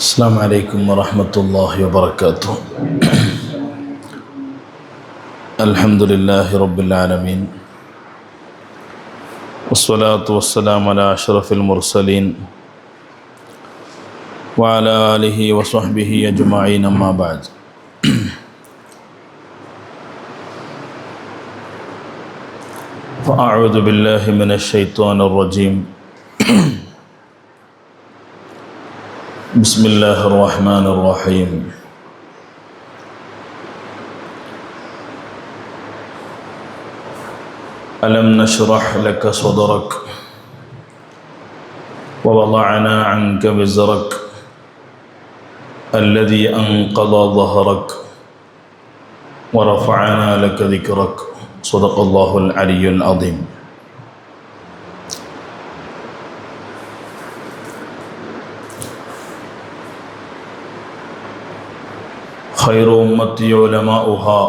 السلام عليكم ورحمة الله وبركاته. الحمد لله رب العالمين، والصلاة والسلام على أشرف المرسلين وعلى آله وصحبه أجمعين، أما بعد. فأعوذ بالله من الشيطان الرجيم. بسم الله الرحمن الرحيم. ألم نشرح لك صدرك ووضعنا عنك وزرك الذي أنقض ظهرك ورفعنا لك ذكرك. صدق الله العلي العظيم. خير أمتي علماؤها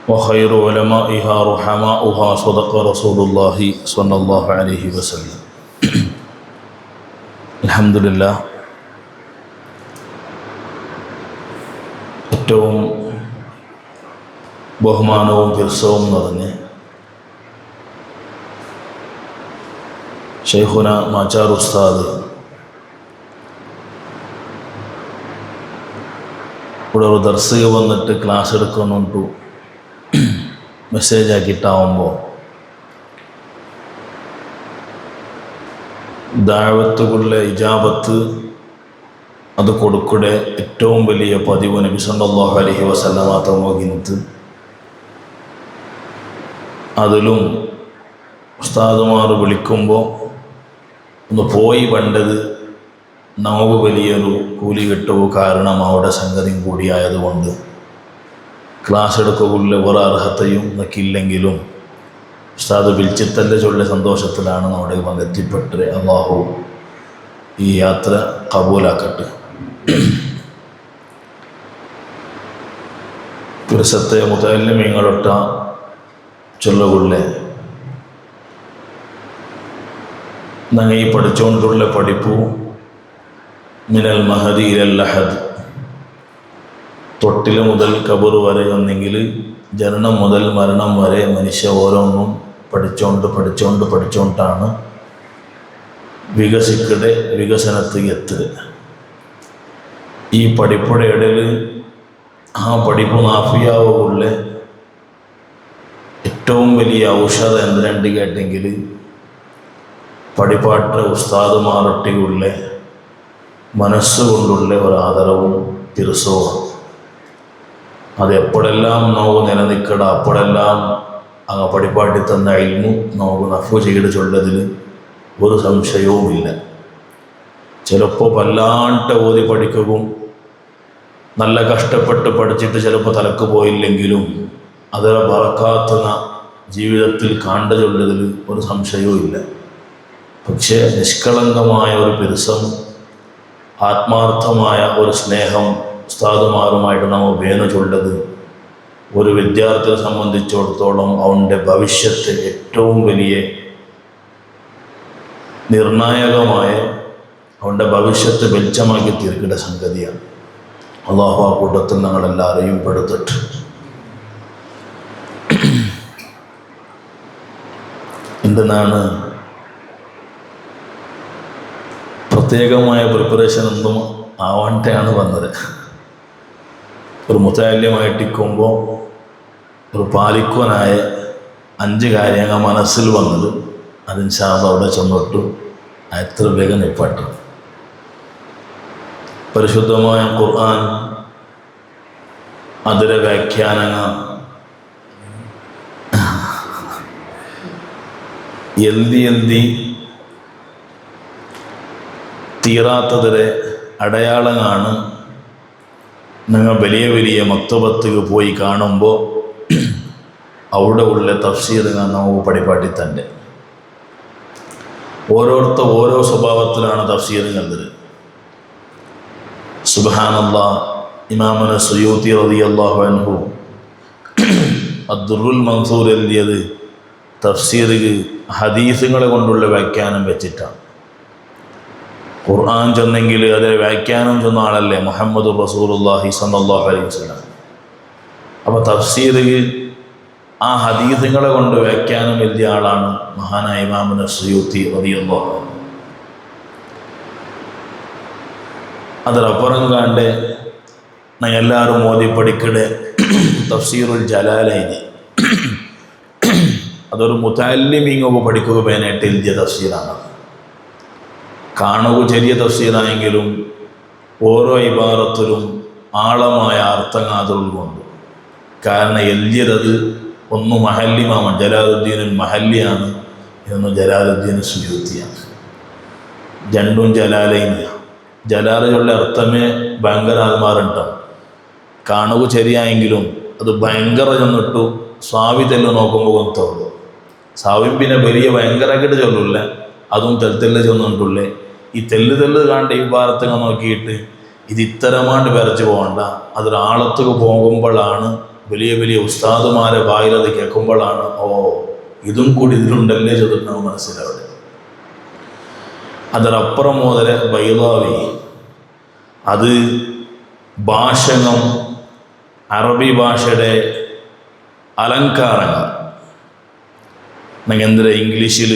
وخير علمائها رحماؤها. صدق رسول الله صلى الله عليه وسلم. الحمد لله. ഏറ്റവും ബഹുമാനവും ഫിർസവും നിറഞ്ഞ് ശൈഖുന മാച്ചാർ ഉസ്താദ് ഇവിടെ ഒരു ദർസിക വന്നിട്ട് ക്ലാസ് എടുക്കുന്നുണ്ടു മെസ്സേജ് ആക്കിയിട്ടാവുമ്പോൾ ദഅവത്തുകളുടെ ഇജാബത്ത് അത് കൊടുക്കടെ ഏറ്റവും വലിയ പതിവ് നബി സല്ലല്ലാഹു അലൈഹി വസല്ലമ തമോഗിനത്ത് അതിലും ഉസ്താദുമാർ വിളിക്കുമ്പോൾ ഒന്ന് പോയി പണ്ടത് നമുക്ക് വലിയൊരു കൂലി കിട്ടുക കാരണം അവിടെ സംഗതിയും കൂടിയായതുകൊണ്ട് ക്ലാസ് എടുക്കുകയുള്ള വേറെ അർഹതയും നമുക്കില്ലെങ്കിലും ഉസ്താദ് വിളിച്ചിത്തല്ല ചൊല്ലിയ സന്തോഷത്തിലാണ് അവിടെ വന്നെത്തിപ്പെട്ട് അല്ലാഹു ഈ യാത്ര കബൂലാക്കട്ടെ. പുരുഷത്തെ മുതല്ലിമീങ്ങളൊട്ട ചൊല്ലുകൊള്ളെ ഞങ്ങൾ ഈ പഠിച്ചുകൊണ്ടുള്ള പഠിപ്പു മിനൽ മഹദി ഇലൽ ലഹദ്, തൊട്ടിൽ മുതൽ കബർ വരെ ഒന്നെങ്കിൽ ജനനം മുതൽ മരണം വരെ മനുഷ്യ ഓരോന്നും പഠിച്ചുകൊണ്ടാണ് വികസനത്തിൽ എത്തുക. ഈ പഠിപ്പുടെ ഇടയിൽ ആ പഠിപ്പ് നാഫിയാവുള്ള ഏറ്റവും വലിയ ഔഷധം എന്തിനുണ്ട് കേട്ടെങ്കിൽ പഠിപ്പാട്ട ഉസ്താദുമാരൊട്ടിയുള്ള മനസ്സുകൊണ്ടുള്ള ഒരാദരവും തിരുസവും. അത് എപ്പോഴെല്ലാം നോവ് നിലനിൽക്കട അപ്പോഴെല്ലാം ആ പഠിപ്പാട്ടി തന്ന ഇൽമു നോവ് നഫു ചെയ്ത് ചൊല്ലതിൽ ഒരു സംശയവുമില്ല. ചിലപ്പോൾ വല്ലാണ്ട് ഓതി പഠിക്കുകയും നല്ല കഷ്ടപ്പെട്ട് പഠിച്ചിട്ട് ചിലപ്പോൾ തലക്ക് പോയില്ലെങ്കിലും അതിനെ ബറക്കാത്തുന്ന ജീവിതത്തിൽ കാണ്ട ചൊല്ലതിൽ ഒരു സംശയവും ഇല്ല. പക്ഷേ നിഷ്കളങ്കമായ ഒരു പിരുസം, ആത്മാർത്ഥമായ ഒരു സ്നേഹം ഉസ്താദുമാരുമായിട്ട് നമ്മൾ വേണു ചൊല്ലത് ഒരു വിദ്യാർത്ഥിയെ സംബന്ധിച്ചിടത്തോളം അവൻ്റെ ഭവിഷ്യത്ത് ഏറ്റവും വലിയ നിർണായകമായ അവൻ്റെ ഭവിഷ്യത്ത് വെളിച്ചമാക്കി തീർക്കേണ്ട സംഗതിയാണ്. അള്ളാഹു ആ കൂട്ടത്തിൽ ഞങ്ങളെല്ലാവരെയും പെടുത്തിട്ട്. എന്തിനാണ് പ്രത്യേകമായ പ്രിപ്പറേഷൻ ഒന്നും ആവാണ്ടാണ് വന്നത്. ഒരു മുത്തല്യമായിട്ടിരിക്കുമ്പോൾ ഒരു പാലിക്കുവാനായ 5 കാര്യങ്ങൾ മനസ്സിൽ വന്നത് അതിന് ശാപം അവിടെ ചെന്നിട്ടു എത്ര വേഗം നിപ്പാട്ടു. പരിശുദ്ധമായ ഖുർആൻ അതിലെ വ്യാഖ്യാനങ്ങൾ എൽതി തീരാത്തതിലെ അടയാളമാണ്. നിങ്ങൾ വലിയ വലിയ മക്തബത്തിൽ പോയി കാണുമ്പോൾ അവിടെ ഉള്ള തഫ്സീറുകൾ നമുക്ക് പഠിപ്പാട്ടി തന്നെ. ഓരോരുത്തർ ഓരോ സ്വഭാവത്തിലാണ് തഫ്സീർ കണ്ടത്. സുബ്ഹാനല്ലാഹ്, ഇമാമുന സുയൂത്തി റളിയല്ലാഹു അൻഹു അദ്ദുറുൽ മൻസൂർ എഴുതിയത് തഫ്സീർ ഹദീസുകളെ കൊണ്ടുള്ള വ്യാഖ്യാനം വെച്ചിട്ടാണ്. ഖുർആൻ ചെന്നെങ്കിൽ അതിലെ വ്യാഖ്യാനം ചെന്ന ആളല്ലേ മുഹമ്മദുർ റസൂലുള്ളാഹി സ്വല്ലല്ലാഹു അലൈഹി വസല്ലം. അപ്പോൾ തഫ്സീർ ആ ഹദീസുകളെ കൊണ്ട് വ്യാഖ്യാനം എഴുതിയ ആളാണ് മഹാനായ ഇമാം സുയൂത്തി റളിയല്ലാഹു അൻഹു. അതിലപ്പുറം കാണ്ട് എല്ലാവരും ഓതി പഠിക്കടെ തഫ്സീറുൽ ജലാലൈനി. അതൊരു മുതഅല്ലിമീങ്ങൊക്കെ പഠിക്കുക പേനായിട്ട് എഴുതിയ തഫ്സീറാണ്. കാണുക ചെറിയ തഫ്സീറായെങ്കിലും ഓരോ ഇബാറത്തിലും ആഴമായ അർത്ഥങ്ങൾ ഉൾക്കൊണ്ട്. കാരണം എഴുതിയത് ഒന്ന് മഹല്ലിമാമാണ്, ജലാലുദ്ദീൻ മഹല്ലിയാണ്, ഇതൊന്ന് ജലാലുദ്ദീൻ സുയൂത്തിയാണ്. രണ്ടും ജലാലൈനിയാണ്. ജലാലുള്ള അർത്ഥമേ ഭയങ്കര ആത്മാറുണ്ടാവും. കാണുക ശരിയായെങ്കിലും അത് ഭയങ്കര ചെന്നിട്ടു സ്വാവി തെല്ല് നോക്കുമ്പോൾ കൊണ്ടുള്ളൂ. സ്വാവിയും പിന്നെ വലിയ ഭയങ്കരമായിട്ട് ചൊല്ലില്ല, അതും തെല്ല് ചെന്നിട്ടുള്ളേ. ഈ തെല്ല് കാണ്ട ഈ ഭാരത്തങ്ങ് നോക്കിയിട്ട് ഇത് ഇത്തരമാണ്ട് വരച്ച് പോകണ്ട. അതൊരാളത്തേക്ക് പോകുമ്പോഴാണ്, വലിയ വലിയ ഉസ്താദുമാരെ വായിലത് കേൾക്കുമ്പോഴാണ് ഓ ഇതും കൂടി ഇതിലുണ്ടല്ലേ ചെന്നിട്ട് മനസ്സിലാവിടെ. അതിലപ്പുറം മുതൽ ബൈളാവി, അത് ഭാഷണം, അറബി ഭാഷയുടെ അലങ്കാരങ്ങൾ എന്തിനാ ഇംഗ്ലീഷിൽ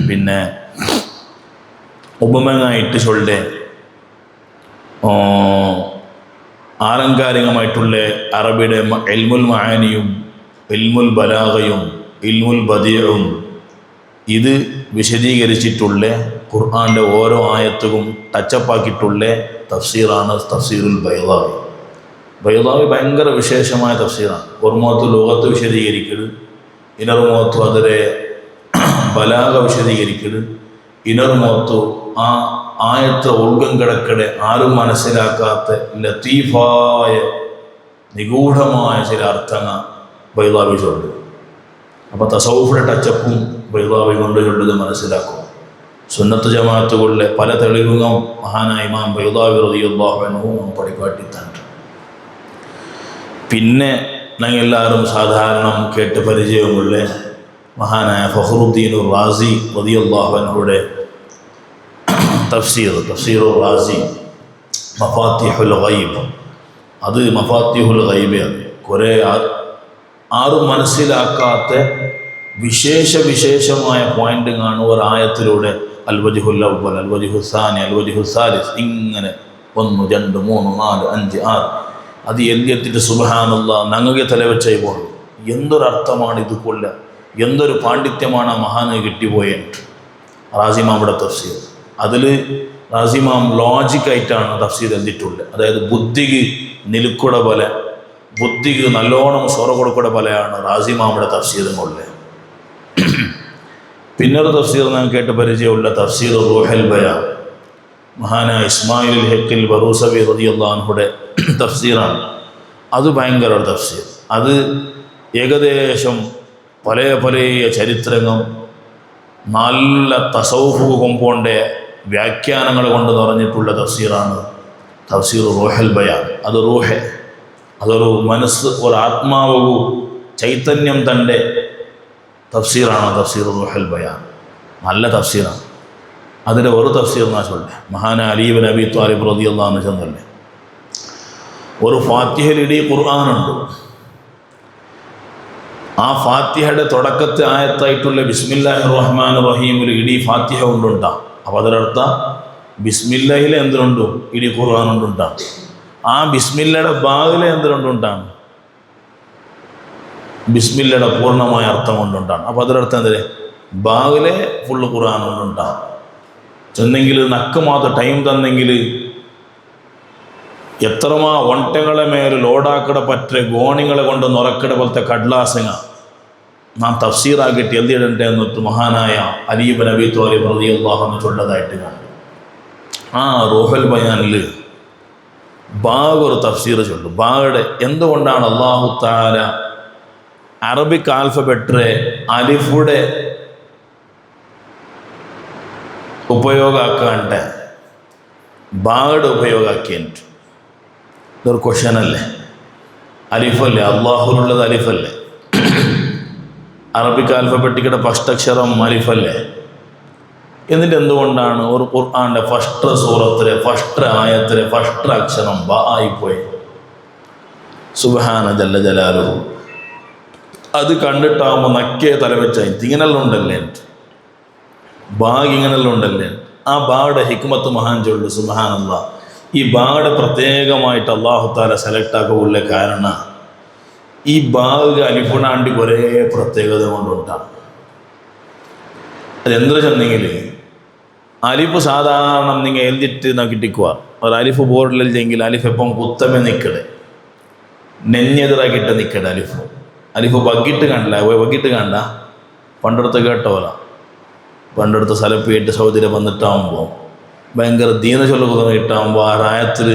പിന്നെ ഉപമയായിട്ട് ചൊല്ലേ ആലങ്കാരികമായിട്ടുള്ള അറബിയുടെ ഇൽമുൽ മആനിയും ഇൽമുൽ ബലാഗയും ഇൽമുൽ ബദീഉം ഇത് വിശദീകരിച്ചിട്ടുള്ള ഖുർആൻ്റെ ഓരോ ആയത്തും ടച്ചപ്പാക്കിയിട്ടുള്ള തഫ്സീറാണ് തഫ്സീറുൽ ബൈളാവി. ബൈളാവി ഭയങ്കര വിശേഷമായ തഫ്സീറാണ്. ഒരു മുഖത്ത് ലോകത്ത് വിശദീകരിക്കരുത്, ഇനർ മുഖത്ത് അതിലെ ബലാഗ വിശദീകരിക്കരുത്, ഇനർ മുഖത്ത് ആ ആയത്ത് ഒഴുകം കിടക്കടെ ആരും മനസ്സിലാക്കാത്ത ലത്തീഫായ നിഗൂഢമായ ചില അർത്ഥങ്ങൾ ബൈളാവി ചൊല്ലും. അപ്പോൾ തസൗഫിൻ്റെ ടച്ചപ്പും ബൈളാവി കൊണ്ട് ചൊല്ലുന്നത് മനസ്സിലാക്കും. സുന്നത്ത് ജമാഅത്തുകളിലെ പല തെളിവുകളും മഹാനായ ഇമാം ബൈളാവി റളിയല്ലാഹു അൻഹു പഠിപ്പാട്ടിത്തണ്ട്. പിന്നെ ഞങ്ങൾ എല്ലാവരും സാധാരണ കേട്ട് പരിചയമുള്ള മഹാനായ ഫഖ്റുദ്ദീൻ റാസി റളിയല്ലാഹു അൻഹുയുടെ തഫ്സീറുർ റാസി മഫാത്തിഹുൽ ഗൈബ്. അത് മഫാത്തിഹുൽ ഗൈബാണ്. കുറേ ആരും മനസ്സിലാക്കാത്ത വിശേഷമായ പോയിന്റുകളാണ് ഒരായത്തിലൂടെ അൽവജ്ഹുൽ അവ്വൽ, അൽവജ്ഹുൽ സാനി, അൽവജ്ഹുൽ സാലിസ്, ഇങ്ങനെ 1 2 3 4 5 6 അത് എഴുതിയെത്തിട്ട് സുബ്ഹാനല്ലാഹ് ഞങ്ങൾക്ക് തലവെച്ചേ പോകണം. എന്തൊരർത്ഥമാണ് ഇത് കൊല്ല, എന്തൊരു പാണ്ഡിത്യമാണ് ആ മഹാന് കിട്ടിപ്പോയിട്ട്. റാസിമാമുടെ തഫ്സീർ, അതിൽ റാസിമാം ലോജിക്കായിട്ടാണ് തഫ്സീർ എഴുതിയിട്ടുള്ളത്. അതായത് ബുദ്ധിക്ക് നിലുക്കുട പോലെ, ബുദ്ധിക്ക് നല്ലോണം സ്വറ കൊടുക്കൂട പോലെയാണ് റാസിമാമുടെ തഫ്സീറുകളുള്ളത്. പിന്നൊരു തഫ്സീർ ഞാൻ കേട്ട് പരിചയമുള്ള തഫ്സീർ റൂഹുൽ ബയാൻ, മഹാനായ ഇസ്മായിൽ ഹഖിൽ ബറൂസവി റളിയല്ലാഹു അൻഹുയുടെ തഫ്സീറാണ്. അത് ഭയങ്കര ഒരു തഫ്സീർ. അത് ഏകദേശം പല ചരിത്രങ്ങൾ നല്ല തസൗഫ് കൊമ്പോൻ്റെ വ്യാഖ്യാനങ്ങൾ കൊണ്ട് നിറഞ്ഞിട്ടുള്ള തഫ്സീറാണ് തഫ്സീർ റൂഹുൽ ബയാൻ. അത് അതൊരു മനസ്സ്, ഒരു ആത്മാവ്, ചൈതന്യം തൻ്റെ തഫ്സീറാണ് തഫ്സീർ റൂഹുൽ ബയാൻ. നല്ല തഫ്സീറാണ്. അതിൻ്റെ ഒരു തഫ്സീർ എന്നാ ചൊല്ലേ മഹാനായ അലി ഇബ്നു അബീ ത്വാലിബ് റളിയല്ലാഹു അൻഹു ചെന്നല്ലേ, ഒരു ഫാത്തിഹയിൽ ഇടീ ഖുർആനുണ്ട്. ആ ഫാത്തിഹയുടെ തുടക്കത്തെ ആയത്തായിട്ടുള്ള ബിസ്മില്ലാഹിർ റഹ്മാനിർ റഹീമിൽ ഇടീ ഫാത്തിഹ കൊണ്ടുണ്ടാ. അപ്പോൾ അതിനർത്ഥം ബിസ്മില്ലയിൽ എന്തിനുണ്ടോ ഇടീ ഖുർആൻ കൊണ്ടുണ്ടാ. ആ ബിസ്മില്ലയുടെ ബാഗിലെ എന്തിനുണ്ടാണ്, ബിസ്മില്ലയുടെ പൂർണ്ണമായ അർത്ഥം കൊണ്ടുണ്ടാണ്. അപ്പോൾ അതിനർത്ഥം എന്തിന് ബാഗിലെ ഫുള്ള് ഖുർആൻ കൊണ്ടുണ്ടാകും. ചെന്നെങ്കിൽ നക്ക് മാത്രം ടൈം തന്നെങ്കിൽ എത്രമാ ഒട്ടകളെ മേൽ ലോഡാക്കട പറ്റ ഗോണിങ്ങളെ കൊണ്ട് നുറക്കട പോലത്തെ കടലാസങ്ങ നാം തഫ്സീറാക്കിയിട്ട് എഴുതിയിടട്ടെ എന്നിട്ട് മഹാനായ അലി ഇബ്നു അബീ ത്വാലിബ് റളിയല്ലാഹു അൻഹു ചൊല്ലതായിട്ട് കണ്ടു. ആ റൂഹുൽ ബയാനിൽ ബാഗ് ഒരു തഫ്സീർ ചൊല്ലും. ബാഗയുടെ എന്തുകൊണ്ടാണ് അല്ലാഹു തആല അറബിക് ആൽഫബെറ്റ് അലിഫുടെ ഉപയോഗമാക്കാണ്ട് ബാഗയുടെ ഉപയോഗമാക്കിയിട്ട് ഇതൊരു ക്വസ്റ്റ്യൻ അല്ലേ? അലിഫല്ലേ, അള്ളാഹുലുള്ളത് അലിഫല്ലേ? അറബിക് ആൽഫബറ്റിക്കയുടെ ഫസ്റ്റ് അക്ഷരം അലിഫല്ലേ? എന്നിട്ട് എന്തുകൊണ്ടാണ് ഒരു ഖുർആൻ്റെ ഫസ്റ്റ് സൂറത്തിലെ ഫസ്റ്റ് ആയത്തിലെ ഫസ്റ്റ് അക്ഷരം ബ ആയിപ്പോയി? സുബ്ഹാന ജല്ല ജലാലുഹു. അത് കണ്ടിട്ടാകുമ്പോൾ നക്കേ തലവെച്ചായി ഇങ്ങനെല്ലാം ഉണ്ടല്ലേ, ബാഗ് ഇങ്ങനെല്ലാം ഉണ്ടല്ലേ. ആ ബായുടെ ഹിക്മത്ത് മഹാൻ ചൊല്ലു സുബ്ഹാനല്ലാഹ്. ഈ ബായുടെ പ്രത്യേകമായിട്ട് അല്ലാഹു തആല സെലക്ട് ആക്കുള്ള കാരണം ഈ ബാഗ് അലിഫുണാണ്ടി കുറേ പ്രത്യേകത കൊണ്ടുണ്ടാണ്. അതെന്തൊരു ചെന്നെങ്കിൽ അലിഫ് സാധാരണ നിങ്ങൾ എഴുതിയിട്ട് നോക്കിട്ടിക്കുക. ഒരു അലിഫ് ബോർഡിലെങ്കിൽ അലിഫ് എപ്പം കുത്തമേ നിൽക്കടെ, നെഞ്ഞെതിറാക്കിയിട്ട് നിൽക്കട്ടെ. അലിഫ് ബഗ്ഗിട്ട് കണ്ടില്ല, ബഗ്ഗിട്ട് കണ്ട പണ്ടെടുത്ത് കേട്ടോല. പണ്ടെടുത്ത് സ്ഥലപ്പിയിട്ട് സൗദിയിൽ വന്നിട്ടാകുമ്പോൾ ഭയങ്കര ദീന ചൊല്ലുക കിട്ടാകുമ്പോൾ ആ റായത്തിൽ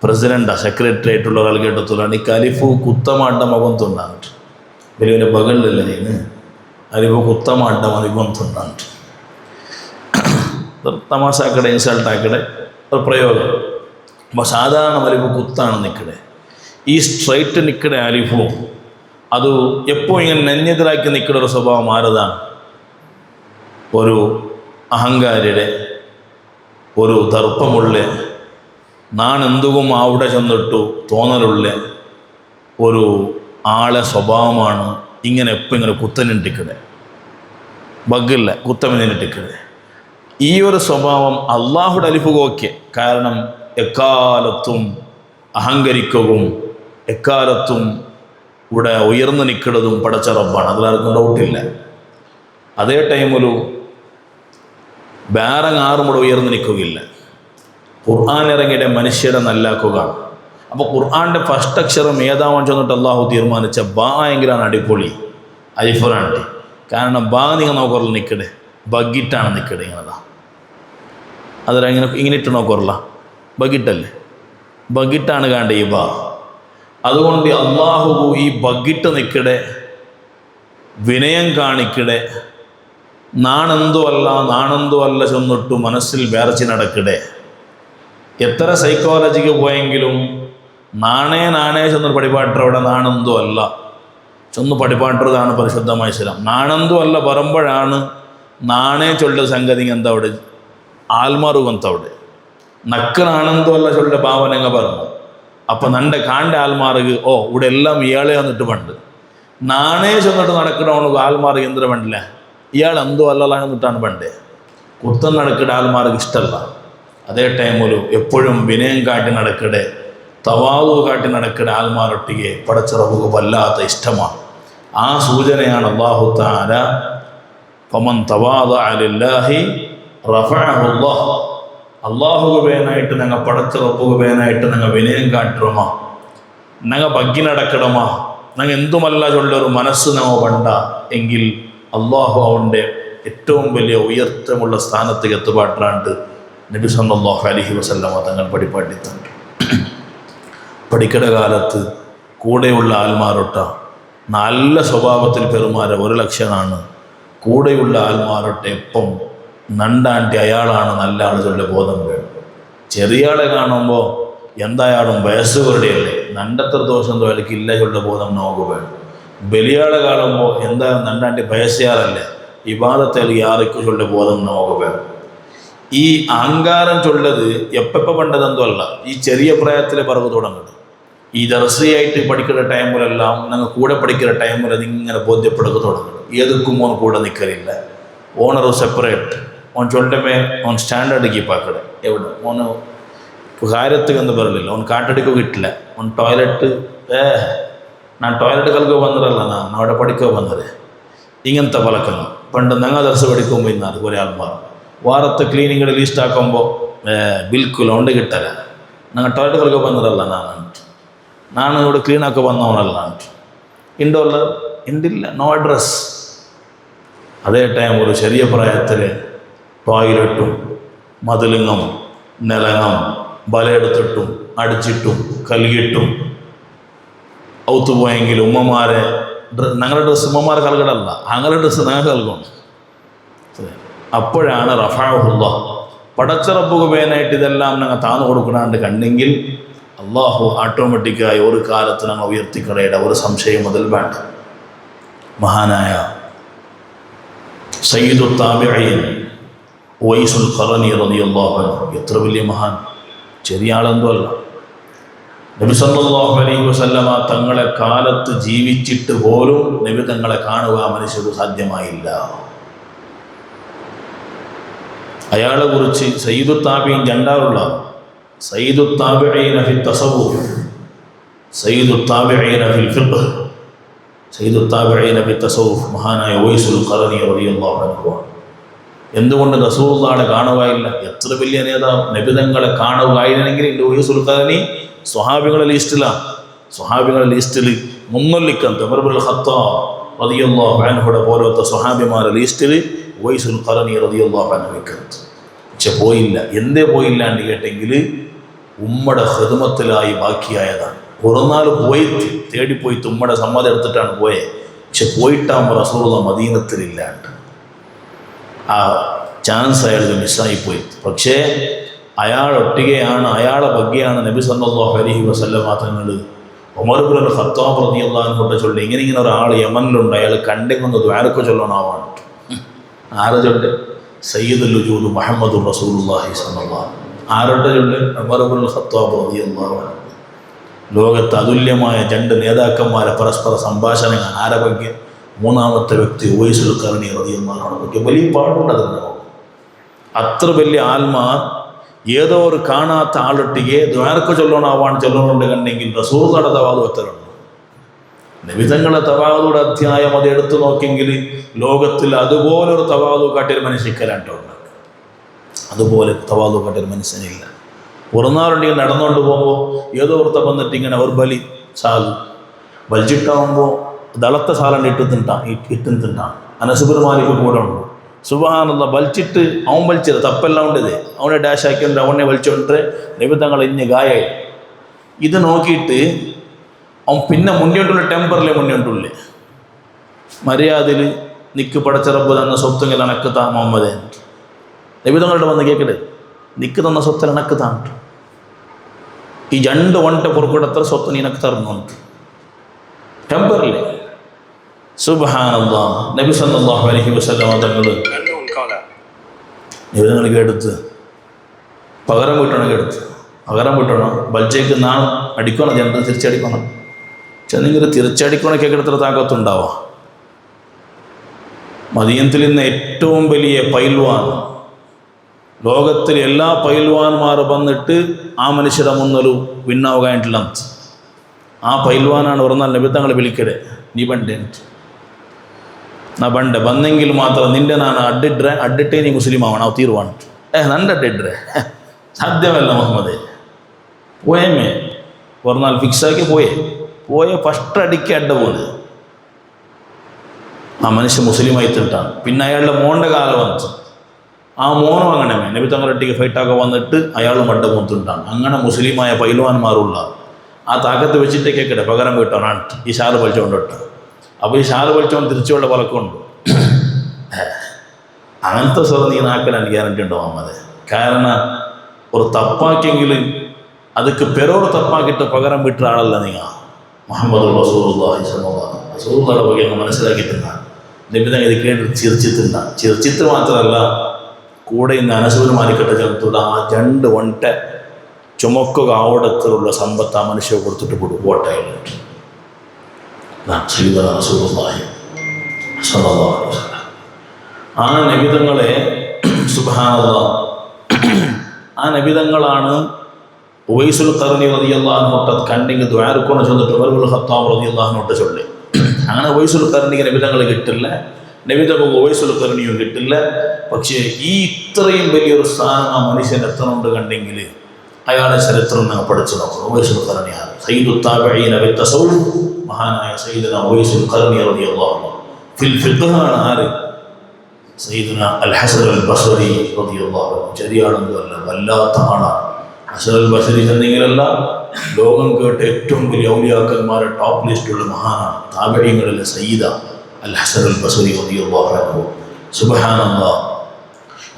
പ്രസിഡൻ്റാ സെക്രട്ടറി ആയിട്ടുള്ള ഒരാൾ കേട്ടത്തോലാണ് ഈ അലിഫ് കുത്തമാട്ട മകന്തുണ്ടാണ്ട് വലിയ വലിയ ബകളിലല്ലേ നീന് അലിഫ് കുത്തമാട്ട മകന്തുണ്ടാണ്ട് തമാശാക്കടെ ഇൻസൾട്ടാക്കടെ ഒരു പ്രയോഗം. അപ്പോൾ സാധാരണ അലിഫ് കുത്താണ് നിൽക്കടെ. ഈ സ്ട്രൈറ്റ് നിൽക്കടെ അലിഫും അത് എപ്പോൾ ഇങ്ങനെ നെഞ്ഞെതിരാക്കി നിൽക്കുന്ന ഒരു സ്വഭാവം ആരതാണ്? ഒരു അഹങ്കാരിയുടെ, ഒരു ദർപ്പമുള്ള, നാണെന്തും അവിടെ ചെന്നിട്ടു തോന്നലുള്ള ഒരു ആളെ സ്വഭാവമാണ് ഇങ്ങനെ എപ്പോൾ ഇങ്ങനെ കുത്തനിട്ടിക്കടെ, ബഗ്ഗില്ല കുത്തമിനിട്ടിക്കടെ. ഈ ഒരു സ്വഭാവം അള്ളാഹുടെ അലിഫ് ഓക്കെ. കാരണം എക്കാലത്തും അഹങ്കരിക്കുകയും എക്കാലത്തും ഇവിടെ ഉയർന്നു നിൽക്കുന്നതും പടച്ച റബ്ബാണ്, അതിലാർക്കും ഡൗട്ടില്ല. അതേ ടൈമിലും വേറെ ആറും കൂടെ ഉയർന്നു നിൽക്കുകയില്ല. ഖുർആൻ ഇറങ്ങിയുടെ മനുഷ്യരെ നല്ലാക്കുക. അപ്പോൾ ഖുർആൻ്റെ ഫസ്റ്റ് അക്ഷരം ഏതാവാൻ ചെന്നിട്ട് അള്ളാഹു തീരുമാനിച്ച ബാ എങ്കിലാണ് അടിപൊളി അലിഫുറാണ്ടി. കാരണം ബാ നിങ്ങൾ നോക്കറല്ല നിൽക്കടെ, ബഗ്ഗിട്ടാണ് നിൽക്കടെ. ഇങ്ങനെതാ അതിലിങ്ങനെ ഇങ്ങനെ ഇട്ട് നോക്കറല്ല, ബഗ്ഗിട്ടല്ലേ, ബഗ്ഗിട്ടാണ് കാണ്ട ഈ ബാ. അതുകൊണ്ട് അള്ളാഹു ഈ ബഗ്ഗിട്ട് നിൽക്കടെ, വിനയം കാണിക്കടെ, നാണെന്തോ അല്ല ചെന്നിട്ടു മനസ്സിൽ വേർച്ച് നടക്കടെ. എത്ര സൈക്കോളജിക്ക് പോയെങ്കിലും നാണേ ചെന്നൊരു പടിപാട്ടവിടെ നാണെന്തോ അല്ല ചെന്ന് പടിപാട്ടതാണ് പരിശുദ്ധമായ ശരം. നാണെന്തോ അല്ല പറയുമ്പോഴാണ് നാണേ ചൊല്ല സംഗതി എന്താ അവിടെ ആൽമാറുകന്തവിടെ നക്കനാണെന്തോ അല്ല ചൊല്ല ഭാവനങ്ങ പറഞ്ഞു. അപ്പം നൻ്റെ കാണ്ട ആൽമാർക്ക് ഓ ഇവിടെ എല്ലാം ഇയാളെ വന്നിട്ട് പണ്ട് നാണേ ചെന്നിട്ട് നടക്കണവണു ആൽമാർക്ക് എന്തിനു പണ്ടില്ല, ഇയാൾ എന്തോ അല്ലല്ല എന്നിട്ടാണ് പണ്ടേ കുത്തം നടക്കിടെ ആൽമാർക്ക് ഇഷ്ടമല്ല. അതേ ടൈമിൽ എപ്പോഴും വിനയം കാട്ടി നടക്കടെ, തവാദു കാട്ടി നടക്കടെ ആൽമാരൊട്ടിಗೆ പടച്ചിറവുക വല്ലാത്ത ഇഷ്ടമാണ്. ആ സൂചനയാണ് അല്ലാഹു തആല ഫമൻ തവാദഅ ലില്ലാഹി റഫഅഹു അല്ലാഹ്. അല്ലാഹുവു വേനായിട്ട് ഞങ്ങൾ പടച്ചിറവുക വേനായിട്ട് ഞങ്ങൾ വിനയം കാട്ടണമാ, ഞങ്ങൾ ബഗ്ഗി നടക്കണമാ, ഞങ്ങൾ എന്തുമല്ല ചൊല്ലൊരു മനസ്സ് ഞങ്ങൾ വേണ്ട എങ്കിൽ അള്ളാഹു അവൻ്റെ ഏറ്റവും വലിയ ഉയർത്തമുള്ള സ്ഥാനത്തേക്ക് എത്തുപാട്ടാണ്ട് നബി സല്ലല്ലാഹു അലൈഹി വസല്ലമ തങ്ങൾ പഠിപ്പാട്ടിത്തണ്ട്. പഠിക്കട കാലത്ത് കൂടെയുള്ള ആൽമാരൊട്ട നല്ല സ്വഭാവത്തിൽ പെരുമാറ ഒരു ലക്ഷണമാണ്. കൂടെയുള്ള ആൽമാരൊട്ട എപ്പം നണ്ടാണ്ടി അയാളാണ് നല്ല ആളുകളുടെ ബോധം വേണം. ചെറിയ ആളെ കാണുമ്പോൾ എന്തായാലും വയസ്സുകളുടെയല്ലേ, നണ്ടത്ര ദോഷം തോലക്ക് ഇല്ല ചൊല്ല ബോധം നമുക്ക് വേണം. ബലിയാളെ കാണുമ്പോൾ എന്താ നണ്ടാണ്ടി വയസ്സുകാരല്ലേ, ഇബാദത്തിൽ യാറിക്കു ചൊല്ല ബോധം നമുക്ക് വേണം. ഈ അഹങ്കാരം ചൊല്ലത് എപ്പോൾ പണ്ടതെന്തോ അല്ല, ഈ ചെറിയ പ്രായത്തിൽ പറവ് തുടങ്ങുന്നത്. ഈ ദർസിയായിട്ട് പഠിക്കുന്ന ടൈമിലെല്ലാം ഞങ്ങൾ കൂടെ പഠിക്കുന്ന ടൈമിൽ അതിങ്ങനെ ബോധ്യപ്പെടുക തുടങ്ങുന്നത്. ഏതൊക്കും ഓൻ കൂടെ നിൽക്കലില്ല, ഓണർ സെപ്പറേറ്റ്, ഓൻ ചൊല്ലമേ ഓൻ സ്റ്റാൻഡേർഡ് കീപ്പാക്കടെ. എവിടെ ഓന് കാര്യത്തിൽ എന്ന് പറയില്ല, ഓൻ കാട്ടടിക്കുക കിട്ടില്ല. ഓൻ ടോയ്ലറ്റ് ನಾನು ಟಾಯ್ಲೆಟ್ ಕಲ್ಕೊ ಬಂದ್ರಲ್ಲ, ನಾನು അവിടെ പഠിക്കോ ಬಂದರೆ ഇങ്ങനത്തെ പലക്കങ്ങൾ പണ്ട് ഞങ്ങൾ ദർശ പഠിക്കുമ്പോൾ ഇന്നാണ് കുറേ ആൾമാർ വാരത്തെ ക്ലീനിങ്ങിടെ ലീസ്റ്റ് ആക്കുമ്പോൾ ബിൽക്കുൽ ഉണ്ട് കിട്ടല. ഞങ്ങൾ ടോയ്ಲೆಟ್ ಕಲ್ಕೊ ಬಂದ್ರಲ್ಲ ನಾನು ഇവിടെ ക്ലീൻ ആക്കി വന്നവനല്ല ഉണ്ടല്ല, ഉണ്ടില്ല, നോ അഡ്രസ്. അതേ ടൈം ഒരു ചെറിയ പ്രായത്തിൽ ടോയ്ലറ്റും മതിലിങ്ങും നിലങ്ങും ബലയെടുത്തിട്ടും അടിച്ചിട്ടും കൽകിട്ടും ഔത്തുപോയെങ്കിൽ ഉമ്മമാരെ ഞങ്ങളുടെ ഡ്രസ്സ് ഉമ്മമാരെ കൽകടല്ല, അങ്ങനെ ഡ്രസ്സ് ഞങ്ങൾ കൽക്കണം. അപ്പോഴാണ് റഫഅഹുല്ലാഹ് പടച്ച റബ്ബുക വേനായിട്ട് ഇതെല്ലാം ഞങ്ങൾ താന്നു കൊടുക്കണാണ്ട് കണ്ടെങ്കിൽ അള്ളാഹു ഓട്ടോമാറ്റിക്കായി ഒരു കാലത്ത് ഞങ്ങൾ ഉയർത്തിക്കടയുടെ ഒരു സംശയം അതിൽ വേണ്ട. മഹാനായ സയ്യിദു താബിഈൻ ഉവൈസുൽ ഖറനി റളിയല്ലാഹു അൻഹു. എത്ര വലിയ മഹാൻ, ചെറിയ ആളെന്തോ അല്ല. നബി സല്ലല്ലാഹു അലൈഹി വസല്ലമ തങ്ങളെ കാലത്ത് ജീവിച്ചിട്ട് പോലും നബി തങ്ങളെ കാണുക മനുഷ്യർക്ക് സാധ്യമായില്ല. അയാളെ കുറിച്ച് സയ്യിദു താബിഈൻ രണ്ടാളുള്ള സയ്യിദു താബിഈന ഫി തസവ്വുഫ്, സയ്യിദു താബിഈന ഫിൽ ഫിഖ്, സയ്യിദു താബിഈന ഫി തസവ്വുഫ് മഹാനായ ഉവൈസുൽ ഖറനി റളിയല്ലാഹു അൻഹു. എന്തുകൊണ്ട് റസൂലുള്ളാഹിനെ കാണുകയില്ല? എത്ര വലിയ നേതാവ്, നബി തങ്ങളെ കാണുകയായിരുന്നെങ്കിൽ ഉവൈസുൽ ഖറനി സ്വഹാബികളുടെ ലിസ്റ്റിലാണ്. സ്വഹാബികളുടെ ലിസ്റ്റിൽ മുന്നൊല്ലിക്കാൻ ഉമർ ഇബ്നുൽ ഖത്താബ് റളിയല്ലാഹു അൻഹുടെ പോലത്തെ സ്വഹാബിമാരുടെ ലിസ്റ്റിൽ ഉവൈസുൽ ഖറനി റളിയല്ലാഹു അൻഹു വെക്കുന്നത്. പക്ഷെ പോയില്ല. എന്തേ പോയില്ല എന്ന് കേട്ടെങ്കിൽ ഉമ്മയുടെ ഖിദ്മത്തിലായി ബാക്കിയായതാണ്. ഒരു നാൾ പോയി തേടിപ്പോയിട്ട് ഉമ്മയുടെ സമ്മതം എടുത്തിട്ടാണ് പോയത്. പക്ഷെ പോയിട്ടാകുമ്പോൾ റസൂലുള്ളാഹി മദീനത്തിലില്ലാണ്ട് ആ ചാൻസ് അയാൾക്ക് മിസ്സായിപ്പോയി. പക്ഷേ അയാളൊട്ടികയാണ്, അയാളെ ബഗ്ഗയാണ് നബി സല്ലല്ലാഹു അലൈഹി വസല്ലമ തങ്ങൾ ഉമർ ഇബ്നുൽ ഖത്താബ് റളിയല്ലാഹു അൻഹു ചൊല്ലി, ഇങ്ങനെ ഒരാൾ യമനിലുണ്ട്, അയാൾ കണ്ടെങ്കിൽ ദ്വാരക്ക് ചൊല്ലണമാവാണ്. ആരെ ചൊല്ല്? സയ്യിദുൽ വജൂദ് മുഹമ്മദുർ റസൂലുള്ളാഹി സ്വല്ലല്ലാഹു അലൈഹി വസല്ലം. ആരുടെ ചൊല്ല്? ഉമർ ഇബ്നുൽ ഖത്താബ് റളിയല്ലാഹു അൻഹു. ലോകത്ത് അതുല്യമായ രണ്ട് നേതാക്കന്മാരെ പരസ്പര സംഭാഷണങ്ങൾ. ആരെ ബഗ്ഗ? മൂന്നാമത്തെ വ്യക്തി ഉവൈസുൽ ഖറനി റളിയല്ലാഹു അൻഹു ബഗ്ഗ. വലിയ പാടുണ്ടതെന്നോ. അത്ര വലിയ ആത്മാർ ഏതോ ഒരു കാണാത്ത ആളൊട്ടിಗೆ ദ്വാരക്ക് ചൊല്ലണമാവാണ് ചൊല്ലണുണ്ട് കണ്ടെങ്കിൽ റസൂലുള്ളാഹിയുടെ തവാദു എത്രയുണ്ട്? നബിതങ്ങളുടെ തവാദുയുടെ അധ്യായം അത് എടുത്തു നോക്കിയെങ്കിൽ ലോകത്തിൽ അതുപോലൊരു തവാദു കാട്ടിയൊരു മനുഷ്യക്കലാട്ടുണ്ട്. അതുപോലെ തവാദു കാട്ടിയൊരു മനുഷ്യനില്ല. പുറന്നാളുണ്ടെങ്കിൽ നടന്നുകൊണ്ട് പോകുമ്പോൾ ഏതോ ഒരുത്തം വന്നിട്ട് ഇങ്ങനെ ഒരു ബലി സാധു വലിച്ചിട്ടാകുമ്പോൾ ദളത്ത സാലണ്ട് ഇട്ടുന്നിട്ടാണ്. അനസ് ഇബ്നു മാലിക് കൂടെ ഉണ്ട്. സുബ്ഹാനല്ലാഹ്, വലിച്ചിട്ട് അവൻ വലിച്ചത് തപ്പെല്ലാം ഉണ്ടത്, അവനെ ഡാഷ് ആക്കിയിട്ട് അവനെ വലിച്ചോണ്ട് നബി തങ്ങൾ ഇഞ്ഞ് ഗായായി. ഇത് നോക്കിയിട്ട് അവൻ പിന്നെ മുന്നോട്ടുള്ള ടെമ്പറിലെ മുന്നോട്ടുള്ളേ മര്യാദയിൽ നിക്ക് പടച്ച റബ്ബ് തന്ന സ്വത്തുങ്ങൾ അണക്ക് താ മുഹമ്മദേ. നബി തങ്ങളുടെ വന്ന് കേൾക്കട്ടെ, നിക്ക് തന്ന സ്വത്തിൽ അണക്ക് താണ്ട് ഈ 2 വണ്ട പുറപ്പെടുത്ത സ്വത്ത് നിനക്ക് തരുന്നുണ്ട് ടെമ്പറിലെ. സുബ്ഹാനല്ലാഹ്, നബി സല്ലല്ലാഹു അലൈഹി വസല്ലം തങ്ങൾ നബിതങ്ങൾക്ക് എടുത്ത് പകരം വീട്ടണം ബൽജയ്ക്ക് നാം അടിക്കണം, ജനത തിരിച്ചടിക്കണം. ചെന്നെങ്കിൽ തിരിച്ചടിക്കണൊക്കെ എടുത്തിട്ട് താക്കത്തുണ്ടാവാം. മദീനത്തിൽ ഇന്ന് ഏറ്റവും വലിയ പൈൽവാൻ, ലോകത്തിൽ എല്ലാ പൈൽവാന്മാർ വന്നിട്ട് ആ മനുഷ്യരുടെ മുന്നൊരു വിണ്ണാവുകയായിട്ടില്ല. ആ പൈൽവാനാണ് പറഞ്ഞാൽ നബിതങ്ങൾ വിളിക്കടെ, നീ ബണ്ടേ ನಾ ಬಂಡೆ ಬಂದೆಂಗಿಲ್ ಮಾತ್ರ ನಿಂಡೆ ನಾನು ಅಡ್ಡಿಟ್ಟೆ ನೀ ಮುಸ್ಲಿಮ್ ಅವನ ಅವು ತೀರುವಾಣ ನಂದು ಅಡ್ಡಿಡ್ರೆ ಸಾಧ್ಯವಲ್ಲ ಮೊಹಮ್ಮದೇ. പോയമേ ഒരു നാൾ ഫിക്സാക്കി പോയ ഫസ്റ്റ് അടിക്ക് അഡ്ഡ പോകുന്നത് ആ മനുഷ്യൻ മുസ്ലിം ആയിട്ടിട്ടാണ്. പിന്നെ അയാളുടെ മോൻ്റെ കാലം വന്നിട്ട് ആ മോനും അങ്ങനെ നബി തങ്ങളൊട്ടിക്ക് ഫൈറ്റാക്കാൻ വന്നിട്ട് അയാളും അഡ്ഡ പോന്നിട്ടാണ്. അങ്ങനെ മുസ്ലിമായ പൈൽവാന്മാരുള്ള ആ താക്കത്ത് വെച്ചിട്ട് കേൾക്കട്ടെ പകരം വീട്ടാണ് ഈ ഷാല് വലിച്ചുകൊണ്ടിട്ട്. അപ്പോൾ ഈ ഷാല് വലിച്ചവൻ തിരിച്ചുള്ള പലക്കുണ്ട്. അങ്ങനത്തെ സ്വരം നീ നാക്കാൻ ഗ്യാരണ്ടി ഉണ്ടോ മുഹമ്മദ്? കാരണം ഒരു തപ്പാക്കിയെങ്കിൽ ಅದಕ್ಕೆ ಪೆರೋರು ತಪ್ಪಾಗಿಟ್ಟು ಪಗರ ಬಿಟ್ಟರೆ ಆಳಲ್ಲ ನೀಗ. മുഹമ്മദ് റസൂലുള്ളാഹി സ്വല്ലല്ലാഹു അലൈഹി വസല്ലം റസൂലുള്ളാഹിയുടെ ಬಗ್ಗೆ അങ്ങ് മനസ്സിലാക്കിയിട്ടില്ല. നബിതങ്ങൾ ഇത് കേട്ട് ചിരിച്ചിട്ട് മാത്രമല്ല, കൂടെ ഇന്ന് അനസ് മാലിക്കട്ടെ ചേർത്തുള്ള ആ 2 വണ്ട ചുമക്കുക ആവടത്തിലുള്ള സമ്പത്ത് ആ മനുഷ്യ കൊടുത്തിട്ട് കൊടുക്കും ഓട്ടയിലിട്ട്. റസൂലുള്ളാഹി സ്വല്ലല്ലാഹു അലൈഹി വസല്ലം ആ നബിതങ്ങളെ സുബ്ഹാനല്ലാഹ്, ആ നബിതങ്ങളാണ് ഉവൈസുൽ ഖറനി റളിയല്ലാഹു അൻഹു കണ്ടെങ്കിൽ ദ്വാരക്കോണ ചെന്നിട്ട് ഉമർ ഇബ്നുൽ ഖത്താബ് റളിയല്ലാഹു അൻഹു ചൊല്ലി. അങ്ങനെ ഉവൈസുൽ ഖറനിക്ക് നബിതങ്ങൾ കിട്ടില്ല, നബിതങ്ങൾക്ക് ഉവൈസുൽ ഖറനിയും കിട്ടില്ല. പക്ഷേ ഈ ഇത്രയും വലിയൊരു സ്ഥാനം ആ മനുഷ്യൻ എത്തണമുണ്ട് കണ്ടെങ്കിൽ അയാളെ ചരിത്രം ഞങ്ങൾ പഠിച്ചു നോക്കണം. ഉവൈസുൽ ഖറനിയാണ് സയ്യിദു താബഈന ഫി തസവ്വുഫ്, മഹാനായ സയ്യിദുനാ ഉവൈസുൽ ഖറനി റളിയല്ലാഹു അൻഹു. ഫിൽ ഫിഖ്ഹാണ് ആര്? സയ്യിദുനാ അൽ ഹസൻ അൽ ബസ്രി റളിയല്ലാഹു അൻഹു. ചെറിയാളൊന്നുമല്ല, വല്ലാത്ത ആളാണ്. ഹസൻ അൽ ബസ്രി ചെന്നെങ്കിലല്ല, ലോകം കേട്ട ഏറ്റവും വലിയ ഔലിയാക്കന്മാരെ ടോപ്പ് ലിസ്റ്റുള്ള മഹാനാണ്. താബഈങ്ങളിലെ സയ്യിദ അൽ ഹസൻ അൽ ബസ്രി റളിയല്ലാഹു അൻഹു. സുബ്ഹാനല്ലാഹ്,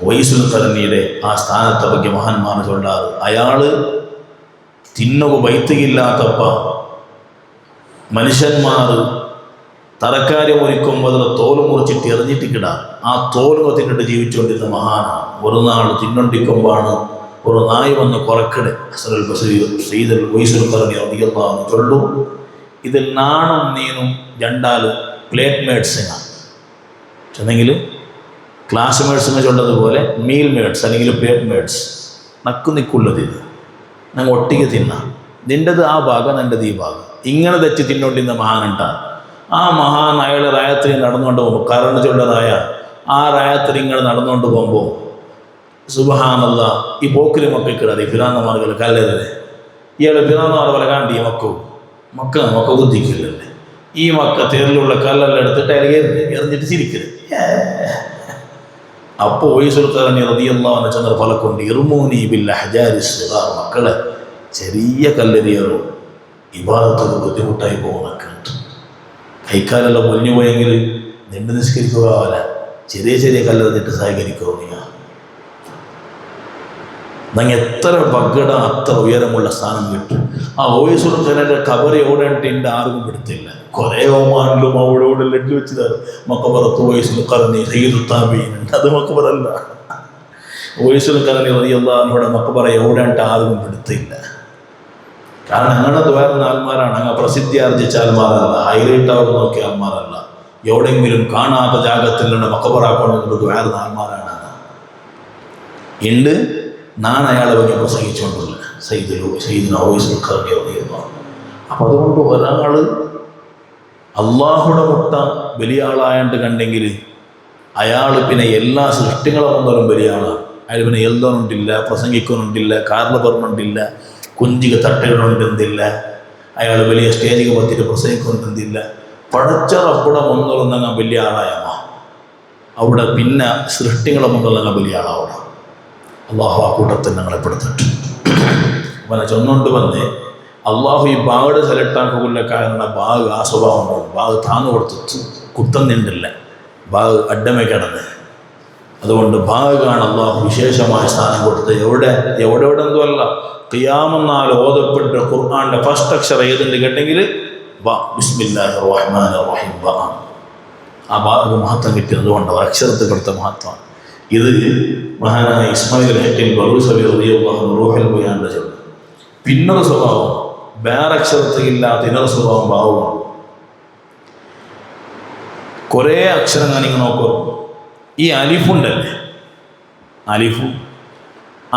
ഉവൈസുൽ ഖറനിയുടെ ആ സ്ഥാനത്തെ ಬಗ್ಗೆ മഹാന്മാർ ചൊല്ലാറ്. അയാൾ തിന്നുക ബൈത്തിയില്ലാത്തപ്പ മനുഷ്യന്മാർ തറക്കാര്യം ഒരുക്കുമ്പോൾ അതിൽ തോല് മുറിച്ചിട്ട് എറിഞ്ഞിട്ട് കിടാം. ആ തോല് കൊത്തിട്ടിട്ട് ജീവിച്ചുകൊണ്ടിരുന്ന മഹാനാണ്. ഒരു നാൾ തിന്നൊണ്ടിക്കുമ്പോഴാണ് ഒരു നായി വന്ന് കുറക്കട് ഹസനുൽ ബസരി സയ്യിദുൽ ഉവൈസുൽ ഖർനി റളിയല്ലാഹു അൻഹു ചൊല്ലു, ഇതിൽ നാണം നീനും രണ്ടാല് പ്ലേറ്റ് മേഡ്സിനാണ് ചെന്നെങ്കിൽ ക്ലാസ്മേറ്റ്സിനെ ചൊല്ലതുപോലെ മീൽ മേഡ്സ് അല്ലെങ്കിൽ പ്ലേറ്റ് മേഡ്സ് നക്കു നിൽക്കുള്ളത്. ഇത് ഞങ്ങൾ ഒട്ടിക്ക് തിന്നാം, നിൻ്റെത് ആ ഭാഗം എൻ്റെത് ഈ ഭാഗം, ഇങ്ങനെ തെച്ച് തിന്നോണ്ടിരുന്ന മഹാനുണ്ടാണ്. ആ മഹാൻ അയാൾ റായത്തിൽ നടന്നുകൊണ്ട് പോകുമ്പോൾ കറണ്ട് ചൊല്ലതായ ആ റായത്തിൽ ഇങ്ങനെ നടന്നുകൊണ്ട് പോകുമ്പോൾ സുബ്ഹാനല്ലാഹ് ഈ പോക്കിൽ മക്കൾക്കിടാതെ ഫിറാന്നമാർകൾ കല്ലരുത്, ഇയാൾ ഫിറാന്നമാർകളെ കാണ്ടി മക്ക ബുദ്ധിക്കില്ലല്ലേ, ഈ മക്ക തേരിലുള്ള കല്ലെല്ലാം എടുത്തിട്ട് അയാൾ എറിഞ്ഞിട്ട് ചിരിക്കരുത്. അപ്പോൾ ഉവൈസുൽ ഖർനി റളിയല്ലാഹു അൻഹു ചെന്നൊരു ഫലക്കുണ്ട്, ഇർമൂനി ബിൽ അഹ്ജാരി സിഗാർ, മക്കളെ ചെറിയ കല്ലെറിയറോ ഇബാദത്തൊക്കെ ബുദ്ധിമുട്ടായി പോകുന്നൊക്കെ കൈക്കാലെല്ലാം പൊലിഞ്ഞു പോയെങ്കിൽ നീണ്ടു നിസ്കരിക്കുക പോലെ ചെറിയ ചെറിയ കല്ലെറിഞ്ഞിട്ട് സഹകരിക്കുക. നിങ്ങൾ എത്ര പകട അത്ര ഉയരമുള്ള സ്ഥാനം കിട്ടും. ആ ഉവൈസുൽ ഖർനിയുടെ ഖബർ എവിടെയിട്ട് എൻ്റെ ആർക്കും പിടുത്തില്ല. കുറേ ഒമാനിലും അവിടെ ലഡ്ഡു വെച്ചതാണ് മഖബറത്ത് ഉവൈസുൽ ഖർനി സയ്യിദു താബീൻ. അത് മഖബറല്ല. ഉവൈസുൽ ഖർനി റളിയല്ലാഹു അൻഹുയുടെ മഖബറ എവിടെയിട്ട് ആർക്കും പിടുത്തില്ല. കാരണം ഞങ്ങളുടെ ദ്വാരുന്ന ആൾമാരാണ്, അങ്ങ് പ്രസിദ്ധി ആർജിച്ച ആൾമാരല്ല, ഹൈലൈറ്റ് അവർ നോക്കിയ ആൾമാരല്ല, എവിടെയെങ്കിലും കാണാത്ത ജാഗത്തിലുള്ള മഖബറാക്കൊണ്ട് ദ്വാരുന്ന ആൾമാരാണ്. ഉണ്ട് നാണ് അയാളെ വഴി പ്രസംഗിച്ചുകൊണ്ടുള്ള സയ്യിദുനാ ഉവൈസുൽ ഖർനി റളിയല്ലാഹു അൻഹു. അപ്പം അതുകൊണ്ട് ഒരാൾ അള്ളാഹുടെ മുട്ട വലിയ ആളായിട്ട് കണ്ടെങ്കിൽ അയാൾ പിന്നെ എല്ലാ സൃഷ്ടികളെ വന്നാലും വലിയ ആളാണ്. അയാൾ പിന്നെ എഴുതാനുണ്ടില്ല, പ്രസംഗിക്കുന്നുണ്ടില്ല, കാറിൽ പറഞ്ഞുണ്ടില്ല, കുഞ്ചിക തട്ടുകളുണ്ടെന്നില്ല, അയാൾ വലിയ സ്റ്റേജിൽ പറ്റിയിട്ട് പ്രസംഗിക്കുന്നുണ്ടെന്നില്ല. പടച്ച റബ്ബുടെ മുന്നിലൊന്നങ്ങ വലിയ ആളായമ്മ അവിടെ പിന്നെ സൃഷ്ടികളെ മുന്നിലങ്ങ വലിയ ആളാവണം. അള്ളാഹു ആ കൂട്ടത്തിൽ ഞങ്ങളെ പെടുത്തിട്ട് അവനെ ചൊന്നുകൊണ്ട് വന്ന് അള്ളാഹു ഈ ബാഗ് സെലക്ടാക്കുള്ള കാരണം ബാഗ് ആ സ്വഭാവം ഉണ്ടാവും. ബാഗ് താന്നു കൊടുത്തിട്ട് കുത്തന്നിണ്ടില്ല, ബാഗ് അഡ്ഡമേ കിടന്ന്. അതുകൊണ്ട് ബാഗാണ് അള്ളാഹു വിശേഷമായ സ്ഥാനം കൊടുത്ത്. എവിടെ എന്തുമല്ല, ഖിയാമന്നാൾ ഓതപ്പെട്ട ഖുർആന്റെ ഫസ്റ്റ് അക്ഷരം ഏതെന്ന് കേട്ടെങ്കിൽ ബാ, ബിസ്മില്ലാഹിർ റഹ്മാനിർ റഹീം, ബാ. ആ ബാഗ് മഹത്വം കിട്ടിയത് കൊണ്ട് അക്ഷരത്തിൽ കൊടുത്ത മഹത്വമാണ്. ഇത് മഹാനായ ഇസ്മായിൽ ഹക്കിൽ ബറൂസവി റളിയല്ലാഹു അൻഹു റൂഹുൽ ബയാനിൽ ചൊല്ലി. പിന്നൊരു സ്വഭാവം വേറെ അക്ഷരത്തിലില്ലാത്ത ഇന്നൊരു സ്വഭാവം ഭാവമാണ്. കുറേ അക്ഷരങ്ങൾ നിങ്ങൾ നോക്കൂ. ഈ അലിഫുണ്ടല്ലേ,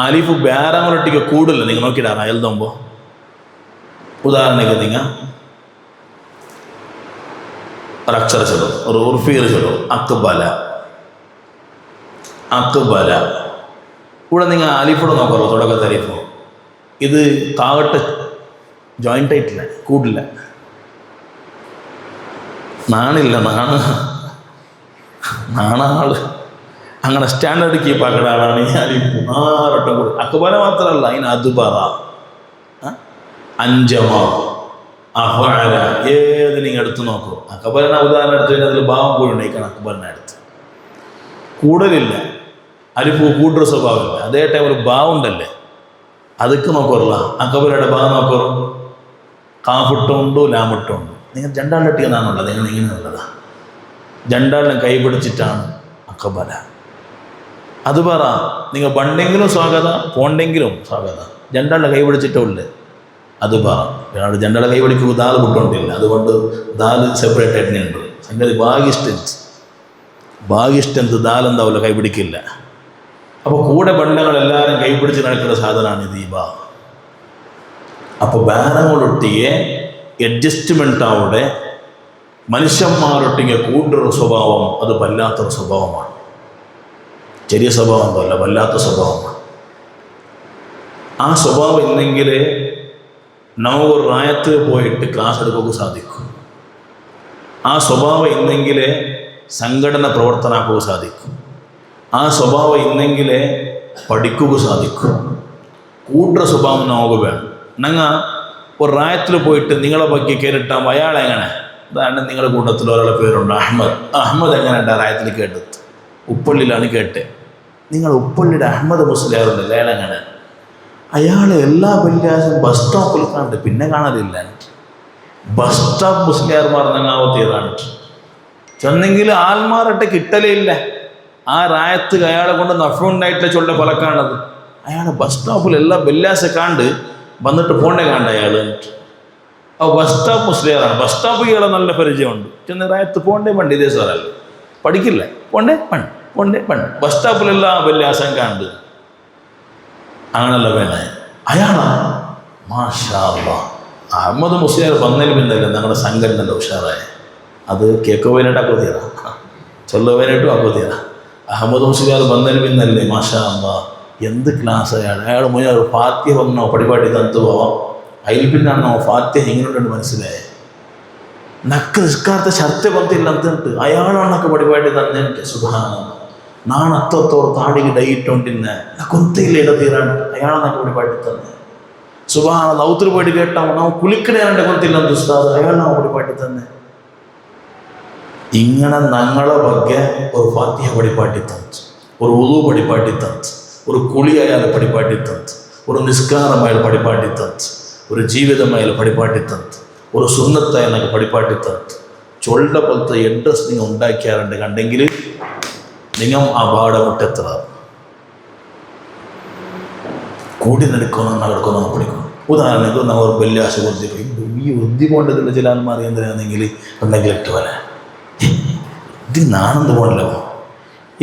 അലിഫ് വേറൊട്ടിക്ക് കൂടില്ല. നിങ്ങൾ നോക്കിയിടാറ് എഴുതുമ്പോൾ ഉദാഹരണക്ക് നിങ്ങൾ ഒരക്ഷര ചൊല്ലും, ഒരു ഉർഫീർ ചൊല്ലും, അക്ബല. ഇവിടെ നിങ്ങൾ അലിഫോടെ നോക്കാമല്ലോ, തുടക്കത്തെ അലിഫ്. ഇത് താഴട്ട് ജോയിൻ്റ് ആയിട്ടില്ല, കൂടില്ല, നാണാള് അങ്ങനെ സ്റ്റാൻഡേർഡ് കീപ്പാക്കുന്ന ആളാണ് ഈ അലിഫ്. ആറട്ടം കൂടി അക്ബല മാത്രമല്ല, അതിന് അതുബറ, അഞ്ചമ, അഹ്അല, ഏത് നിങ്ങൾ എടുത്ത് നോക്കൂ. അക്ബലിനെ ഉദാഹരണം എടുത്തു കഴിഞ്ഞാൽ അതിൽ ഭാവം കൂടി ഉണ്ടായിക്കണം. അക്ബലിനെ അടുത്ത് കൂടുതലില്ല, അലിഫ് കൂട്ടൊരു സ്വഭാവമില്ല. അതേ ടൈം ഒരു ഭാവുണ്ടല്ലേ, അതൊക്കെ നോക്കാറില്ല. അക്ബലയുടെ ഭാവം നോക്കാറും കാഫിട്ടുണ്ടോ ലാമിട്ടുണ്ടോ. നിങ്ങൾ രണ്ടാളുടെ ടീന്നാണുള്ളത്, നിങ്ങൾ ഇങ്ങനെയുള്ളതാ. രണ്ടാളിനെ കൈപിടിച്ചിട്ടാണ് അക്ബല. അത് പറ, നിങ്ങൾ പണ്ടെങ്കിലും സ്വാഗത, പോണ്ടെങ്കിലും സ്വാഗത, രണ്ടാളുടെ കൈ പിടിച്ചിട്ടുള്ളേ. അത് പറ, രണ്ടാളെ കൈ പിടിക്കുമ്പോൾ ദാല് പൊട്ടുകൊണ്ടില്ല. അതുകൊണ്ട് ദാല് സെപ്പറേറ്റ് ആയിട്ട് ഉണ്ട്. സംഗതി ഭാഗ്യഷ്ടൻസ് ദാലെന്താവില്ല, കൈ പിടിക്കില്ല. അപ്പോൾ കൂടെ ബന്ധങ്ങളെല്ലാവരും കൈ പിടിച്ച് നടക്കുന്ന സാധനമാണ് ഈ ദീപ. അപ്പോൾ ബാനങ്ങളൊട്ടിയെ അഡ്ജസ്റ്റ്മെൻ്റ് അവിടെ മനുഷ്യന്മാരൊട്ടിಗೆ കൂട്ടൊരു സ്വഭാവം അത് വല്ലാത്തൊരു സ്വഭാവമാണ്. ചെറിയ സ്വഭാവം എന്തല്ല, വല്ലാത്ത സ്വഭാവമാണ്. ആ സ്വഭാവം ഇല്ലെങ്കിൽ നമുക്ക് ഒരു റായത്തിൽ പോയിട്ട് ക്ലാസ് എടുക്കുക സാധിക്കും. ആ സ്വഭാവം ഇന്നെങ്കിലേ സംഘടന പ്രവർത്തനാക്കുക സാധിക്കും. ആ സ്വഭാവം ഇന്നെങ്കിലേ പഠിക്കുക സാധിക്കും. കൂട്ട സ്വഭാവം നമുക്ക് വേണം. ഞങ്ങൾ ഒരു റായത്തിൽ പോയിട്ട് നിങ്ങളെ ಬಗ್ಗೆ കേട്ടിട്ടാൽ അയാളെങ്ങനെ, അതാണ് നിങ്ങളുടെ കൂട്ടത്തിൽ ഒരാളുടെ പേരുണ്ട് അഹമ്മദ് എങ്ങനെ ഉണ്ട് റായത്തിൽ കേട്ടത്? ഉപ്പള്ളിയിലാണ് കേട്ടത്. നിങ്ങൾ ഉപ്പള്ളിയുടെ അഹമ്മദ് മുസ്ലിയാറുണ്ടല്ലോ, അയാളെങ്ങനെ? അയാൾ എല്ലാ വെള്ളിയാഴ്ചയും ബസ് സ്റ്റോപ്പിൽ കണ്ട് പിന്നെ കാണലില്ല. Bus stop മുസ്ലിയാർമാർ നങ്ങാവത്തേതാണ്. ചെന്നെങ്കിൽ ആൽമാറട്ടെ കിട്ടലേ ഇല്ല. ആ റായത്ത് അയാളെ കൊണ്ട് നഫുണ്ടായിട്ടുള്ള ചൊല്ല പലക്കാണത്. അയാൾ ബസ് സ്റ്റോപ്പിൽ എല്ലാം വെല്ലാസ കാണ്ട് വന്നിട്ട് പോണ്ടേ കാണ്ട അയാൾ. ആ ബസ് സ്റ്റോപ്പ് മുസ്ലിയാറാണ്. ബസ് സ്റ്റോപ്പ് ഇയാളെ നല്ല പരിചയമുണ്ട്. ചെന്ന് റായത്ത് പോണ്ടേ പണ്ട് ഇതേ സാറല്ലേ പഠിക്കില്ല. പോണ്ടേ പണ്ട് പോണ്ടേ പണ്ട് ബസ് സ്റ്റോപ്പിലെല്ലാം വെല്ലാസം കാണ്ട് അങ്ങനല്ല വേണേ. അയാളാ മാഷാ അല്ലാഹ് അഹമ്മദ് മുസ്ലിയാർ വന്നതിൽ പിന്നല്ലേ ഞങ്ങളുടെ സംഘടന ഉഷാറായ. അത് കേൾക്കുവാനായിട്ട് ആക്കോതീറ, ചൊല്ലുവാനായിട്ടും ആക്കോതീറ. അഹമ്മദ് മുസ്ലിയാർ വന്നതിൽ പിന്നല്ലേ മാഷാ അല്ലാഹ് എന്ത് ക്ലാസ് അയാൾ. അയാൾ മുന്നേ ഫാത്തിഹ വന്നോ പരിപാടി തന്നു പോവാം. അതിൽ പിന്നാണോ ഫാത്തിഹ എങ്ങനെയുണ്ടെന്ന് മനസ്സിലായേ. നക്ക് നിസ്കാരത്തെ ശർത്ത കൊത്തില്ല എന്നിട്ട് അയാളാണൊക്കെ പരിപാടി തന്നിട്ട് സുബ്ഹാനല്ലാഹ് ನಾನು ಹತ್ತೋರು ತಾಡಿಗೆ ಡೈಟ್ ಉಂಟಿನ್ನೆ ನಾ ಕೊಂತಿಲ್ಲ ಇಡತೀರಂಟ ಅಯಾಳ నాకు ಪರಿಪಾಟಿ ತಂದೆ. ಸುಬ್ಹಾನಲ್ಲಾಹ್ ಔತ್ರ ಬಡಿ ಕೇಟ್ಟಾವ ನಾವು ಕುಲಿಕ್ಕಡೆ ಅಂಡೆ ಕೊಂತಿಲ್ಲ ಅಂತ ഉസ്താദ് അയാൾ ನಾವು ಪರಿಪಾಟಿ തന്നെ. ഇങ്ങനെ ഞങ്ങളെ ಬಗ್ಗೆ ഒരു ഫാത്തിഹ പരിപാടി തന്നു, ഒരു വുളു പരിപാടി തന്നു, ഒരു കുളി അയാൾ പരിപാടി തന്നു, ഒരു നിസ്കാരം അയാൾ പരിപാടി തന്നു, ഒരു ജീവിതം അയാൾ പരിപാടി തന്നു, ഒരു സുന്നത്ത് അയാൾക്ക് പരിപാടി തന്നു. ചൊല്ല പോലത്തെ അഡ്രസ് നിങ്ങൾ ഉണ്ടാക്കിയാറുണ്ട് കണ്ടെങ്കിൽ നിങ്ങൾ ആ പാഠമുട്ടെത്ര കൂടി നടക്കുന്ന നടക്കുന്ന പഠിക്കണം. ഉദാഹരണത്തിന് നമ്മൾ ഒരു വലിയ ആശ വൃത്തി പോയി ഈ വൃത്തി പോകേണ്ടതില്ല ചില ആൾമാർ എന്തിനാണെങ്കിൽ നെഗ്ലക്റ്റ് പോലെ ഇത് നാണെന്ന് പോകണല്ലോ.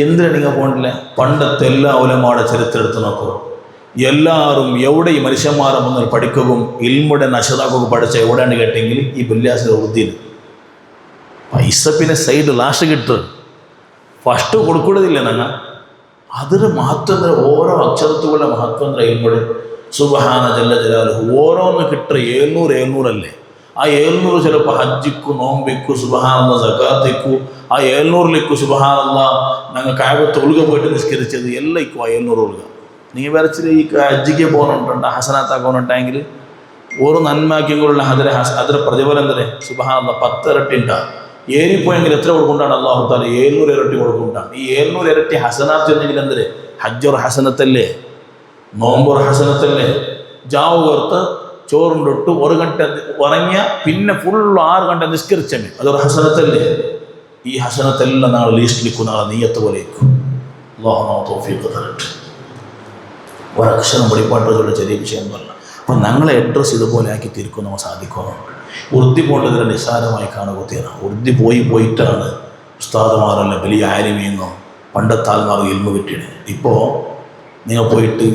എന്തിനാ നിങ്ങൾ പോകണില്ല? പണ്ടത്തെ എല്ലാ ഉലമാടെ ചരിത്രം എടുത്ത് നോക്കൂ. എല്ലാവരും എവിടെ ഈ മനുഷ്യന്മാരെ മുന്നിൽ പഠിക്കുകയും ഇൽമുടെ നശതാക്കുകയും പഠിച്ച എവിടെയാണ് കേട്ടെങ്കിൽ ഈ ബല്യാസിലെ വൃത്തിയിൽ പൈസ പിന്നെ സൈഡ് ലാസ്റ്റ് കിട്ടും. ഫസ്റ്റ് കൊടുക്കുന്നതില്ല ഞങ്ങൾ അതൊരു മഹത്വം. ഓരോ അക്ഷരത്തുകളുടെ മഹത്വം ഇൽമുടെ സുബ്ഹാന ജല്ല ജലാലുഹു ഓരോന്ന് കിട്ടുക 700 അല്ലേ. ആ 700 ചിലപ്പോൾ ഹജ്ജിക്കു നോമ്പിക്കു സുബ്ഹാനല്ലാഹ് സകാത്തിക്കു ആ 700ലേക്ക് സുബ്ഹാനല്ലാഹ് ഞങ്ങൾ കായബത്ത് ഉൾക പോയിട്ട് നിസ്കരിച്ചത് എല്ലായിക്കും ആ 700 ഉൾക. നിങ്ങൾ വരച്ചിട്ട് ഈ ഹജ്ജിക്ക് പോകുന്നുണ്ട് ഹസനാത്താക്കുന്നുണ്ടെങ്കിൽ ഓരോ നന്മാക്കിയുള്ള അതിലെ പ്രതിഫലം എന്തേ സുബ്ഹാനല്ലാഹ് 10 ഇരട്ടി ഉണ്ടാകും. ഏറിപ്പോയെങ്കിൽ എത്ര കൊടുക്കൊണ്ടാണ് അല്ലാഹു തആല 700 ഇരട്ടി കൊടുക്കൊണ്ടാണ്. ഈ 700 ഇരട്ടി ഹസനാത്ത് എന്നെങ്കിൽ എന്തേ ഹജ്ജൊരു ഹസനത്തല്ലേ, നോമ്പൊരു ഹസനത്തല്ലേ. ജാവ് ചേർത്ത് ചോറുണ്ടൊട്ട് 1 ഗಂಟೆ ഉറങ്ങിയ പിന്നെ ഫുൾ 6 ಗಂಟೆ നിസ്കരിച്ചമേ അതൊരു ഹസനത്തല്ലേ. ഈ ഹസനത്തെല്ലാം നാളെ ലീസ്റ്റിലിക്കും, നാളെ നീയത്ത് പോലെ ഇരിക്കും. അല്ലാഹു തൗഫീഖ് തരട്ടെ. ഒരക്ഷരം വെളിപ്പാട്ടുള്ള ചെറിയ വിഷയമൊന്നുമല്ല. അപ്പം ഞങ്ങളെ അഡ്രസ്സ് ഇതുപോലെ ആക്കി തീർക്കും നമുക്ക് സാധിക്കുന്നുണ്ട്. ഉറുദി പോകേണ്ടതിനെ നിസ്സാരമായി കാണുകയാണ്. ഉറുദി പോയിട്ടാണ് ഉസ്താദുമാരെല്ലാം വലിയ ആലിമീന്നോ പണ്ടത്തെ ആൾമാർ ഇൽമ കിട്ടിയത്. ഇപ്പോൾ നിങ്ങൾ പോയിട്ട്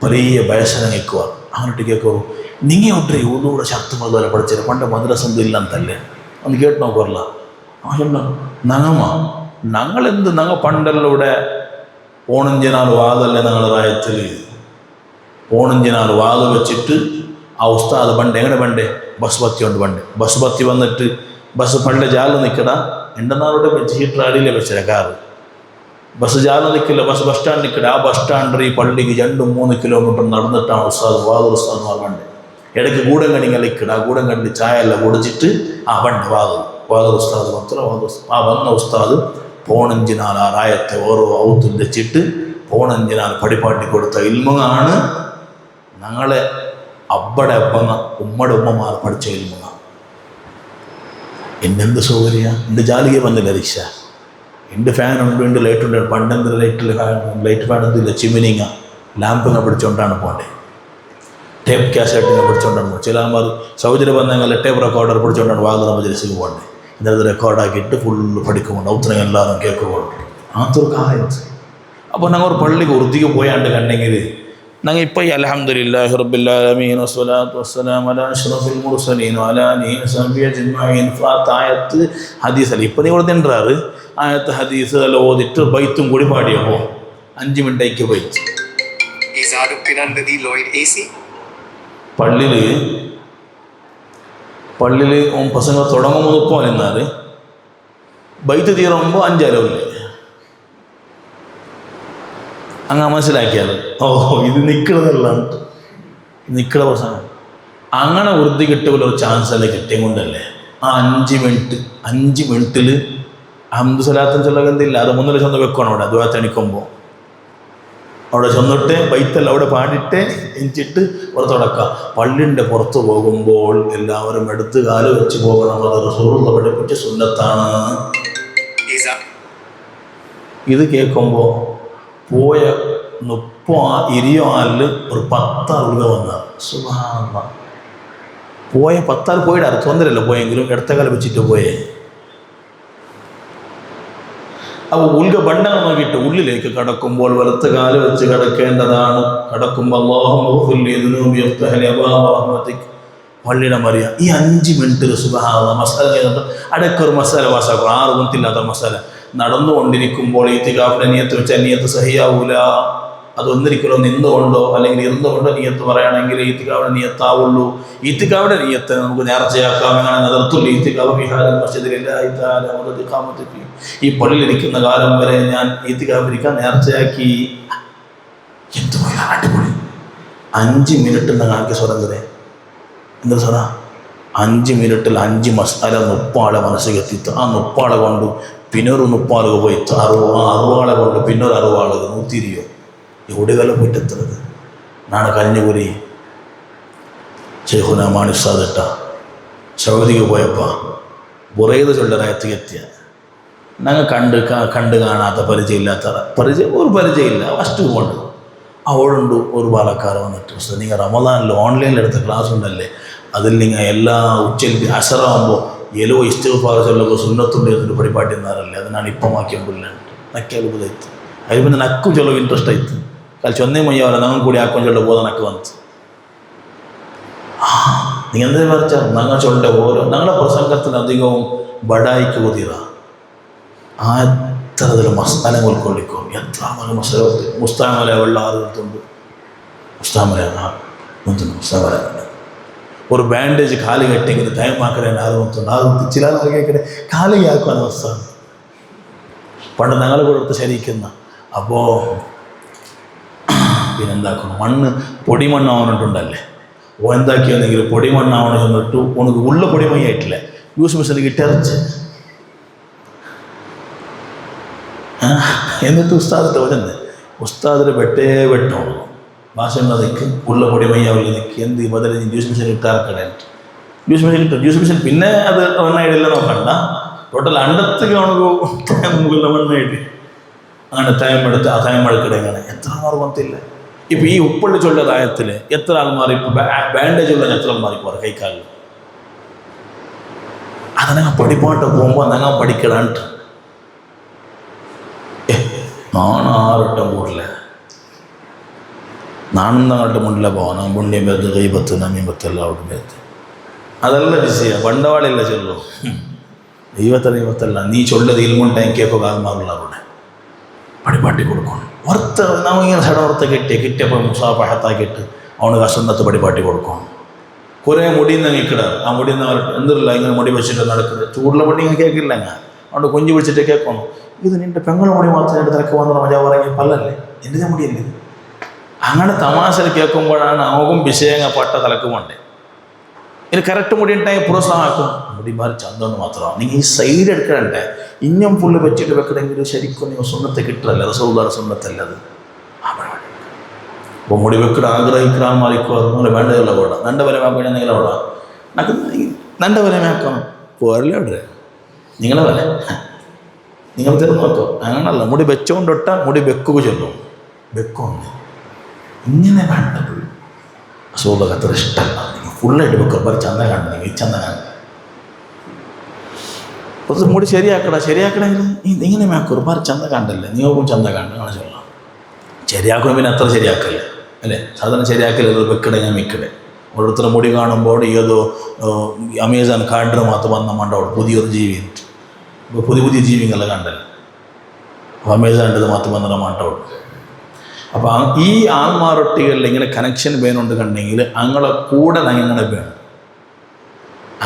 വലിയ വയസ്സനെ നിൽക്കുക അങ്ങോട്ട് കേൾക്കുമോ നിങ്ങൾ ഒട്ടേ ഊന്നൂടെ ശക്തമതുപോലെ പഠിച്ചത് പണ്ട് മദ്രസൊന്നും ഇല്ല എന്നല്ലേ ഒന്ന് കേട്ട് നോക്കാറില്ല. ഞങ്ങളെന്ത് ഞങ്ങൾ പണ്ടെല്ലാം ഇവിടെ ഓണഞ്ചിനാൽ വാദല്ലേ ഞങ്ങൾ റായത്തിൽ ഓണഞ്ചിനാൽ വാദ വെച്ചിട്ട് ആ ഉസ്താദ് പണ്ട് എങ്ങനെ പണ്ടേ ബസ് ബത്തി ഉണ്ട്. പണ്ട് ബസ് ബത്തി വന്നിട്ട് ബസ് പണ്ട് ജാല് നിൽക്കട എൻ്റെ നാളോടെ വെച്ച് ഹീറ്റർ അടിയിലെ വെച്ചില്ല കാറ് ബസ് ജാല് നിൽക്കില്ല. ബസ് സ്റ്റാൻഡ് നിൽക്കട ആ ബസ് സ്റ്റാൻഡിൽ ഈ പള്ളിക്ക് 2-3 കിലോമീറ്റർ നടന്നിട്ടാണ് ഉസ്താദ് വാദ ഉസ്താദ്മാർ പണ്ട് ഇടയ്ക്ക് ഗൂഡങ്കണിങ്ങൾ നിൽക്കട. ആ ഗൂഡങ്കണ്ടി ചായ എല്ലാം കുടിച്ചിട്ട് ആ പണ്ട് വാദ ഉസ്താദ് മാത്രം ആ വന്ന ഉസ്താദ് പോണഞ്ചിനാൽ ആ റായത്തെ ഓരോ ഔത്തും വെച്ചിട്ട് പോണഞ്ചിനാൽ പടിപ്പാട്ടി കൊടുത്ത ഇൽമുമാണ് ഞങ്ങളെ അബ്ബടെ അപ്പങ്ങ ഉമ്മയുടെ ഉമ്മമാർ പഠിച്ച ഇൽമുക. എന്നെന്ത് സൗകര്യ എൻ്റെ ജാലിക വന്നില്ല റിക്ഷ എൻ്റെ ഫാൻ ഉണ്ട്, എൻ്റെ ലൈറ്റ് ഉണ്ട്. പണ്ടെന്ത് ലൈറ്റ് ഫാൻ എന്തില്ല ചിമിനിങ്ങ ലാമ്പിങ്ങ പിടിച്ചുകൊണ്ടാണ് പോകേണ്ടത്. ടേപ്പ് കാസറ്റിങ്ങ പിടിച്ചുകൊണ്ടാണ് പോകുന്നത്. ചില ആൾമാർ സൗജന്യ ബന്ധങ്ങളിൽ ടേപ്പ് റെക്കോർഡർ പിടിച്ചുകൊണ്ടാണ് വാങ്ങുന്ന മജ്‌ലിസിൽ പോകേണ്ടത്. എന്നിട്ട് റെക്കോർഡാക്കിയിട്ട് ഫുള്ള് പഠിക്കുന്നുണ്ട്. ഔത്രങ്ങൾ എല്ലാവരും കേൾക്കുന്നുണ്ട്. അങ്ങനത്തെ കാര്യം. അപ്പോൾ ഞങ്ങൾ ഒരു പള്ളിക്ക് ഉറുദിക്ക് പോയാണ്ട് കണ്ടെങ്കിൽ ഞങ്ങൾ ഇപ്പോൾ ഈ അൽഹംദുലില്ലാഹി റബ്ബിൽ ആലമീൻ വസ്സലാത്തു വസ്സലാമു അലാ അഷ്റഫിൽ മുർസലീൻ വഅലാ ആലിഹി വസഹ്ബിഹി അജ്മഈൻ ആയത്ത് ഹദീസ് അല്ല ഇപ്പോൾ നിങ്ങൾ തിണ്ടാറ് ആയത്ത് ഹദീസ് എല്ലാം ഓതിട്ട് ബൈത്തും കൂടി പാടിയപ്പോൾ 5 മിനിറ്റേക്ക് ബൈത്ത് പള്ളിയിൽ പസങ്ങൾ തുടങ്ങുമ്പോൾ ഇപ്പോൾ എന്നാൽ ബൈത്ത് തീരുമ്പോൾ 5 അലവില്ലേ അങ്ങനെ മനസ്സിലാക്കിയാൽ ഇത് നിൽക്കുന്നതല്ല നിൽക്കുന്ന പ്രശ്നം. അങ്ങനെ വൃത്തി കിട്ടിയ ഒരു ചാൻസ് അല്ലേ കിട്ടിയ കൊണ്ടല്ലേ ആ 5 മിനിറ്റിൽ ഹംദു സ്വലാത്തും ചൊല്ലകന്തില്ല. അത് 3 ലക്ഷം വെക്കണം അവിടെ ദുആത്തണിക്കുമ്പോൾ അവിടെ ചെന്നിട്ട് ബൈത്തല്ല അവിടെ പാടിയിട്ട് എഞ്ചിട്ട് പുറത്തുടക്കാം. പള്ളിൻ്റെ പുറത്ത് പോകുമ്പോൾ എല്ലാവരും എടുത്ത് കാല് വെച്ച് പോകണം. അത് റസൂലുള്ളാഹി പഠിപ്പിച്ച സുന്നത്താണ്. ഇത് കേൾക്കുമ്പോൾ പോയ 30-20 ആളിൽ ഒരു 10 ആളുകൾ വന്നാൽ സുബ്ഹാനല്ലാഹ്. പോയ 10 ആൾ പോയിട്ട് അർത്ഥമൊന്നുമില്ലല്ലോ, പോയെങ്കിലും ഇടത്ത കാലം വെച്ചിട്ട് പോയേ. അപ്പോൾ ഉൽഗ ബണ്ണങ്ങൾ നോക്കിയിട്ട് ഉള്ളിലേക്ക് കടക്കുമ്പോൾ വലത്ത് കാല് വെച്ച് കിടക്കേണ്ടതാണ്. കടക്കുമ്പോൾ പള്ളിയുടെ മറിയ ഈ 5 മിനിറ്റിൽ സുബ്ഹാനല്ലാഹ് മസാല ചെയ്തിട്ട് അടക്കൊരു മസാല വാസാക്കും. 6 മിനിറ്റില്ലാത്ത മസാല നടന്നുകൊണ്ടിരിക്കുമ്പോൾ ഇത്തികാഫിന്റെ നിയത്ത് വെച്ചാൽ നിയത്ത് സഹിയാവൂല. അതൊന്നിരിക്കലോ നിന്നുകൊണ്ടോ അല്ലെങ്കിൽ ഇരുന്നുകൊണ്ടോ നിയത്ത് പറയുകയാണെങ്കിൽ ഇത്തികാഫിന്റെ നിയത്താവുള്ളൂ. ഇത്തികാഫിന്റെ നിയത്ത് നമുക്ക് നേർച്ചയാക്കാം. അങ്ങനെ നിലർത്തുള്ളൂ. ഈ പള്ളിയിലിരിക്കുന്ന കാലം വരെ ഞാൻ ഇത്തികാഫിരിക്കാൻ നേർച്ചയാക്കി. എന്ത് അടിപൊളി. 5 മിനിറ്റ് ഞങ്ങൾക്ക് സ്വതന്ത്രേ എന്താ സാറാ, 5 മിനിറ്റിൽ 5 മസാല 30 ആളെ മനസ്സിൽ എത്തിത്ത്. ആ 30 ആളെ കൊണ്ട് പിന്നൊരു 30 ആളുകൾ പോയി 60 ആളെ കൊണ്ട് പിന്നൊരു 60 ആളുകൾ 120. എവിടെയെല്ലാം പോയിട്ടെത്തുന്നത്. നാളെ കഴിഞ്ഞുകൂടി ഷെയ്ഖുന മാണി ഉസ്താദിട്ട സൗദിക്ക് പോയപ്പോൾ ബുറൈദ ചൊല്ലറായത്തേക്ക് എത്തിയ ഞങ്ങൾ കണ്ട് കാണാത്ത പരിചയമില്ലാത്ത ഒരു പരിചയമില്ല. ഫസ്റ്റ് പോകണ്ട് അവളുണ്ട്. ഒരു പാലക്കാർ വന്നിട്ട് ഉസ്താദ് നിങ്ങൾ റമദാനിൽ ഓൺലൈനിൽ എടുത്ത ക്ലാസ് ഉണ്ടല്ലേ, അതിൽ നിങ്ങൾ എല്ലാ ഉച്ചയിൽ അസറാകുമ്പോൾ എലോ ഇസ്തിഗ്ഫാർ ചൊല്ലുമ്പോൾ സുന്നത്തുണ്ട് എന്നിട്ട് പരിപാടി എന്നാറല്ലേ, അത് ഞാൻ ഇപ്പം ആക്കിയുണ്ടില്ലാണ് നക്കി അത്ഭുതമായിട്ട്. അതിൽ പിന്നെ നക്കും ചൊല്ലോ ഇൻട്രസ്റ്റ് ആയിട്ട് കാല് ചൊന്നേ മയ്യാവല്ല ഞങ്ങൾ കൂടി ആക്കും ചൊല്ല പോകാൻ നക്ക് വന്നിട്ട് നിങ്ങൾ എന്തെങ്കിലും മറിച്ചാൽ ഞങ്ങൾ ചൊല്ലെ ഓരോ ഞങ്ങളുടെ പ്രസംഗത്തിന് അധികവും ബഡായിക്ക് ഓതിയതാണ്. ആ എത്രതിൽ മസ്താനം ഉൾക്കൊള്ളിക്കും. എത്ര മസല മുസ്താമല വെള്ള ആറുണ്ട്. മുസ്താമല മുസ്താമല ഒരു ബാൻഡേജ് കാല് കെട്ടിങ്ങനെ തയമാക്കലാണ് ആറുമുണ്ട്. ആറുമുണ്ട് ചില കേൾക്കണേ കാലിയാക്കുവാൻ അവസ്ഥ. പണ്ട് ഞങ്ങൾ കൊടുത്ത് ശരിക്കുന്ന അപ്പോൾ പിന്നെന്താക്കണം, മണ്ണ് പൊടിമണ്ണാവാനിട്ടുണ്ടല്ലേ. ഓ എന്താക്കിയെന്നെങ്കിൽ പൊടിമണ്ണാവണം ചെന്നിട്ടു ഉണക്ക് ഉള്ള പൊടിമയ്യായിട്ടില്ല യൂസ് മിഷനിൽ ഇട്ടിറച്ച്. എന്നിട്ട് ഉസ്താദിട്ട് വരുന്നത് ഉസ്താദിന് വെട്ടോണം ഭാഷയുള്ള നിൽക്ക് ഉള്ള പൊടിമയ്യാവില്ല നിൽക്ക് എന്ത് ബദൽ ജ്യൂസ് മിഷൻ ഇട്ടാർക്കടേ ജ്യൂസ് മിഷൻ ഇട്ടു. ജ്യൂസ് മിഷൻ പിന്നെ അത് എണ്ണയിടില്ല നോക്കണ്ട. ടോട്ടൽ അണ്ടത്തേക്ക് ഉണക്ക് മുകളിൽ മണ്ണായിട്ട് അങ്ങനെ തയമെടുത്ത് ആ തയമെടുക്കടെ അങ്ങനെ എത്ര ആൾമാർ വന്നില്ല. ഇപ്പം ഈ ഉപ്പള്ളി ചൊല്ല തായത്തിൽ എത്ര ആൾമാർ ഇപ്പം ബാൻഡേജ് ഉള്ള എത്ര ആൾമാർക്ക് പറ കൈക്കാലിൽ അതനങ്ങ പഠിപ്പാട്ട് പോകുമ്പോൾ ഞങ്ങൾ പഠിക്കടാണ്ട് നാണ് 6 കൂടില്ല നാണെന്നങ്ങോട്ട് മുന്നിലെ പോകണം. പുണ്യം പേത്ത് കൈപത്ത് നമീപത്തെല്ലാം അവിടെ പേത്ത് അതെല്ലാം വിഷയ പണ്ടവാളില്ല ചൊല്ലു ദൈവത്തല്ല നീ ചൊല്ലത് ഇൽമുണ്ടായി കേൾക്കുക ആൾമാരുള്ള അവിടെ പടിപ്പാട്ടി കൊടുക്കണം. ഓർത്ത് നമ്മിങ്ങനെ സടോർത്ത് കിട്ടിയപ്പോൾ മുസാഫഹത്താക്കിയിട്ട് അവന് സുന്നത്ത് പടിപ്പാട്ടി കൊടുക്കണം. കുറേ മുടിയിൽ നിന്ന് കിട ആ മുടിയിൽ നിന്ന് എന്തില്ല ഇങ്ങനെ മുടി വെച്ചിട്ട് നടക്കുന്നത്. ചൂടുള്ള മുടി ഇങ്ങനെ കേൾക്കില്ല. ഞാൻ അതുകൊണ്ട് കുഞ്ഞു പിടിച്ചിട്ട് കേൾക്കണം. ഇത് നിൻ്റെ പെങ്ങളെ മുടി മാത്രം എൻ്റെ തിരക്ക് വന്ന മജ പറഞ്ഞ പല്ലല്ലേ, എൻ്റെ മുടിയല്ലേ. അങ്ങനെ തമാശ കേൾക്കുമ്പോഴാണ് അവക്കും വിഷയങ്ങ പട്ട തലക്ക് കൊണ്ടേ. ഇനി കറക്റ്റ് മുടി ഉണ്ടെങ്കിൽ പ്രോത്സാഹമാക്കും. മുടി മാറി ചന്തമെന്ന് മാത്രമാണ്. നിങ്ങൾ ഈ സൈഡ് എടുക്കണ്ടേ ഇഞ്ഞും പുല്ല് വെച്ചിട്ട് വെക്കണമെങ്കിൽ ശരിക്കും നിങ്ങൾ സുന്നത്തെ കിട്ടല്ല. റസൂലുള്ളാഹിയുടെ സുന്നത്തല്ല അത്. അപ്പോൾ മുടി വെക്കിട ആഗ്രഹിക്കാൻ മാറിക്കോ നിങ്ങൾ വേണ്ടതല്ല പോടാ. നണ്ട വില വാക്കാൻ നിങ്ങളെ വിടാം നണ്ട വില മേക്കണം പോരല്ലേ അവിടെ നിങ്ങളെ വില നിങ്ങൾ തീർന്നു നോക്കോ. അങ്ങനല്ല മുടി വെച്ചുകൊണ്ടിട്ട മുടി വെക്കുക ചൊല്ലും വെക്കുണ്ട് ഇങ്ങനെ വേണ്ടത്. റസൂലുള്ളാഹിക്ക് അത്ര ഇഷ്ടമല്ല. നിങ്ങൾ ഫുള്ളായിട്ട് വെക്കുക പറ ചന്ത കാണും. നിങ്ങൾ ഈ ചന്ത കാണും കുറച്ച് മുടി ശരിയാക്കണമെങ്കിൽ ഇങ്ങനെ മേക്കൂർ പറ ചന്ത കണ്ടല്ലേ നിങ്ങൾക്കും ചന്ത കണ്ട് അങ്ങനെ ചൊല്ലാം. ശരിയാക്കണം പിന്നെ അത്ര ശരിയാക്കല്ലേ അല്ലേ. സാധാരണ ശരിയാക്കല്ലേ വെക്കടെ ഞാൻ വെക്കടെ. ഓരോരുത്തരുടെ മുടി കാണുമ്പോൾ ഏതോ അമേസാൻ കാർഡിന് മാത്രം വന്ന മണ്ടോട് പുതിയൊരു ജീവി ഇപ്പോൾ പുതിയ ജീവികളെ കണ്ടല്ലോ. അപ്പോൾ അമേസാൻ്റെ മാത്രം വന്ന മണ്ടോട്. അപ്പോൾ ഈ ആൾമാരൊട്ടികളിൽ ഇങ്ങനെ കണക്ഷൻ വേണമുണ്ട് കണ്ടെങ്കിൽ അങ്ങളെ കൂടെ ഇങ്ങനെ വേണം.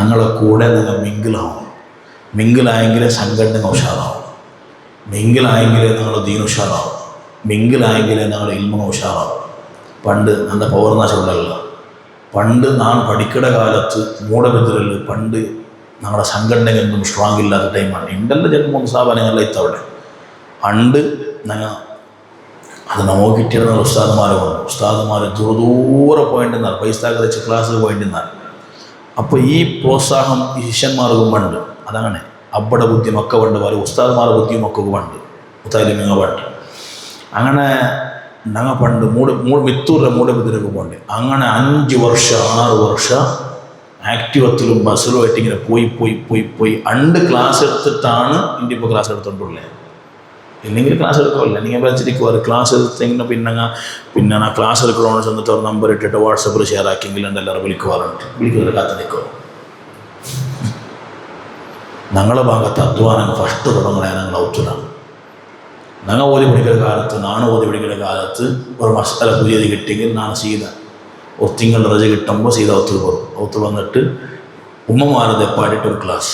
അങ്ങളെ കൂടെ നിങ്ങൾ മിങ്കിളാവും. മിങ്കിലായെങ്കിലേ സംഘടന ഉഷാറാവും. മിങ്കിലായെങ്കിലേ നിങ്ങൾ ദീൻ ഉഷാറാവും. മിങ്കിലായെങ്കിലേ നിങ്ങൾ ഇൽമ ഉഷാറാവും. പണ്ട് നല്ല പൗർണാശമുള്ളല്ല. പണ്ട് നാം പഠിക്കട കാലത്ത് മൂടബെതിരൽ പണ്ട് ഞങ്ങളുടെ സംഘടനയൊന്നും സ്ട്രോങ് ഇല്ലാത്ത ടൈമാണ്. ഇൻ്റലിൻ്റെ ചിലപ്പോൾ സ്ഥാപനങ്ങളിലെ ഇത്തവിടെ പണ്ട് ഞങ്ങൾ അത് നോക്കിയിട്ടിരുന്ന ഉസ്താദുമാരുണ്ട്. ഉസ്താദുമാർ ദൂരെ പോയിണ്ടെന്നാൽ പൈസ കളിച്ച് ക്ലാസ്സിൽ പോയിണ്ടെന്നാൽ അപ്പോൾ ഈ പ്രോത്സാഹം ഈ ശിഷ്യന്മാർക്കും ഉണ്ട്. അതാണ് അബ്ബടെ ബുദ്ധിയും ഒക്കെ ഉണ്ട്. പോലെ ഉസ്താദുമാരുടെ ബുദ്ധിയും ഒക്കെ ഉണ്ട്. മുത്താലിമിങ്ങ പാട്ട് അങ്ങനെ ഞങ്ങൾ പണ്ട് മിത്തൂരിലെ മൂടബിദ്രക്ക് പോകണ്ടേ അങ്ങനെ 5 വർഷം 6 വർഷം ആക്റ്റീവത്തിലും ബസ്സിലും ആയിട്ട് ഇങ്ങനെ പോയി അണ്ട് ക്ലാസ് എടുത്തിട്ടാണ് ഇന്ത്യ ഇപ്പോൾ ക്ലാസ് എടുത്തോണ്ടുള്ളത്. ഇല്ലെങ്കിൽ ക്ലാസ് എടുക്കില്ല. നിങ്ങൾ വെച്ചിരിക്കുവാറ് ക്ലാസ് എടുത്തെങ്കിലും പിന്നെ ആ ക്ലാസ് എടുക്കണമെന്ന് ചെന്നിട്ട് ഒരു നമ്പർ ഇട്ടിട്ട് വാട്സപ്പിൽ ഷെയർ ആക്കിയെങ്കിലും എല്ലാവരും വിളിക്കുന്നവർ കാത്ത് നിൽക്കുക. ഞങ്ങളുടെ ഭാഗത്ത് അധ്വാനം ഫസ്റ്റ് തുടങ്ങണേ ഞങ്ങൾ ഔത്തിലാണ്. ഞങ്ങൾ ഓതി പഠിക്കുന്ന കാലത്ത് ഓതി പഠിക്കുന്ന കാലത്ത് ഒരു മസാല പുതിയത് കിട്ടിയെങ്കിൽ ഞാൻ സീത ഒരു തിങ്കളുടെ റജ കിട്ടുമ്പോൾ സീത ഔത്തിൽ പോകും. ഔത്ത് വന്നിട്ട് ഉമ്മമാരത് പാടിയിട്ടൊരു ക്ലാസ്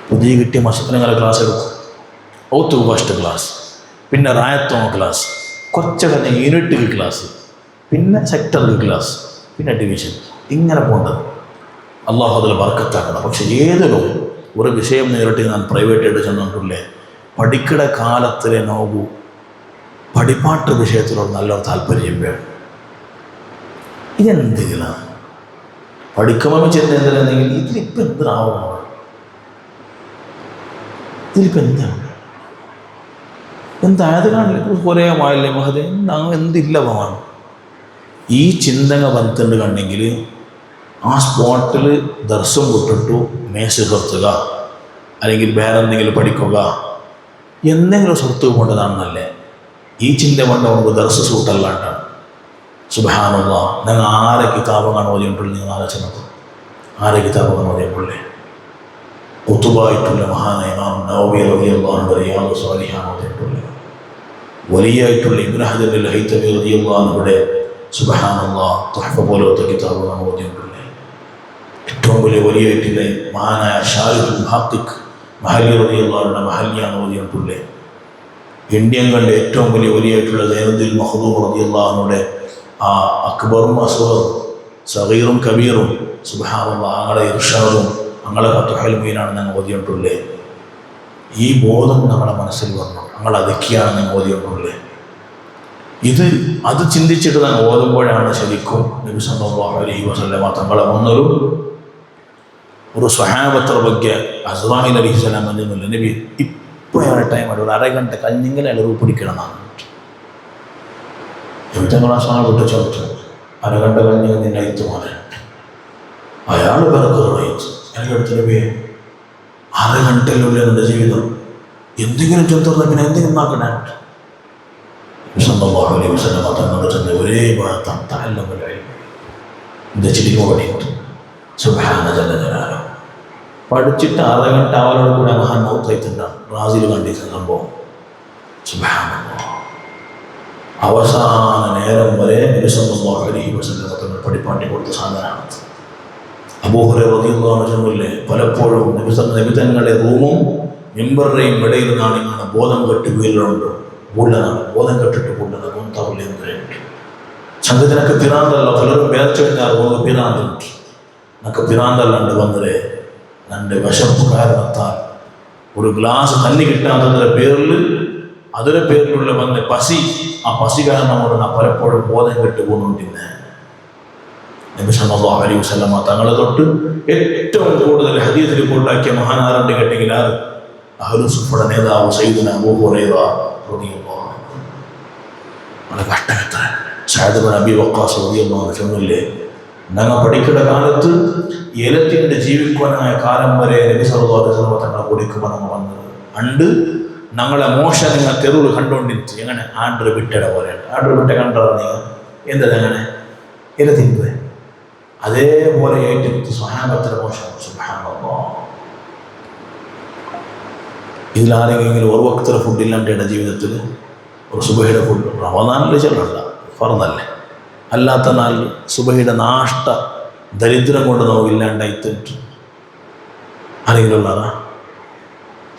പുതിയ കിട്ടിയ മസാലങ്ങളെ ക്ലാസ് എടുക്കും. ഔത്തുക്ക് ഫസ്റ്റ് ക്ലാസ്, പിന്നെ റായത്തോമ ക്ലാസ്, കുറച്ച് കഴിഞ്ഞ യൂണിറ്റുക്ക് ക്ലാസ്, പിന്നെ സെക്ടർക്ക് ക്ലാസ്, പിന്നെ ഡിവിഷൻ, ഇങ്ങനെ പോകേണ്ടത്. അള്ളാഹു അതിൽ ബർക്കത്താക്കണം. പക്ഷെ ഏതൊരു ഒരു വിഷയം നേരിട്ട് ഞാൻ പ്രൈവറ്റായിട്ട് ചെന്നിട്ടില്ലേ പഠിക്കട കാലത്തിലെ നോക്കൂ പഠിപ്പാട്ട് വിഷയത്തിലൊരു നല്ലൊരു താല്പര്യം വേണം. ഇതെന്തെങ്കിലും പഠിക്കുമ്പോൾ ചെന്ന് എന്തിനെന്തെങ്കിൽ ഇതിലിപ്പോൾ എന്തിനാവണം, ഇതിലിപ്പോൾ എന്തായത് കാണില്ല കുറേ മായില്ലേ മഹത് എന്തില്ല പോകാൻ. ഈ ചിന്തങ്ങ വന്നിട്ടുണ്ട് കണ്ടെങ്കിൽ ആ സ്പോട്ടിൽ ദർശനം വിട്ടിട്ടു മേശ നിർത്തുക അല്ലെങ്കിൽ വേറെ എന്തെങ്കിലും പഠിക്കുക എന്തെങ്കിലും സ്വത്ത് കൊണ്ടതാണെന്നല്ലേ. ഈ ചിന്ത കൊണ്ട് നമുക്ക് ദർശ സൂട്ടല്ലാണ്ടാണ്. സുബ്ഹാനല്ലാഹ്, നിങ്ങൾ ആരെ കിതാബുകൾ ഓതിയിട്ടുള്ളൂ? നിങ്ങൾ ആലോചന ആരെ കിതാബുകൾ ഓതിയിട്ടുള്ളേ? കുത്തുബായിട്ടുള്ള മഹാനായ ഇമാം നവവി റളിയല്ലാഹു അൻഹു റിയാദുസ് സ്വാലിഹീൻ ഓതിയിട്ടുള്ളേ. വലിയായിട്ടുള്ള ഇബ്നു ഹജർ അൽ ഹൈതമി റളിയല്ലാഹു അൻഹുടെ സുബ്ഹാനല്ലാഹ് തുഹ്ഫ പോലത്തെ കിതാബുകൾ ഓതിയിട്ടുള്ളേ. ഏറ്റവും വലിയായിട്ടുള്ള മഹാനായ ഷാരിഹുൽ മുഹഖിഖ് മഹല്ലി റളിയല്ലാഹു അൻഹുടെ മഹല്ലിയാണ് ഓതിയിട്ടുള്ളേ. ഇന്ത്യൻ കണ്ട ഏറ്റവും വലിയായിട്ടുള്ള സൈനുദ്ദീൻ മഖ്ദൂം റളിയല്ലാഹു അൻഹുടെ ആ അക്ബറും അസ്ഗറും സഗീറും കബീറും സുബ്ഹാനല്ലാഹ് ഞങ്ങളുടെ ഇർഷാദും ഞങ്ങളെ ഫത്ഹുൽ മുഈനാണ് ഞങ്ങൾ ഓതിയിട്ടുള്ളേ. ഈ ബോധം ഞങ്ങളുടെ മനസ്സിൽ വന്നു. ഞങ്ങൾ അതൊക്കെയാണ് ഞങ്ങൾ ഓതിയിട്ടുള്ളേ. അത് ചിന്തിച്ചിട്ട് ഞങ്ങൾ ഓതുമ്പോഴാണ് ശരിക്കും നബി സല്ലല്ലാഹു അലൈഹി വസല്ലമ തങ്ങളെ ഒരു സ്വഹാബത്തെ ಬಗ್ಗೆ അസ്റായിൽ അലൈഹിസ്സലാം പറഞ്ഞില്ല, നബി ഇപ്പോഴാണ് ടൈം ഒരു അരഗണ്ട കഴിഞ്ഞെങ്കിലും അയാൾ പിടിക്കണം എന്നാണ്. ഞങ്ങൾ ആ സാധനം വിട്ട് ചോദിച്ചു, അരഗണ്ട കഴിഞ്ഞെങ്കിൽ നിന്നെ അയത്തു പോലെ അയാൾ പിറക്കുന്നയച്ചു. എൻ്റെ അടുത്ത് നബി 6 ഗಂಟೆയിലുള്ള എൻ്റെ ജീവിതം എന്തെങ്കിലും ചെറുത്തുന്ന പിന്നെ എന്തെങ്കിലും നോക്കണേ. സല്ലല്ലാഹു അലൈഹി വസല്ലം തങ്ങളുടെ ചെന്ന് ഒരേ എന്താ ചിരിക്കുമ്പോൾ പഠിക്കും. സുബ്ഹാന ജല്ല ജലാലുഹു പഠിച്ചിട്ട് 6 ഗಂಟೆ അവരോട് കൂടെ മഹാൻ മൗത്തായിട്ടുണ്ടാണ്. റാസിൽ കണ്ടിരുന്ന സംഭവം. സുബ്ഹാനല്ലാഹ് അവസാന നേരം വരെ നബി സല്ലല്ലാഹു അലൈഹി വസല്ലം തങ്ങൾ പഠിപ്പാട്ടി കൊടുത്ത സാധനമാണ്. അബൂ ഹുറൈറ റളിയല്ലാഹു അൻഹു ചൊല്ലില്ലേ, പലപ്പോഴും നബി തങ്ങളുടെ റൂമും മിമ്പറിൻ്റെയും ഇടയിൽ നിന്നാണ് ഇങ്ങനെ ബോധം കെട്ട് വീലുണ്ട് ഉള്ളതാണ്. ബോധം കെട്ടിട്ട് കൊണ്ടത് കൊണ്ടാവില്ല. സംഗതിനൊക്കെ പിറാന്തല്ല, പലരും വേർച്ച കഴിഞ്ഞാൽ പോകുന്നത് പിറാന്തുണ്ട്. നമുക്ക് പിറാന്തല്ലാണ്ട് വന്നതേ എൻ്റെ വിശപ്പ് കാരണത്താൽ ഒരു ഗ്ലാസ് തന്നി കിട്ടാത്തതിൻ്റെ പേരിൽ അതിൻ്റെ പേരിലുള്ള വന്ന പസി, ആ പസി കാരണം കൊണ്ട് ഞാൻ പലപ്പോഴും ബോധം കെട്ട് പോകുന്നുണ്ടിരുന്നേ. നബി സല്ലല്ലാഹു അലൈഹി വസല്ലമ തങ്ങളെ തൊട്ട് ഏറ്റവും കൂടുതൽ ഹദീസ് റിപ്പോർട്ടാക്കിയ മഹാനാരുണ്ട് കേട്ടെങ്കിൽ അഹ്ലു സുഫയുടെ നേതാവ് സയ്യിദുനാ അബൂ ഹുറൈറ റളിയല്ലാഹു അൻഹു. വളരെ കഷ്ടപ്പെട്ട സഅദ് ഇബ്നു അബീ വഖാസ് റളിയല്ലാഹു അൻഹു ചൊല്ലില്ലേ, ഞങ്ങൾ പഠിക്കുന്ന കാലത്ത് ഏലത്തിൻ്റെ ജീവിക്കുവാനായ കാലം വരെ നബി സല്ലല്ലാഹു അലൈഹി വസല്ലമ തങ്ങളെ കുടിക്കുമ്പോൾ നമ്മൾ വന്നത് അണ്ട് ഞങ്ങളെ മോശം നിങ്ങൾ തെരുവിൽ കണ്ടുകൊണ്ടിരിച്ചു. എങ്ങനെ ആഡർ വിട്ടയുടെ പോലെയാണ്. ആഡർ വിട്ട കണ്ടോ നിങ്ങൾ എന്തത് എങ്ങനെ ഏലത്തിൻ്റെ അതേപോലെ ഏറ്റെടുത്ത് സ്വഹാബത്തിൻ്റെ മോശം. സുബ്ഹാനല്ലാഹ്, ഇതിലാരെങ്കിലും ഒരു വക്തര ഫുഡ് ഇല്ലാണ്ട് എൻ്റെ ജീവിതത്തിൽ ഒരു സുബഹിയുടെ ഫുഡ് റമദാനിൽ ചെല്ലണ്ട ഫർദല്ലേ, അല്ലാത്ത നാൾ സുബഹിയുടെ നാഷ്ട ദരിദ്രം കൊണ്ട് നമുക്ക് ഇല്ലാണ്ടായിത്തിട്ട് ആരെങ്കിലും ഉള്ളതാ?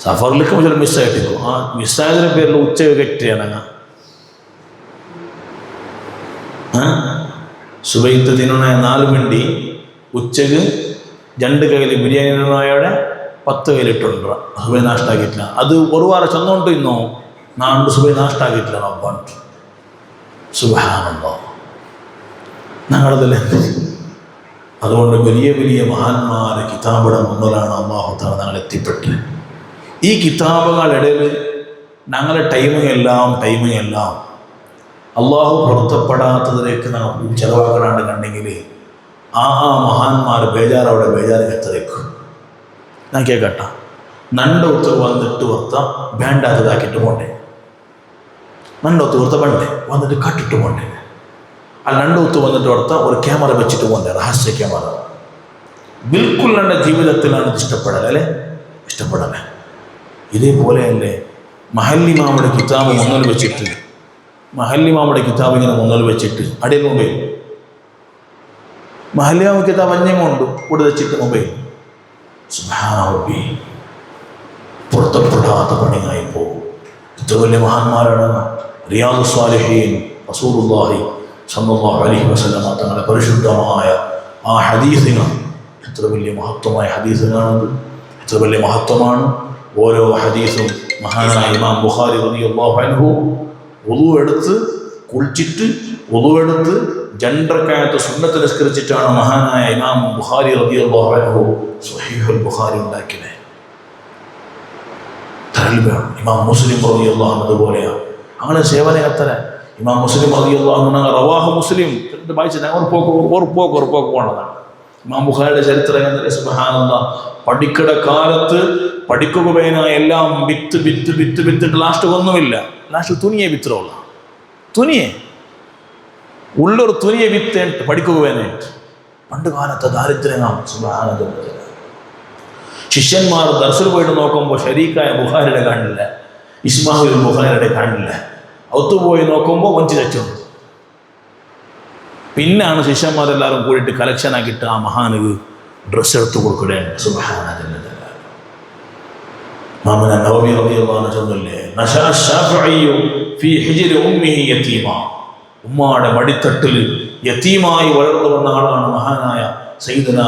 സഫറിലേക്ക് ചില മിസ്സായിട്ടിരിക്കും. ആ മിസ്സായതിൻ്റെ പേരിൽ ഉച്ച കെട്ടിയാണങ്ങ സുബൈത്ത് തിന്നണ 4 മിനിറ്റ് ഉച്ചക്ക് 2 കയ്യിൽ ബിരിയാണി തിന്നോടെ 10 കയ്യിലിട്ടുണ്ട്. സുബൈ നാഷ്ടാക്കിയിട്ടില്ല. അത് ഒരു വാരം ചെന്നോണ്ട് ഇന്നോ നാണ്ട് സുബൈ നാഷ്ടാക്കിയിട്ടില്ല. റബ്ബാൻ സുബ്ഹാനല്ലാഹ് ഞങ്ങളതല്ലേ. അതുകൊണ്ട് വലിയ വലിയ മഹാന്മാരെ കിതാബിടെ മുന്നിലാണ് അല്ലാഹു തആല ഞങ്ങൾ എത്തിപ്പെട്ടത്. ഈ കിതാബുകളിടയിൽ ഞങ്ങളുടെ ടൈമിങ് എല്ലാം അള്ളാഹു പൊരുത്തപ്പെടാത്തതിലേക്ക് നാം ചെലവാക്കണാണ്ട് കണ്ടെങ്കിൽ ആ മഹാന്മാർ ബേജാറവിടെ എത്രയ്ക്കും ഞാൻ കേൾക്കട്ട നണ്ടൊത്ത് വന്നിട്ട് ഓർത്ത വേണ്ടാത്തതാക്കിയിട്ട് പോണ്ടേ, നണ്ടൊത്ത് ഓർത്ത വേണ്ടേ വന്നിട്ട് കട്ടിട്ട് പോണ്ടേ, ആ നണ്ടൊത്ത് വന്നിട്ട് ഓർത്ത ഒരു ക്യാമറ വെച്ചിട്ട് പോണ്ടേ, രഹസ്യ ക്യാമറ. ബിൽക്കുൽ എൻ്റെ ജീവിതത്തിലാണ് ഇഷ്ടപ്പെടൽ അല്ലേ, ഇഷ്ടപ്പെടലേ. ഇതേപോലെയല്ലേ മഹല്ലിമാമുടെ കിതാബ് മുന്നിൽ വെച്ചിട്ട്, മഹല്ലിമാമുടെ കിതാബ് ഇങ്ങനെ മുന്നിൽ വെച്ചിട്ട് അടിയിൽ മൊബൈൽ, മഹല്ലിമാമ കിതാബ് അന്യമുണ്ട് കൂടെ വെച്ചിട്ട് മൊബൈൽ. സുബ്ഹാനല്ലാഹി, പൊരുത്തപ്പെടാത്ത പണിയായി പോകും. ഇത്ര വലിയ മഹാന്മാരാണ്. റിയാദുസ് സ്വാലിഹീൻ റസൂലുള്ളാഹി സ്വല്ലല്ലാഹു അലൈഹി വസല്ലം തങ്ങളുടെ പരിശുദ്ധമായ ആ ഹദീസുകൾ, എത്ര വലിയ മഹത്വമായ ഹദീസുകളാണത്, എത്ര വലിയ മഹത്വമാണ് ഓരോ ഹദീസും. മഹാനായ ഇമാം ബുഖാരി റളിയല്ലാഹു അൻഹു വുളു എടുത്ത് കുളിച്ചിട്ട് ജണ്ടറക്കായത്ത് സുന്നത്ത് നിസ്കരിച്ചിട്ടാണ് മഹാനായ ഇമാം ബുഖാരി റളിയല്ലാഹു അൻഹു സ്വഹീഹുൽ ബുഖാരി ഉണ്ടാക്കിയത്. ഇമാം മുസ്ലിം റളിയല്ലാഹു അൻഹു അതുപോലെയാണ്. അങ്ങനെ സേവന എത്ര ഇമാം മുസ്ലിം റളിയല്ലാഹു അൻഹു റവാഹു മുസ്ലിം വായിച്ചിട്ട് ഒരു പോക്ക് പോണതാണ്. ഇമാം ബുഖാരിയുടെ ചരിത്രം സുബ്ഹാനല്ലാഹ്, പഠിക്കട കാലത്ത് പഠിക്കുക വേനായ എല്ലാം വിത്തിട്ട് ലാസ്റ്റ് ഒന്നുമില്ല, ലാസ്റ്റ് തുനിയെ വിത്തുള്ള തുനിയെ ഉള്ളൊരു തുനിയെ വിത്തേട്ട് പഠിക്കുക വേനായിട്ട്. പണ്ട് കാലത്തെ ദാരിദ്ര്യമാണ്. സുബ്ഹാനല്ലാഹ്, ശിഷ്യന്മാർ ദർസിൽ പോയിട്ട് നോക്കുമ്പോൾ ഷരീക്കായ ബുഖാരിയുടെ കാണില്ല, ഇസ്മായിൽ ബുഖാരിയുടെ കാണില്ല. ഒത്തുപോയി നോക്കുമ്പോൾ വഞ്ചി തെറ്റുണ്ട്. പിന്നാണ് ശിഷ്യന്മാരെല്ലാവരും കൂടിയിട്ട് കളക്ഷൻ ആക്കിയിട്ട് ആ മഹാനക്ക് ഡ്രസ്സ് എടുത്ത് കൊടുക്കുകയാണ്. സുബ്ഹാനല്ലാഹ്, ഇമാം നവവി റളിയല്ലാഹു അൻഹു ചൊല്ലില്ലേ, നശഅ ശാഫിഈ ഫീ ഹിജ്രി ഉമ്മിഹി യതീമ, ഉമ്മാടെ മടിത്തട്ടിൽ യതീമായി വളർന്നു വന്ന ആളാണ് മഹാനായ സയ്യിദുന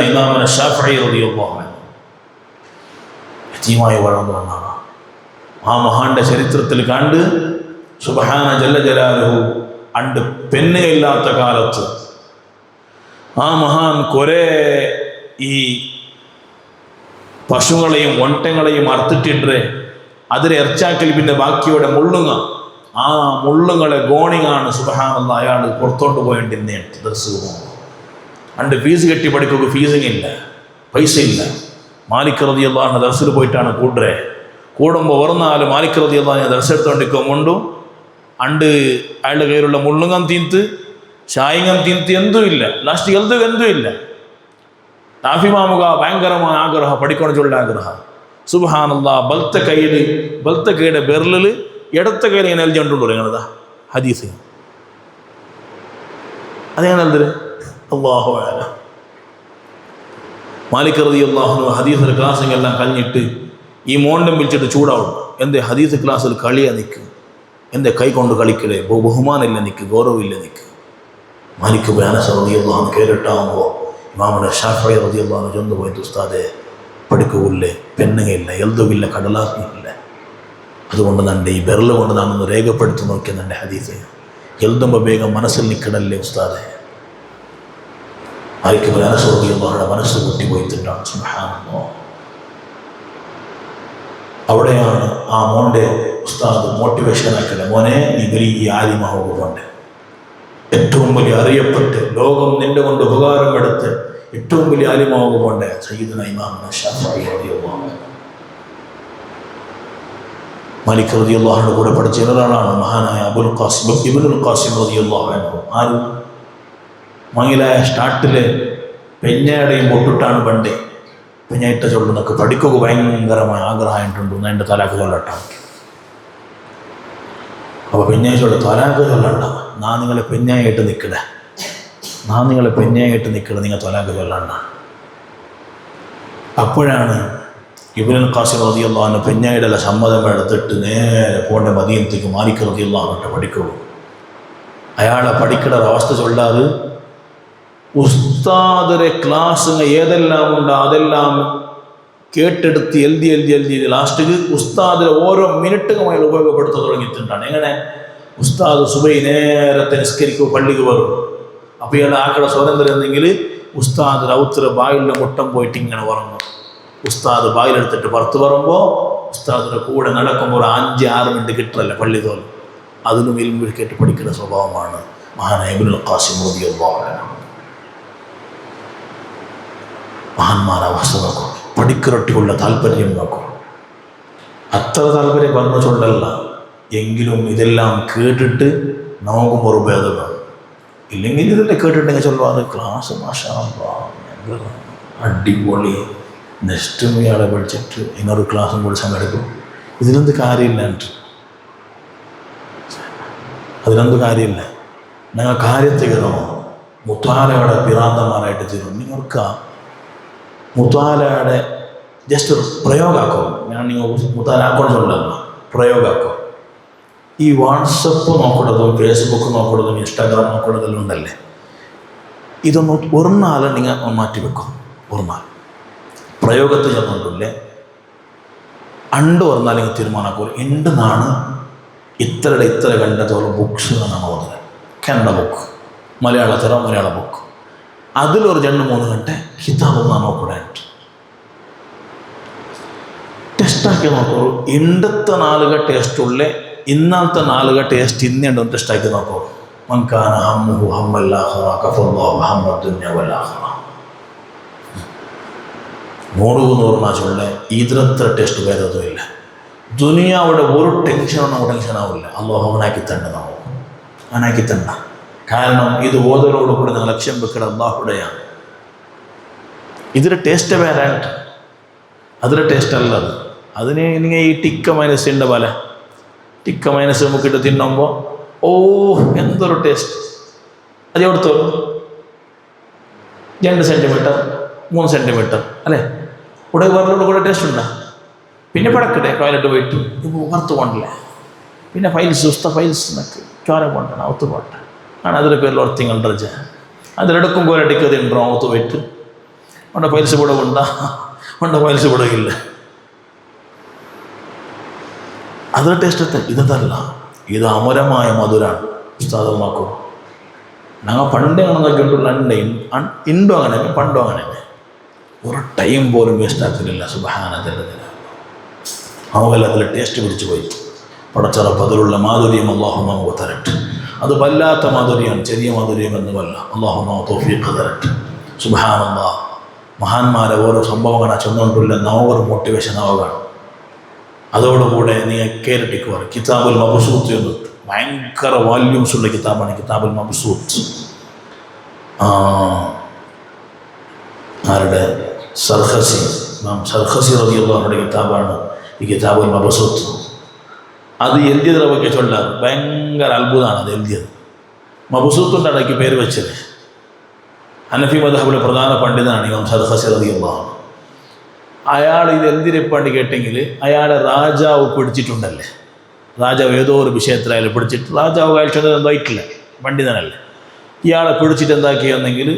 ഇമാമുന ശാഫിഈ റളിയല്ലാഹു അൻഹു. യതീമായി വളർന്നു വന്ന ആളാണ്. ആ മഹാന്റെ ചരിത്രത്തിൽ കണ്ട് സുബ്ഹാന ജല്ല ജലാലുഹു അണ്ട് പെണ്ണയില്ലാത്ത കാലത്ത് ആ മഹാൻ കുറേ ഈ പശുങ്ങളെയും ഒട്ടങ്ങളെയും അറുത്തിട്ടിട്ട് അതിൽ ഇറച്ചാക്കൽ പിന്നെ ബാക്കിയോടെ മുള്ളുങ്ങ, ആ മുള്ളുങ്ങളെ ഗോണിങ്ങാണ് സുബ്ഹാനല്ലാഹ് അയാൾ പുറത്തോട്ട് പോയിട്ടിരുന്നേ ദർസ് പോകും. അണ്ട് ഫീസ് കെട്ടി പഠിക്കുക, ഫീസിങ് ഇല്ല, പൈസ ഇല്ല. മാലിക് റളിയല്ലാഹു അൻഹു ദർസിൽ പോയിട്ടാണ് കൂടുമ്പോൾ ഓർന്നാല് മാലിക് റളിയല്ലാഹു അൻഹു ദർസ് എടുത്തോണ്ടിരിക്കുമ്പോണ്ടും അണ്ട് അയാളുടെ കയ്യിലുള്ള മുള്ളുങ്ങം തീന്ത് ഷായിങ്ങം തീന്ത് എന്തുമില്ല, ലാസ്റ്റ് എന്തുമില്ല. നാഫിമാമുക ഭയങ്കരമായ ആഗ്രഹ പഠിക്കണച്ചുള്ള ആഗ്രഹ. സുബ്ഹാനല്ലാഹ്, ബലത്തെ കൈയുടെ ബെർലിൽ ഇടത്ത കയ്യിൽ ഇങ്ങനെ എൽജണ്ടുള്ളൂ. നിങ്ങളതാ ഹദീസ് അതെങ്ങനെ എൽതര് അല്ലാഹു അഅലം. മാലിക് റളിയല്ലാഹു അൻഹു ഹദീസിന്റെ ക്ലാസ്സിങ് എല്ലാം കഴിഞ്ഞിട്ട് ഈ മോണ്ടം വിളിച്ചിട്ട് ചൂടാവും. എൻ്റെ ഹദീസ് ക്ലാസ്സിൽ കളിയാ നിൽക്ക്, എൻ്റെ കൈ കൊണ്ട് കളിക്കലേ, ബഹുമാനമില്ല നിൽക്ക്, ഗൗരവമില്ല നിൽക്ക്. മാലിക് അനസ് റളിയല്ലാഹു അൻഹു കേട്ടിട്ടാകുമ്പോൾ ഇമാമുന ശാഫിഈ റളിയല്ലാഹു അൻഹു ചൊന്നു പോയിട്ട്, ഉസ്താദെ പഠിക്കുകയില്ലേ, പെണ്ണുകയില്ല, എൽതുമില്ല, കടലാസില്ല, അതുകൊണ്ട് എൻ്റെ ഈ ബെറൽ കൊണ്ട് നാനൊന്ന് രേഖപ്പെടുത്തി നോക്കിയത് എൻ്റെ ഹദീസ് എൽതുമ്പോൾ വേഗം മനസ്സിൽ നിൽക്കണല്ലേ ഉസ്താദെ. മാലിക് അനസ് റളിയല്ലാഹു അൻഹുടെ മനസ്സ് പൊട്ടിപ്പോയിട്ടാണ്. സുബ്ഹാനല്ലാഹ്, അവിടെയാണ് ആ മോൻ്റെ ഉസ്താദ് മോട്ടിവേഷൻ ആക്കല്, മോനെ നീ വലിയ ആലിമാവുകൊണ്ട് ഏറ്റവും വലിയ അറിയപ്പെട്ട് ലോകം നിന്റെ കൊണ്ട് ഉപകാരമെടുത്ത് ഏറ്റവും വലിയ ആലിമാവുകൊണ്ട് സയ്യിദുന ഇമാമുന ശാഫിഈ റളിയല്ലാഹു അൻഹു. മാലിക് റളിയല്ലാഹു അൻഹു കൂടെ പഠിച്ച ഒരാളാണ് മഹാനായ ഇബ്നുൽ ഖാസിം റളിയല്ലാഹു അൻഹു. ആരും മങ്ങിലായ സ്റ്റാർട്ടിലെ പെഞ്ഞയുടെയും പൊട്ടിട്ടാണ് പണ്ടേ പെഞ്ഞായിട്ട ചൊല്ലുന്നൊക്കെ പഠിക്കുക ഭയങ്കരമായ ആഗ്രഹമായിട്ടുണ്ട്. എൻ്റെ തലാക്ക് ചൊല്ലട്ടാണ്. അപ്പോൾ പെഞ്ഞായി ചൊല്ല തലാക്ക് ചൊല്ലണ്ട, നിങ്ങളെ പെഞ്ഞായിട്ട് നിൽക്കണേ, നിങ്ങൾ തലാക്ക് ചൊല്ലണ്ട. അപ്പോഴാണ് ഇബ്നുൽ ഖാസിം റളിയല്ലാഹു അൻഹു പെഞ്ഞായിയുടെ സമ്മതം എടുത്തിട്ട് നേരെ പോകേണ്ട മദീനത്തേക്ക് മാലിക് റളിയല്ലാഹു അൻഹു പഠിക്കുക. അയാളെ പഠിക്കുന്ന അവസ്ഥ ചൊല്ലാറ്, ഉസ്താദിന്റെ ക്ലാസ് ഏതെല്ലാം ഉണ്ട് അതെല്ലാം കേട്ടെടുത്ത് എഴുതി ലാസ്റ്റ് ഉസ്താദിലെ ഓരോ മിനിറ്റും അയാൾ ഉപയോഗപ്പെടുത്താൻ തുടങ്ങിയിട്ടുണ്ടാണ്. എങ്ങനെ ഉസ്താദ് സുബൈ നേരത്തെ നിസ്കരിക്കുക, പള്ളിക്ക് വരും. അപ്പോൾ ഇയാളുടെ ആക്കടെ സ്വാതന്ത്ര്യം എന്തെങ്കിൽ ഉസ്താദ് ഔത്തര ബായിലെ മുട്ടം പോയിട്ട് ഇങ്ങനെ ഉറങ്ങും. ഉസ്താദ് ബായിലെടുത്തിട്ട് പുറത്ത് വരുമ്പോൾ ഉസ്താദിൻ്റെ കൂടെ നടക്കുമ്പോൾ ഒരു 5-6 മിനിറ്റ് കിട്ടല്ല പള്ളി തോലും അതിലും ഇൽമു കേട്ട് പഠിക്കുന്ന സ്വഭാവമാണ് മഹാനായ ഇബ്നുൽ ഖാസിം റളിയല്ലാഹു അൻഹു. മഹാന്മാരെ അവസ്ഥ നോക്കും, പഠിക്കുറട്ടിയുള്ള താല്പര്യം നോക്കും. അത്ര താല്പര്യം പറഞ്ഞു ചൊല്ലല്ല, എങ്കിലും ഇതെല്ലാം കേട്ടിട്ട് നമുക്കും ഒരു ഭേദമാണ്. ഇല്ലെങ്കിൽ ഇതെല്ലാം കേട്ടിട്ടുണ്ടെങ്കിൽ ചൊല്ലുവാറ് ക്ലാസ് മാഷാ അല്ലാഹ് അടിപൊളി, നെക്സ്റ്റ് ഇയാളെ പഠിച്ചിട്ട് ഇന്നൊരു ക്ലാസ്സും കൂടി സംഘടിക്കും. ഇതിനെന്ത് കാര്യമില്ല, അതിനെന്ത് കാര്യമില്ല. ഞങ്ങൾ കാര്യത്തിൽ കയറണോ മുത്താലയുടെ പിറാന്തന്മാരായിട്ട് തീരും. നിങ്ങൾക്ക് മുത്താലയുടെ ജസ്റ്റ് പ്രയോഗമാക്കോ, ഞാൻ നിങ്ങൾ മുത്താലാക്കോന്ന് ചൊല്ലല്ല, പ്രയോഗമാക്കോ. ഈ വാട്സപ്പ് നോക്കുന്നതും ഫേസ്ബുക്ക് നോക്കുന്നതും ഇൻസ്റ്റാഗ്രാം നോക്കുന്നതെല്ലാം ഉണ്ടല്ലേ, ഇതൊന്നും ഒരു നാൾ നിങ്ങൾ മാറ്റി വെക്കും. ഒരു നാൾ പ്രയോഗത്തിൽ ചെന്നിട്ടില്ലേ അണ്ട് പറഞ്ഞാൽ നിങ്ങൾ തീരുമാനമാക്കും. എൻ്റെ നാണ് ഇത്ര കണ്ടതോളം ബുക്സ് എന്നാണ് ഓതുന്നത്. കന്നഡ ബുക്ക്, മലയാള ബുക്ക്, അതിലൊരു 2-3 ഗಂಟೆ കിതാബ് നോക്കൂടായിട്ട് ടെസ്റ്റാക്കി നോക്കൂ. ഇണ്ടത്തെ 4 ടേസ്റ്റുള്ള ഇന്നത്തെ 4 ടേസ്റ്റ് ഇന്നുണ്ടോ ടെസ്റ്റാക്കി നോക്കൂ. മൻകാന ഹമ്മുഹു ഹമ്മൽ ആഖിറ കഫല്ലാഹു ഹമ്മ ദുനിയ വൽ ആഖിറ. 100 മാച്ചുള്ള ഇതിലത്ര ടേസ്റ്റ് വേറൊന്നും ഇല്ല. ദുനിയാവിടെ ഒരു ടെൻഷനാവില്ല. അള്ളാഹു അവനാക്കി തന്നെ അവനാക്കി തന്നെ. കാരണം ഇത് ഓതലോട് കൂടെ നിങ്ങൾ ലക്ഷ്യം വെക്കണം അള്ളാഹുടെയാണ്. ഇതിൻ്റെ ടേസ്റ്റ് വേറായിട്ട്, അതിൻ്റെ ടേസ്റ്റ് അല്ലത്. അതിന് നിങ്ങൾ ഈ ടിക്ക മൈനസിൻ്റെ പോലെ ടിക്ക മൈനസ് നമുക്കിട്ട് തിന്നുമ്പോൾ എന്തൊരു ടേസ്റ്റ്. അത് എവിടുത്തോ 2 സെൻറ്റിമീറ്റർ 3 സെൻറ്റിമീറ്റർ അല്ലേ, ഇവിടെ വേറൊരു കൂടെ ടേസ്റ്റ് ഉണ്ടാ. പിന്നെ പടക്കട്ടെ ടോയ്ലറ്റ് പോയിട്ട് പുറത്ത് പോകണ്ടല്ലേ, പിന്നെ ഫൈൽസ് എന്നൊക്കെ ചോര പോകണ്ട ഒത്തു പോട്ടെ ആണ് അതിൻ്റെ പേരിൽ ഓർത്തിങ്ങൾ ഡ്രജ അതിലെടുക്കുമ്പോൾ അടിക്കത് ഉണ്ടോ ഒത്തു പോയിട്ട് അവിടെ ഫൈൽസ് കൂടെ ഉണ്ടാ അവിടെ ഫൈൽസ് കൂടെ ഇല്ല. അതിൻ്റെ ടേസ്റ്റ് ഇതല്ല, ഇത് അമരമായ മധുരാണ്. ഉസ്താദ് നോക്കും, ഞങ്ങൾ പണ്ടേ നോക്കിയിട്ടുള്ള ഇണ്ടോ അങ്ങനെ പണ്ടോ അങ്ങനെ ഒരു ടൈം പോലും വേസ്റ്റാക്കുന്നില്ല. സുബ്ഹാനല്ലാഹ്, അവൽ അതിൽ ടേസ്റ്റ് പിടിച്ചു പോയി. പടച്ചറപ്പ് അതിലുള്ള മാധുര്യം അള്ളാഹു നമുക്ക് തരട്ടെ. അത് വല്ലാത്ത മാധുര്യമാണ്, ചെറിയ മാധുര്യം എന്നുമല്ല. അള്ളാഹു നമുക്ക് തൗഫീഖ് തരട്ടെ. സുബ്ഹാനല്ലാഹ്, മഹാന്മാരെ ഓരോ സംഭവങ്ങളാണ് ചെന്നുകൊണ്ടുള്ള നവർ മോട്ടിവേഷൻ ആവുകയാണ്. അതോടുകൂടെ നീ കേരട്ടിക്കുവാർ കിതാബുൽ മബ്സൂത്ത് എന്ന് ഭയങ്കര വാല്യൂംസ് ഉള്ള കിതാബാണ് കിതാബുൽ മബ്സൂത്ത്. ആരുടെ? സർഖസി റളിയല്ലാഹു അൻഹുവിന്റെ കിതാബാണ് ഈ കിതാബുൽ മബ്സൂത്ത്. അത് എഴുതിയതിനെ പറ്റി ചൊല്ലാൻ ഭയങ്കര അത്ഭുതമാണ്. അത് എഴുതിയത് മബ്സൂത്തിൻ്റെ ഇടയ്ക്ക് പേര് വെച്ചത് ഹനഫി മദ്ഹബിലെ പ്രധാന പണ്ഡിതനാണ് ഇമാം സർഖസി റളിയല്ലാഹു അൻഹു. അയാൾ ഇത് എന്തിനെപ്പാണ്ട് കേട്ടെങ്കിൽ അയാളെ രാജാവ് പിടിച്ചിട്ടുണ്ടല്ലേ, രാജാവ് ഏതോ ഒരു വിഷയത്തിൽ അയാൾ പിടിച്ചിട്ട്, രാജാവ് അയാൾ എന്തായിട്ടില്ല, പണ്ഡിതനല്ലേ, ഇയാളെ പിടിച്ചിട്ട് എന്താക്കിയെന്നെങ്കിൽ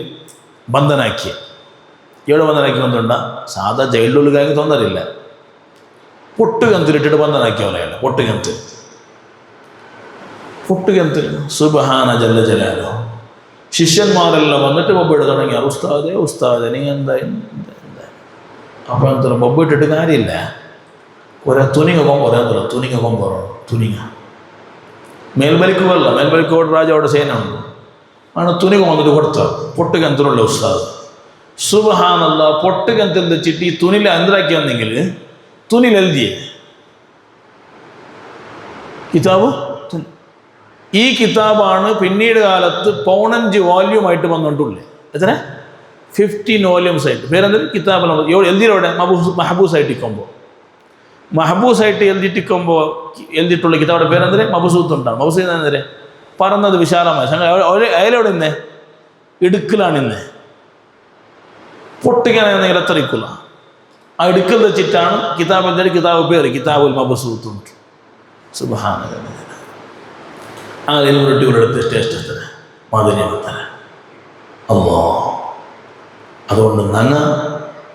ബന്ധനാക്കിയ. ഇയാൾ ബന്ധനാക്കി വന്നിട്ടുണ്ട സാധാ ജയിലിലുള്ള കാര്യം തോന്നറില്ല, പൊട്ടുകെന്തിലിട്ടിട്ട് ബന്ധനാക്കിയവനെ അയാൾ. പൊട്ടുകെന്തിൽ സുബ്ഹാന ജല്ല ജലാലോ. ശിഷ്യന്മാരെല്ലാം വന്നിട്ട് ബൊബ്ബിട്ട് തുടങ്ങിയ ഉസ്താദേ നീ എന്താ. അപ്പം എന്താ ബൊബ്ബിട്ടിട്ട് കാര്യമില്ല, കുറേ തുണിങ്ങ കൊമ്പോറണം തുണിങ്ങ മേൽമലിക്കുമല്ല, മേൽമലിക്കോട് രാജാവിടെ സേനുണ്ട് ആണ് തുണിക വന്നിട്ട് കൊടുത്ത പൊട്ടുകെന്തിലുള്ള ഉസ്താദ്. സുബ്ഹാനല്ലാഹ്, പൊട്ടുകെന്തിൽ വെച്ചിട്ട് ഈ തുണിയിൽ എന്തിനാക്കി വന്നെങ്കിൽ തുണിയിൽ എഴുതിയേ കിതാബ്. ഈ കിതാബാണ് പിന്നീട് കാലത്ത് 15 വോള്യൂമായിട്ട് വന്നിട്ടുള്ളത്. എത്ര? 15 വോള്യൂംസ് ആയിട്ട്. പേരെന്തൊരു കിതാബ് എഴുതിയോടെ മഹബൂസായിട്ട് എഴുതിയിട്ടിക്കുമ്പോൾ എഴുതിയിട്ടുള്ള കിതാബിൻ്റെ പേരെന്തരെ? മബ്സൂത്ത് ഉണ്ടാണ്. മബ്സൂത്ത് എന്തരെ പറഞ്ഞത് വിശാലമായി അയാളോട് ഇന്നേ ഇടുക്കലാണ്. ഇന്ന് പൊട്ടിക്കാനെന്തെങ്കിലും എത്ര ഇക്കുള്ള ആ ഇടുക്കൽ വെച്ചിട്ടാണ് കിതാബിൻ്റെ കിതാബ് പേര് കിതാബുൽ മബ്സൂത്ത് ഉണ്ട്. സുബ്ഹാനല്ലാഹ്, ആ എൽമുട്ടിയുടെ ടേസ്റ്റ് എത്ര മാധുര്യം എത്ര അല്ലാഹ്. അതുകൊണ്ട് ഞങ്ങൾ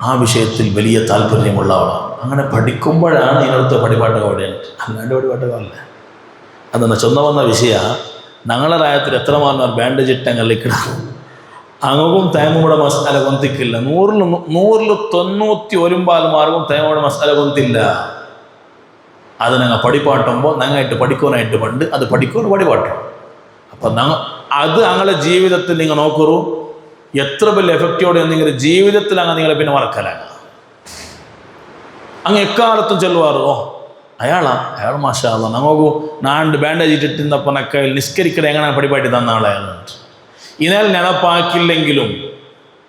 ആ വിഷയത്തിൽ വലിയ താല്പര്യമുള്ള ആളാണ്. അങ്ങനെ പഠിക്കുമ്പോഴാണ് ഇതിനടുത്ത് പടിപാട്ട് അവിടെയാണ്, അല്ലാണ്ട് പടിപാട്ടല്ല. അതെന്നാ ചൊന്ന വന്ന വിഷയ ഞങ്ങളുടെ രായത്തിൽ എത്ര മാറുന്ന ബാൻഡേജ് ഇട്ടങ്ങല്ലിക്കിട അങ്ങും തേങ്ങൂടെ മസാല കൊന്തിക്കില്ല. 100-ൽ 91 മാർഗം തേങ്ങൂടെ മസാല കൊന്തില്ല. അത് ഞങ്ങൾ പഠിപ്പാട്ടുമ്പോൾ ഞങ്ങളായിട്ട് പഠിക്കാനായിട്ട് പണ്ട് അത് പഠിക്കുമെന്ന് പഠിപ്പാട്ടും. അപ്പം അത് ഞങ്ങളുടെ ജീവിതത്തിൽ നിങ്ങൾ നോക്കൂ, എത്ര വലിയ എഫക്റ്റോടെ നിങ്ങളുടെ ജീവിതത്തിൽ അങ്ങനെ നിങ്ങളെ പിന്നെ മറക്കലാണ്. അങ്ങ് എക്കാലത്തും ചെല്ലുവാറോ അയാൾ മാഷാ അല്ലാ നമുക്ക് നാണ്ട് ബാൻഡേജ് ഇട്ടിട്ടുന്നപ്പോൾ നക്കയിൽ നിസ്കരിക്കടെ എങ്ങനെ പഠിപ്പാട്ടി തന്ന ആളയാളുണ്ട്. ഇതിനാൽ നെനപ്പാക്കില്ലെങ്കിലും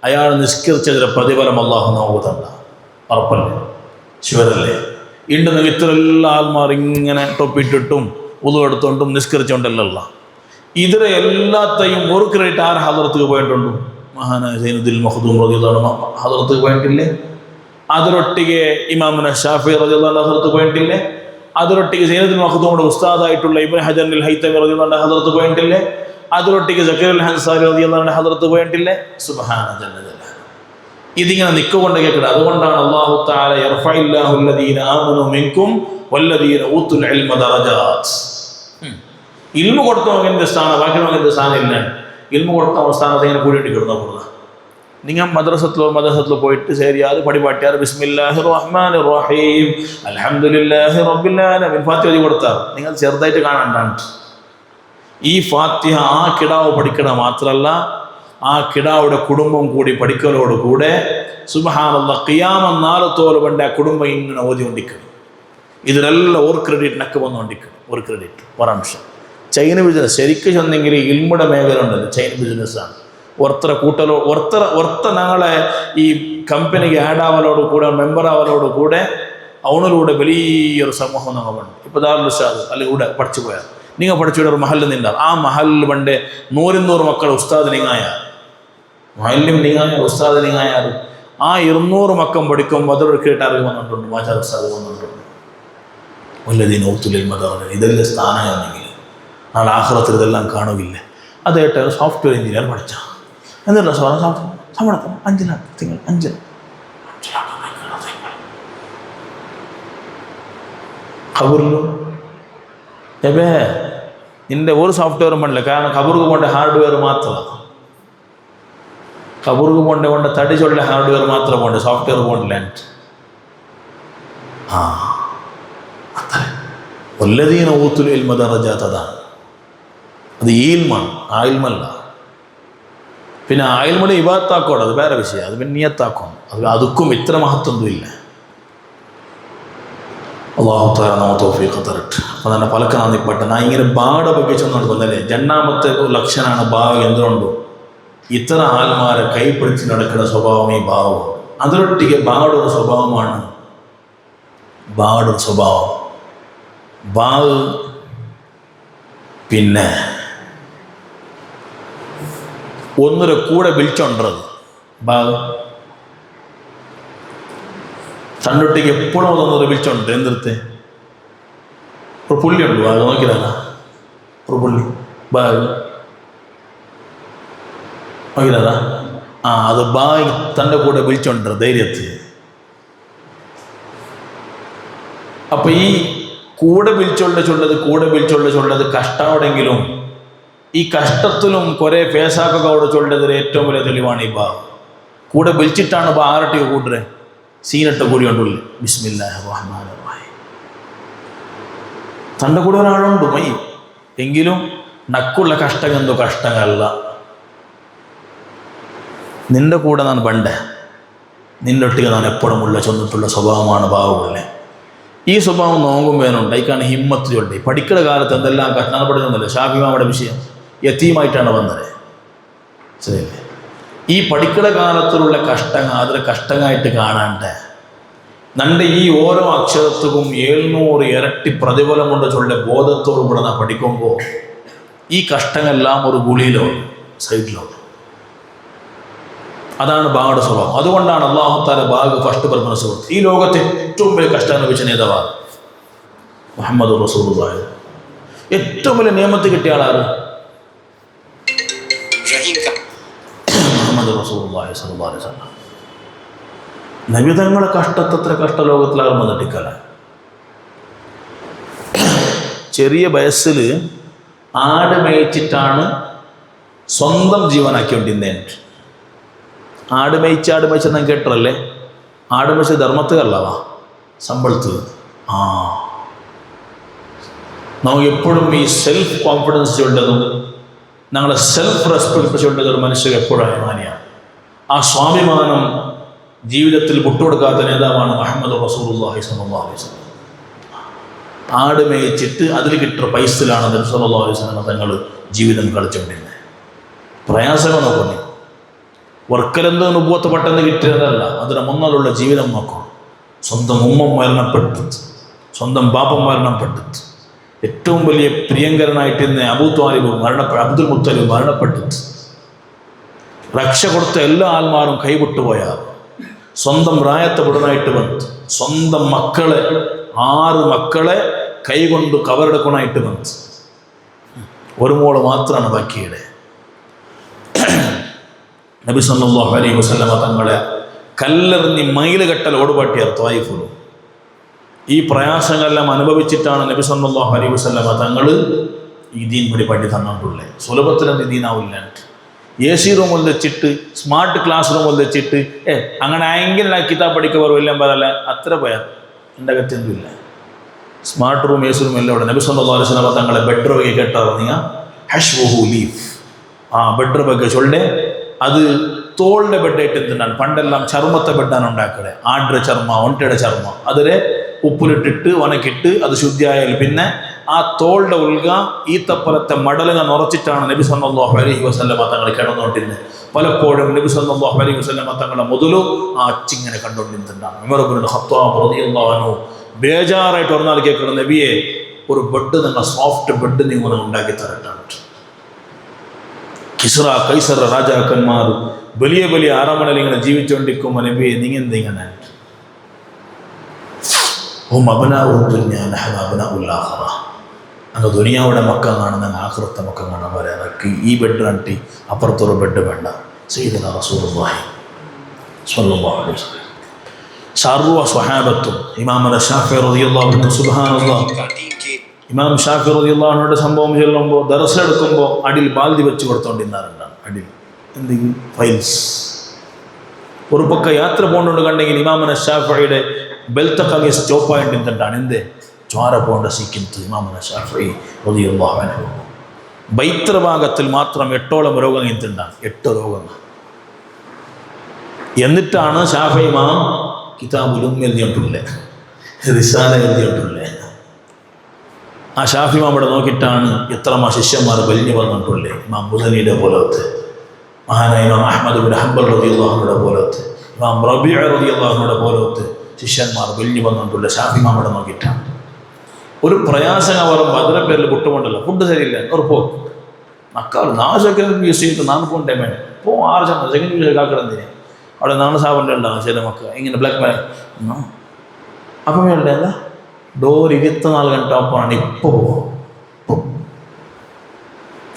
അയാൾ നിസ്കരിച്ചതിൻ്റെ പ്രതിഫലം അല്ലാഹു നമുക്ക് തന്ന ഉറപ്പല്ലേ, ശിവരല്ലേ. ഇണ്ടെന്ന് ഇത്രയെല്ലാം ആൾമാർ ഇങ്ങനെ ടൊപ്പിട്ടിട്ടും ഉളു എടുത്തോണ്ടും നിസ്കരിച്ചുകൊണ്ടല്ല. ഇതിലെ എല്ലാത്തെയും ഒരു ക്രെഡിറ്റ് ആറ് ഹദറത്തുക്ക് പോയിട്ടുണ്ടോ? മഹാനായ സൈനുദ്ദീൻ മഖ്ദൂം റളിയല്ലാഹു അൻഹു ഹദറത്തുക്ക് പോയിട്ടില്ലേ? അതിരൊട്ടിಗೆ ഇമാമുന ഷാഫി റളിയല്ലാഹു അൻഹു ഹദറത്ത് പോയിട്ടില്ലേ? അതിരൊട്ടിಗೆ സൈനുദ്ദീൻ മഖ്ദൂമിന്റെ ഉസ്താദായിട്ടുള്ള ഇബ്നു ഹജർ അൽ ഹൈതമി റളിയല്ലാഹു അൻഹു ഹദറത്ത് പോയിട്ടില്ലേ? അതിരൊട്ടിಗೆ സക്കീർ അൽ ഹൻസാരി റളിയല്ലാഹു അൻഹു ഹദറത്ത് പോയിട്ടില്ലേ? സുബ്ഹാനല്ലാഹ്. ഇതിങ്ങനെ നിൽക്കുകൊണ്ട് കേൾക്കണം. അതുകൊണ്ടാണ് അല്ലാഹു തആല യർഫഇല്ലാഹു അല്ലദീന ആമനു മിൻകും വല്ലദീന ഊതുൽ ഇൽമ ദറജാത്ത്. ഇൽമു കൊടുത്തവൻ്റെ സ്ഥാനം ബാക്കിയുള്ള സ്ഥാനം ഇല്ല. ഇൽമു കൊടുത്ത സ്ഥാനത്ത് ഇങ്ങനെ കൂടിയിട്ട് കിടന്നു കൊടുക്കുക. നിങ്ങൾ മദ്രസത്തിലോ പോയിട്ട് ശരിയാത് പടിപാട്ടിയാൽ ബിസ്മില്ലാഹിർ റഹ്മാനിർ റഹീം അൽഹംദുലില്ലാഹി റബ്ബിൽ ആലമീൻ ഫാത്തിഹ ഓതി കൊടുത്താൽ നിങ്ങൾ ചെറുതായിട്ട് കാണണ്ടാണ്. ഈ ഫാത്തിഹ ആ കിടാവ് പഠിക്കണ മാത്രമല്ല, ആ കിടാവുടെ കുടുംബം കൂടി പഠിക്കലോടുകൂടെ സുബ്ഹാനല്ലാഹ് ഖിയാമത്ത് നാളത്തോളം വേണ്ട ആ കുടുംബം ഇങ്ങനെ ഓതിക്കൊണ്ടിരിക്കണം. ഇതിലെല്ലാം ഒരു ക്രെഡിറ്റ് നക്ക് വന്നുകൊണ്ടിരിക്കണം. ഒരു ക്രെഡിറ്റ് ഒരംശം. ചൈന ബിസിനസ് ശരിക്കും ചെന്നെങ്കിൽ ഇൽമുടെ മേഖല ഉണ്ടല്ലോ, ചൈന ബിസിനസ്സാണ്. ഒർത്ത ഞങ്ങളെ ഈ കമ്പനിക്ക് ആഡ് ആവലോട് കൂടെ മെമ്പർ ആവലോട് കൂടെ അവണിലൂടെ വലിയൊരു സമൂഹം നമ്മളുണ്ട്. ഇപ്പോൾ ദാറുൽ ഉസ്താദ് അല്ലെങ്കിൽ ഇവിടെ പഠിച്ചു പോയാൽ നിങ്ങൾ പഠിച്ചുവിടെ ഒരു മഹല്ല് നിന്നാൽ ആ മഹല്ലിൽ പണ്ട് 100 മക്കൾ ഉസ്താദ് നിങ്ങായ മഹല്ലും നിങ്ങായ ഉസ്താദ് നിങ്ങായാൽ ആ 200 മക്കം പഠിക്കുമ്പോൾ അതൊരു കേട്ടാറി വന്നിട്ടുണ്ട്. മാജാർ ഉസ്താദ് വന്നിട്ടുണ്ട്. വല്ലദീന ഊതുൽ ഇൽമ ദറജ. ഇതെല്ലാം സ്ഥാനമാണെങ്കിൽ നാളെ ആഖിറത്തിൽ ഇതെല്ലാം കാണുകയില്ല. അതേട്ട് സോഫ്റ്റ്വെയർ എഞ്ചിനീയർ പഠിച്ച എന്നിട്ട് ശമ്പളത്തിന് 5 ലക്ഷം തിങ്കൾ 5 ഖബറിലും ഏബേ നിന്റെ ഒരു സോഫ്റ്റ്വെയറും പണ്ടില്ല. കാരണം ഖബർക്ക് പോകേണ്ട ഹാർഡ്വെയർ മാത്രമാണ്. ഖബർക്ക് പോകേണ്ട തടി ചൊല്ല ഹാർഡ്വെയർ മാത്രം പോകണ്ടേ, സോഫ്റ്റ്വെയർ പോകണ്ടില്ല. അത്ര വല്ലദീന ഊതുൽ ഇൽമ ദറജാത്ത് അതാണ്. അത് ഈ ഇൽമാണ്, ആ ഇൽമല്ല. പിന്നെ ആ ഇൽമയുടെ ഇബാദത്താക്കോടെ അത് വേറെ വിഷയം. അത് പിന്നെ നിയത്താക്കും. അതുക്കും ഇത്ര മഹത്വം ഇല്ല. അല്ലാഹു തആല നമുക്ക് തൗഫീഖ് തരട്ടെ. അപ്പോൾ തന്നെ പലക്കനാന്നിപ്പെട്ട ഞാൻ ഇങ്ങനെ ബാട ಬಗ್ಗೆ ചെന്നുകൊണ്ട് വന്നല്ലേ. രണ്ടാമത്തെ ലക്ഷണമാണ് ഭാവം. എന്തുകൊണ്ടു ഇത്ര ആൽമാരെ കൈപ്പിടിച്ച് നടക്കുന്ന സ്വഭാവം ഈ ഭാവം. അതിലൊട്ടിಗೆ ബാടൊരു സ്വഭാവമാണ്. ബാടൊരു സ്വഭാവം ബാവ് പിന്നെ ഒന്നൊരു കൂടെ വിളിച്ചോണ്ടത് ബാവ് തണ്ടൊട്ടിക്ക് എപ്പോഴും അതൊന്നൊരു വിളിച്ചോണ്ട് എന്തിർത്ത് ഒരു പുള്ളിയുണ്ട്. അത് നോക്കിയതല്ല ഒരു പുള്ളി ബാഗ് നോക്കിയതാ. അത് ബാഗ് തൻ്റെ കൂടെ വിളിച്ചോണ്ട് ധൈര്യത്തിൽ. അപ്പൊ ഈ കൂടെ വിളിച്ചോണ്ട് കഷ്ടമെങ്കിലും ഈ കഷ്ടത്തിലും കുറെ ഫേസാക്കൊക്കെ അവിടെ ചൊല്ലതിൽ ഏറ്റവും വലിയ തെളിവാണ് ഈ ബാഗ്. കൂടെ വിളിച്ചിട്ടാണ് ആരട്ടിക്ക് കൂട്ടരെ സീനട്ട് കൂടി കൊണ്ടുള്ളു. ബിസ്മില്ലാഹിർ റഹ്മാനിർ റഹീം. തൻ്റെ കൂടെ ഒരാളുണ്ട് മൈ എങ്കിലും നക്കുള്ള കഷ്ടമെന്തോ കഷ്ടമല്ല. നിന്റെ കൂടെ ഞാൻ പണ്ട് നിന്റെ ഒട്ടിಗೆ ഞാൻ എപ്പോഴും ഉള്ള ചൊന്നിട്ടുള്ള സ്വഭാവമാണ് ഭാവമുള്ള. ഈ സ്വഭാവം നോക്കുമ്പോഴുണ്ട്. അതിക്കാണ് ഹിമ്മത്ത് ചൊല്ലി. പഠിക്കുന്ന കാലത്ത് എന്തെല്ലാം കഷ്ടപ്പെടുന്നില്ല. ഷാഫിമായുടെ വിഷയം യതീമായിട്ടാണ് വന്നത്. ശരിയല്ലേ? ഈ പഠിക്കുന്ന കാലത്തിലുള്ള കഷ്ടങ്ങൾ അതിൽ കഷ്ടമായിട്ട് കാണാണ്ട് നമ്മുടെ ഈ ഓരോ അക്ഷരത്തും 700 ഇരട്ടി പ്രതിഫലം കൊണ്ട് ചൊല്ലിയ ബോധത്തോടു കൂടെ നാം പഠിക്കുമ്പോൾ ഈ കഷ്ടങ്ങളെല്ലാം ഒരു ഗുളിയിലോ സൈഡിലോ. അതാണ് ബാഗയുടെ സ്വഭാവം. അതുകൊണ്ടാണ് അല്ലാഹു തആല ബാഗ് ഫസ്റ്റ് പ്രിഫറൻസ് കൊടുത്തത്. ഈ ലോകത്തെ ഏറ്റവും വലിയ കഷ്ടം അനുഭവിച്ച നേതാവാണ് മുഹമ്മദ് റസൂലുള്ളാഹി. ഏറ്റവും വലിയ നിയമത്ത് കിട്ടിയ ആളാണ് മുഹമ്മദ് റസൂലുള്ളാഹി സ്വല്ലല്ലാഹു അലൈഹി വസല്ലം. നബി തങ്ങളുടെ കഷ്ടത്തത്ര കഷ്ടലോകത്തിലാകും വന്നിട്ടിക്കല. ചെറിയ വയസ്സിൽ ആട് മേയിച്ചിട്ടാണ് സ്വന്തം ജീവനാക്കിക്കൊണ്ടിരുന്നത്. ആട് മേയിച്ചെന്ന് കേട്ടല്ലേ? ആട് മേയിച്ച ധർമ്മത്തുകല്ലവാ സമ്പളത്ത്. നമുക്ക് എപ്പോഴും ഈ സെൽഫ് കോൺഫിഡൻസ് ചൊല്ലതും ഞങ്ങളെ സെൽഫ് റെസ്പെക്ട് ചൊല്ലുന്ന ഒരു മനുഷ്യർ എപ്പോഴും അഭിമാനിയാണ്. ആ സ്വാഭിമാനം ജീവിതത്തിൽ വിട്ടുകൊടുക്കാത്ത നേതാവാണ് മുഹമ്മദ് റസൂലുള്ളാഹി സ്വല്ലല്ലാഹു അലൈഹി വസല്ലം. ആട് മേയിച്ചിട്ട് അതിൽ കിട്ടുന്ന പൈസയിലാണ് നബി സല്ലല്ലാഹു അലൈഹി വസല്ലം തങ്ങൾ ജീവിതം കളിച്ചുകൊണ്ടിരുന്നത്. പ്രയാസങ്ങൾ നോക്കുന്നു. വർക്കലെന്തോ നുബുവത്ത് പെട്ടെന്ന് കിട്ടിയതല്ല, അതിന് മുന്നിലുള്ള ജീവിതം നോക്കണം. സ്വന്തം ഉമ്മ മരണപ്പെട്ടിട്ട്, സ്വന്തം ബാപ്പ മരണപ്പെട്ടിട്ട്, ഏറ്റവും വലിയ പ്രിയങ്കരനായിട്ടിരുന്ന അബ്ദുൽ മുത്തലിബ് മരണപ്പെട്ടിട്ട്, രക്ഷ കൊടുത്ത എല്ലാ ആൾമാരും കൈവിട്ടുപോയാൽ, സ്വന്തം പ്രായത്തപ്പെടാനായിട്ട് വന്ന്, സ്വന്തം മക്കളെ 6 മക്കളെ കൈകൊണ്ട് കവറെടുക്കണമായിട്ട് വന്ന്, ഒരു മോള് മാത്രമാണ് ബാക്കിയുടെ. നബി സല്ലല്ലാഹു അലൈഹി വസല്ലമ തങ്ങളെ കല്ലെറിഞ്ഞ് മൈല് കെട്ടൽ ഓടുപാട്ടിയാർ ത്വായിഫിലും. ഈ പ്രയാസങ്ങളെല്ലാം അനുഭവിച്ചിട്ടാണ് നബി സല്ലല്ലാഹു അലൈഹി വസല്ലമ തങ്ങൾ ഈ ദീൻ പഠി തന്നിട്ടുള്ളത്. സുലഭത്തിലൊന്നും ദീനാവില്ല. AC റൂമിൽ വെച്ചിട്ട്, സ്മാർട്ട് ക്ലാസ് റൂമിൽ വെച്ചിട്ട് അങ്ങനെ ആയെങ്കിൽ കിതാബ് പഠിക്കുക എല്ലാം പറയല്ല, അത്ര പോയാൽ എൻ്റെ അകത്തൊന്നുമില്ല. സ്മാർട്ട് റൂം AC റൂം എല്ലാം ഇവിടെ. നബി സല്ലല്ലാഹു അലൈഹി വസല്ലമ തങ്ങളെ ബെഡ്റൂം ಬಗ್ಗೆ കേട്ടറിഞ്ഞ ഹഷ്വഹു ലീഫ്, ആ ബെഡ്റൂം ಬಗ್ಗೆ ചൊല്ലേ, അത് തോളിൻ്റെ ബെഡായിട്ട് എന്തിനാണ്. പണ്ടെല്ലാം ചർമ്മത്തെ ബെഡാണ് ഉണ്ടാക്കണേ, ആടിൻ്റെ ചർമ്മ, ഒണ്ടയുടെ ചർമ്മ, അതിലെ ഉപ്പിലിട്ടിട്ട് ഉണക്കിയിട്ട് അത് ശുദ്ധിയായാൽ പിന്നെ ആ തോളിൻ്റെ ഉൾക ഈത്തപ്പലത്തെ മടലുക നിറച്ചിട്ടാണ് നബി സല്ലല്ലാഹു അലൈഹി വസല്ലമ തങ്ങൾ കിടന്നുകൊണ്ടിരുന്നത്. പലപ്പോഴും നബി സല്ലല്ലാഹു അലൈഹി വസല്ലമ തങ്ങളെ മുതലും ആ അച്ചിങ്ങനെ കണ്ടുകൊണ്ടിരുന്നുണ്ടാണ്. ഉമർ ഇബ്നുൽ ഖത്താബ് റളിയല്ലാഹു അൻഹു ബേജാറായിട്ട് ഒരു നാൾ കേൾക്കണം, നബിയെ ഒരു ബെഡ്, നിങ്ങൾ സോഫ്റ്റ് ബെഡ് നിങ്ങൾ ഉണ്ടാക്കി തരട്ടാണ്. കിസ്റ കൈസർ രാജാക്കന്മാർ വലിയ വലിയ അരമനയിൽ ഇങ്ങനെ ജീവിച്ചുകൊണ്ടിരിക്കുമ്പോൾ നബിയെ നിങ്ങൾ എന്തിങ്ങനെ അങ്ങ് ദുനിയാവിടെ മക്ക കാണുന്ന ആഖിറത്തെ മക്ക കാണാൻ പറയാം. ഈ ബെഡ് കണ്ടി അപ്പുറത്തൊരു ബെഡ് വേണ്ട. സയ്യിദുനാ റസൂലുള്ളാഹി സ്വല്ലല്ലാഹു അലൈഹി വസല്ലം സർവ്വ സ്വഹാബത്തും ഇമാമുന ശാഫിഈ റളിയല്ലാഹു അൻഹു, സുബ്ഹാനല്ലാഹ്, ഇമാം ഷാഫി റളിയല്ലാഹു അൻഹുവിന്റെ സംഭവം ചൊല്ലുമ്പോൾ ദർസ് എടുക്കുമ്പോൾ അടിയിൽ ബാൽദി വെച്ച് കൊടുത്തോണ്ടിരുന്നാറുണ്ടാണ്. അടിയിൽ എന്തെങ്കിലും ഫൈൽസ്. ഒരു പക്ക യാത്ര പോകുന്നുണ്ട് കണ്ടെങ്കിൽ ഇമാമുന ഷാഫിഈയുടെ ബെൽത്ത കമീസ് ചോപ്പായിട്ട് എന്തുണ്ടാണ്, എന്ത് ചോര പോകേണ്ട സിക്കുന്നത് ഇമാമുന ഷാഫിഈ റളിയല്ലാഹു അൻഹു. ബൈത്ര ഭാഗത്തിൽ മാത്രം 8ഓളം രോഗങ്ങൾ എന്തുണ്ടാണ്, 8 രോഗങ്ങൾ. എന്നിട്ടാണ് ഷാഫിഈ ഇമാം കിതാബുൽ ഉം എഴുതിയിട്ടുള്ളത്, റിസാല എഴുതിയിട്ടുള്ളത്. ആ ഷാഫി ഇമാം ഇവിടെ നോക്കിയിട്ടാണ് എത്ര ശിഷ്യന്മാർ വലിയ പറഞ്ഞിട്ടുള്ളത്. ഇമാം മുസനിയുടെ പോലത്തെ, മഹാനായ ഇമാം അഹ്മദ് ബിൻ ഹംബൽ റളിയല്ലാഹു അൻഹുവിന്റെ പോലത്തെ, ഇമാം റബീഅ റളിയല്ലാഹു അൻഹുവിന്റെ പോലത്തെ ശിഷ്യന്മാർ വലിയ പറഞ്ഞിട്ടുള്ള ഷാഫി ഇമാം ഇവിടെ നോക്കിയിട്ടാണ്. ഒരു പ്രയാസം പറയുമ്പോൾ അതിൻ്റെ പേരിൽ കുട്ടമുണ്ടല്ലോ, ഫുഡ് ശരിയില്ല, ഒരു പോ മക്കൾ 4 സെക്കൻഡ് യൂസ് ചെയ്തിട്ട് 4 പോണ്ടേ വേണം, 6 സെക്കൻഡ് യൂസ് കാക്കിടന്തിന് അവിടെ 4 സാബൻ്റെ ഉണ്ടാകും ചില മക്കൾ ഇങ്ങനെ ബ്ലാക്ക് മാൻ അപ്പം വേണ്ട എന്താ ഡോർ 24 ഗಂಟೆ ഓപ്പണാണ്. ഇപ്പോൾ പോകും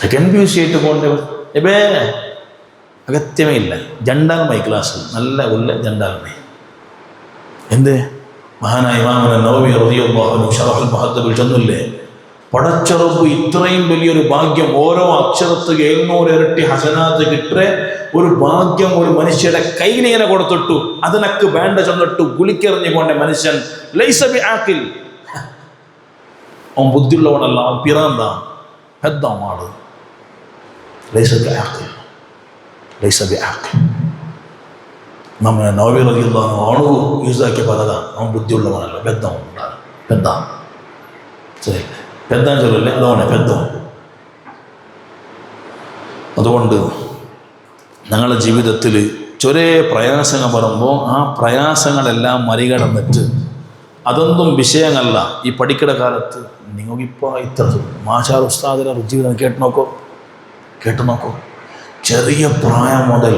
സെക്കൻഡ് യൂസ് ചെയ്തിട്ട് പോകേണ്ട എബേ അഗത്യമേ ഇല്ല. ജണ്ടാൽമൈ ക്ലാസ് നല്ല ഉള്ള ജണ്ടാൽമൈ എന്ത് മഹാനായ ഇമാമുന നവവി റളിയല്ലാഹു അൻഹു ശറഹുൽ മുഹദ്ദബിൽ ചൊന്നില്ലേ, പടച്ചറബ് ഇത്രയും വലിയൊരു ഭാഗ്യം, ഓരോ അക്ഷരത്തിന് 700 ഇരട്ടി ഹസനാത്ത് കിട്ടേ ഒരു ഭാഗ്യം ഒരു മനുഷ്യരുടെ കയ്യിലിങ്ങനെ കൊടുത്തിട്ടു, അതിനൊക്കെ വേണ്ട ചെന്നിട്ടു ഗുളിക്കെറിഞ്ഞു പോണ്ട മനുഷ്യൻ ലൈസ ബിആഖിൽ, അവൻ ബുദ്ധിയുള്ളവനല്ല, അവൻ പിറന്താണ് പെദ്ദമാണ്. ലൈസ ബിആഖിൽ, ലൈസ ബിആഖിൽ. നമ്മൾ നവവി റളിയല്ലാഹു അൻഹു അണു യൂസാക്കിയ പദതാണ്, അവൻ ബുദ്ധിയുള്ളവനല്ല, പെദ്ദമാണ്. പെദ്ദാണ് ശരി, പെദ്ദാൻ ചൊല്ലല്ലേ, അതോനെ പെദ്ദം. അതുകൊണ്ട് ഞങ്ങളുടെ ജീവിതത്തിൽ ചെറിയ പ്രയാസങ്ങൾ വരുമ്പോൾ ആ പ്രയാസങ്ങളെല്ലാം മറികടന്നിട്ട്, അതൊന്നും വിഷയങ്ങളല്ല. ഈ പഠിക്കുന്ന കാലത്ത് നിങ്ങൾക്കിപ്പോൾ ഇത്ര മാഷാ ഉസ്താദിനെ ജീവിതം കേട്ടു നോക്കൂ. ചെറിയ പ്രായം മുതൽ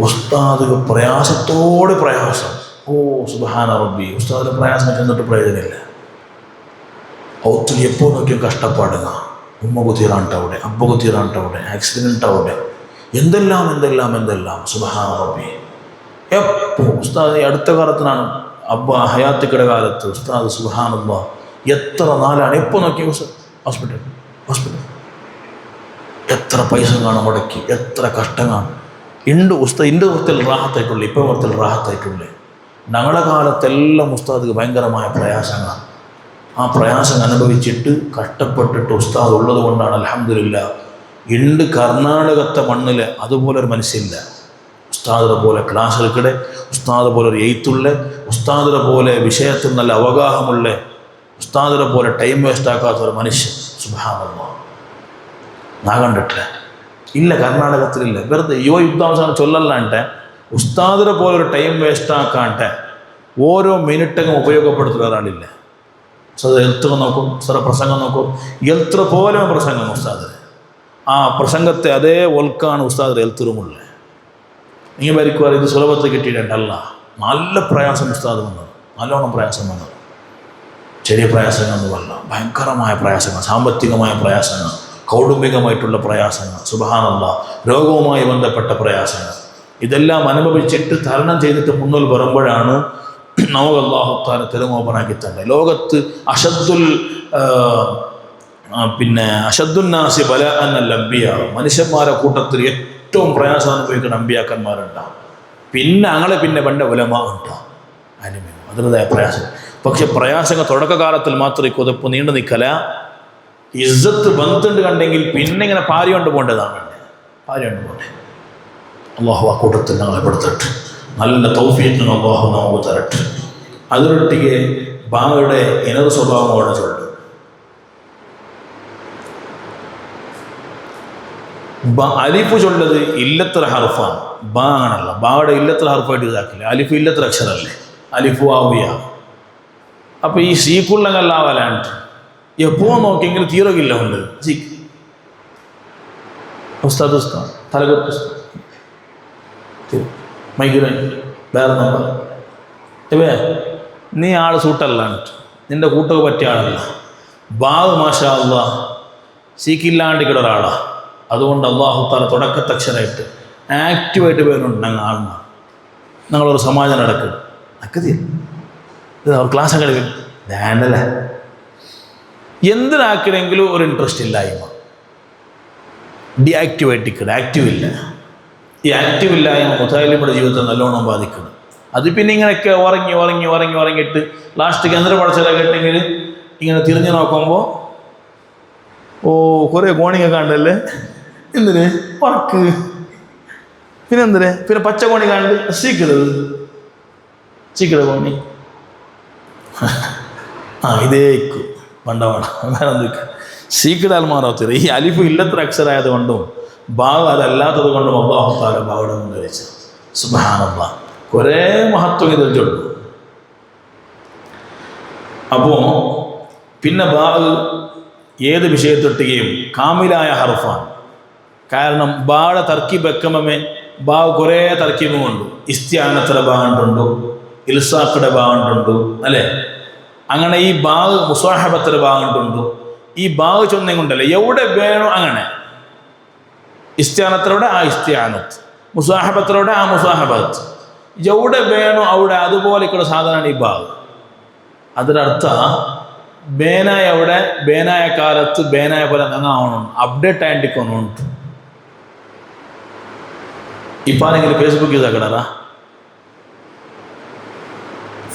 ഉസ്താദ് പ്രയാസത്തോടെ പ്രയാസം, ഓ സുബ്ഹാന റബ്ബി, ഉസ്താദിൻ്റെ പ്രയാസം ചെന്നിട്ട് പ്രയോജനമില്ല. ഒത്തിരി എപ്പോൾ നോക്കിയും കഷ്ടപ്പാടുക, ഉമ്മക്ക് തീരാണ്ടവിടെ, അപ്പക്ക് തീരാണ്ടവിടെ, ആക്സിഡൻ്റ് അവിടെ, എന്തെല്ലാം സുബ്ഹാന റബ്ബി. എപ്പോൾ ഉസ്താദ് അടുത്ത കാലത്തിനാണ് അബ്ബ ഹയാത്തിക്കടെ കാലത്ത് ഉസ്താദ് സുബ്ഹാനല്ലാഹ് എത്ര നാലാണ് എപ്പോൾ നോക്കി ഹോസ്പിറ്റൽ എത്ര പൈസ കാണാൻ മുടക്കി, എത്ര കഷ്ടം കാണും. ഉസ്താദ് ഇൻ്റെ വൃത്തിൽ റാഹത്തായിട്ടുള്ളൂ, ഇപ്പോൾ വൃത്തിൽ റാഹത്തായിട്ടുള്ളേ. ഞങ്ങളുടെ കാലത്തെല്ലാം ഉസ്താദ് ഭയങ്കരമായ പ്രയാസങ്ങളാണ്. ആ പ്രയാസം അനുഭവിച്ചിട്ട് കഷ്ടപ്പെട്ടിട്ട് ഉസ്താദ് ഉള്ളത് കൊണ്ടാണ് അൽഹംദുലില്ലാ ഇണ്ട് കർണാടകത്തെ മണ്ണിൽ അതുപോലൊരു മനുഷ്യനില്ല. ഉസ്താദിനെ പോലെ ക്ലാസ് എടുക്കടെ, ഉസ്താദ് പോലെ ഒരു എയ്ത്തുള്ള, ഉസ്താദിനെ പോലെ വിഷയത്തിൽ നല്ല അവഗാഹമുള്ള, ഉസ്താദിനെ പോലെ ടൈം വേസ്റ്റാക്കാത്ത ഒരു മനുഷ്യൻ സുബ്ഹാനല്ലാഹ് ഞാൻ കണ്ടിട്ടില്ല. ഇല്ല, കർണാടകത്തിലില്ല. വെറുതെ യുദ്ധവസാനം ചൊല്ലല്ലാണ്ട് ഉസ്താദിനെ പോലെ ഒരു ടൈം വേസ്റ്റാക്കാണ്ട് ഓരോ മിനിറ്റങ്ങും ഉപയോഗപ്പെടുത്തുന്ന ഒരാളില്ല. ഉസ്താദ് എത്ര നോക്കും, സാറെ പ്രസംഗം നോക്കും, എത്ര പോലെ പ്രസംഗം ഉസ്താദ്. ആ പ്രസംഗത്തെ അതേ ഒൽക്കാണ് ഉസ്താദ് എൽത്തുറുമുള്ളത്. നിങ്ങൾ വരിക്കുവാൻ ഇത് സുലഭത്തിൽ കിട്ടിയിട്ടല്ല, നല്ല പ്രയാസം ഉസ്താദ് വന്നത്, നല്ലോണം പ്രയാസം വന്നത്. ചെറിയ പ്രയാസങ്ങളൊന്നുമല്ല, ഭയങ്കരമായ പ്രയാസങ്ങൾ, സാമ്പത്തികമായ പ്രയാസങ്ങൾ, കൗടുംബികമായിട്ടുള്ള പ്രയാസങ്ങൾ, സുബ്ഹാനല്ലാഹ് രോഗവുമായി ബന്ധപ്പെട്ട പ്രയാസങ്ങൾ, ഇതെല്ലാം അനുഭവിച്ചിട്ട് തരണം ചെയ്തിട്ട് മുന്നിൽ വരുമ്പോഴാണ് നമുക്ക് അല്ലാഹു തആല തെരുമോപ്പനാക്കി തന്നെ. ലോകത്ത് അഷദ്ദുന്നാസി ബലാഅൻ അൽ-അംബിയാ, മനുഷ്യന്മാരുടെ കൂട്ടത്തിൽ ഏറ്റവും പ്രയാസം അനുഭവിക്കുന്ന അമ്പിയാക്കന്മാരുണ്ടാവും. പിന്നെ പണ്ട ഉലമാ ഉണ്ടാവും, അതിൻ്റെതായ പ്രയാസം. പക്ഷെ പ്രയാസങ്ങൾ തുടക്കകാലത്തിൽ മാത്രം ഈ കുതപ്പ് നീണ്ടു നിൽക്കല. ഇസ്സത്ത് ബന്ധുണ്ട് കണ്ടെങ്കിൽ പിന്നെ ഇങ്ങനെ പാരികൊണ്ട് പോകേണ്ടതാണ്, പാരികൊണ്ട് പോകണ്ടേ. അള്ളാഹു ആ കൂട്ടത്തിൽ ഞങ്ങളെ പെടുത്തട്ടെ, നല്ല തൗഫീഖ് അള്ളാഹു നമുക്ക് തരട്ടെ. അതിനൊട്ടിಗೆ ബായുടെ ഇനർ സ്വഭാവം അവിടെ ചൊല്ലും. അലിഫ് ചൊല്ലത് ഇല്ലത്ര ഹർഫാണ്, ബാ ആണല്ല. ബായുടെ ഇല്ലത്ര ഹർഫായിട്ട് ഇതാക്കില്ല. അലിഫ് ഇല്ലത്ര അക്ഷരമല്ലേ, അലിഫു ആവിയ. അപ്പോൾ ഈ സീക്കുള്ളങ്ങല്ലാവലാണ്ട് എപ്പോ നോക്കിയെങ്കിലും തീരകില്ല ഉണ്ട്. ഉസ്താദ് തലകത്ത് മൈഗ്രൈൻ വേറെ നമ്പർ ഇവേ നീ ആൾ സൂട്ടല്ലാണ്ട്, നിൻ്റെ കൂട്ടൊക്കെ പറ്റിയ ആളല്ല. ബാഗ് മാഷാ അല്ലാഹ് സീക്കില്ലാണ്ടിക്കുന്ന ഒരാളാണ്. അതുകൊണ്ട് അല്ലാഹു തആല തുടക്കത്തക്ഷരമായിട്ട് ആക്റ്റീവായിട്ട് പേരുണ്ട്. ഞങ്ങൾ ആൾമാർ ഞങ്ങളൊരു സമാജം നടക്കും അക്കതി ഇത് അവർ ക്ലാസ് കളിക്കും വേണ്ടല്ലേ, എന്തിനാക്കണമെങ്കിലും ഒരു ഇൻട്രസ്റ്റ് ഇല്ലായ്മ, ഡിആക്റ്റീവായിട്ട് ആക്റ്റീവ് ഇല്ല. ഈ ആക്റ്റീവ് ഇല്ലായ്മ മുതാലിബിയുടെ ജീവിതത്തെ നല്ലോണം ബാധിക്കണം. അത് പിന്നെ ഇങ്ങനെയൊക്കെ ഉറങ്ങിയിട്ട് ലാസ്റ്റ് കേന്ദ്ര പഠിച്ചതാക്കിയിട്ടെങ്കിൽ ഇങ്ങനെ തിരിഞ്ഞു നോക്കുമ്പോൾ കുറേ കോണിങ്ങ കാണണ്ടല്ലേ, എന്തിന് ഉറക്ക്, പിന്നെ പച്ച കോണി കാണണ്ട്, ചീക്കിട കോണി ഇതേക്കു പണ്ടവാണ് വേറെ എന്തൊക്കെ സീക്കിടാൽ മാറാത്തില്ല. ഈ അലിഫ് ഇല്ലത്ര അക്ഷരായത് കൊണ്ടും ബാഗ് അതല്ലാത്തത് കൊണ്ടും അല്ലാഹു തആല ബാവിടെ മുൻവരിച്ചു. സുബ്ഹാനല്ലാഹ് കുറേ മഹത്വം ഇതിൽ ചൊല്ലും. അപ്പോൾ പിന്നെ ബാഗ് ഏത് വിഷയത്തൊട്ടുകയും കാമിലായ ഹർഫാണ്. കാരണം ബായുടെ തർക്കീബ് വെക്കമേ ബാഗ് കുറേ തർക്കീബുമുണ്ട്. ഇസ്തിആനത്തിലെ ബാഗുണ്ടുണ്ട്, ഇൽസാഖിയുടെ ബാഗുണ്ടുണ്ട് അല്ലേ. അങ്ങനെ ഈ ബാഗ് മുസാഹബത്തിലെ ബാഗുണ്ടുണ്ട്. ഈ ബാഗ് ചൊന്നേ കൊണ്ടല്ലേ എവിടെ വേണോ അങ്ങനെ. ഇസ്തിആനത്തിലൂടെ ആ ഇസ്തിആനത്ത്, മുസാഹബത്തിലൂടെ ആ മുസാഹബത്ത്, എവിടെ വേണോ അവിടെ അതുപോലെയൊക്കെയുള്ള സാധനമാണ് ഈ ബാഗ്. അതിനർത്ഥ ബേനായ അവിടെ ബേനായ കാലത്ത് ബേനായ പോലെ നന്നാവണം, അപ്ഡേറ്റ് ആയിട്ടിക്കൊന്നുണ്ട്. ഇപ്പം ആരെങ്കിലും ഫേസ്ബുക്ക് യൂസ് ആക്കണാ?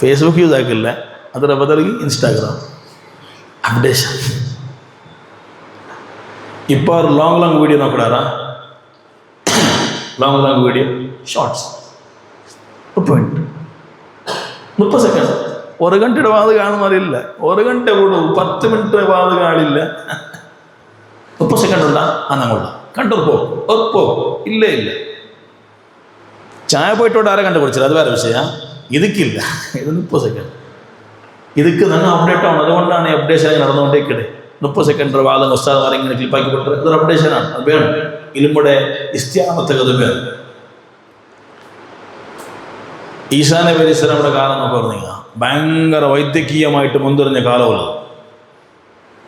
ഫേസ്ബുക്ക് യൂസ് ആക്കില്ല, ಅದರ ಬದಲಿಗೆ ಇನ್ಸ್ಟಾಗ್ರಾಮ್ ಅಪ್ಡೇಷನ್. இப்போ லாங் வீடியோ ನೋಡ್ಕೊಡಾರಾ? ಲಾಂಗ್ വീഡിയോ ഷോർട്സ് 30 സെക്കൻഡ്, 1 ಗಂಟೆയുടെ വാത് കാണുമാറില്ല. 1 ಗಂಟೆ കൂടും, 10 മിനിറ്റ് വാത് കാണില്ല. 30 സെക്കൻഡ് ഉണ്ടാ അന്നങ്ങുള്ള കണ്ടു ഒപ്പോ ഇല്ല. ചായ പോയിട്ടോട്ട് ആരെ കണ്ടുപിടിച്ചത് അത് വേറെ വിഷയ. ഇതിക്കില്ല, ഇത് 30 സെക്കൻഡ്. ಇದಕ್ಕೆ ನನ್ನ ಅಪ್ಡೇಟ್ ಆಗೋಣ. അതുകൊണ്ടാണ് അപ്ഡേഷൻ നടന്നുകൊണ്ടേക്കടെ. 30 സെക്കൻഡ് വാദം ഉസ്താദ് ഇങ്ങനെ ക്ലിപ്പാക്കി കൊടുത്തത് അതൊരു അപ്ഡേഷനാണ്. അത് വേണം, ഇൽമുടെ ഇസ്തിആനത്തൊക്കെ അത് വേണം. ഈസാ നബി അലൈഹി സ്വലാമിയുടെ കാലം എന്നൊക്കെ പറഞ്ഞാൽ ഭയങ്കര വൈദ്യകീയമായിട്ട് മുൻതിരിഞ്ഞ കാലമുള്ളത്,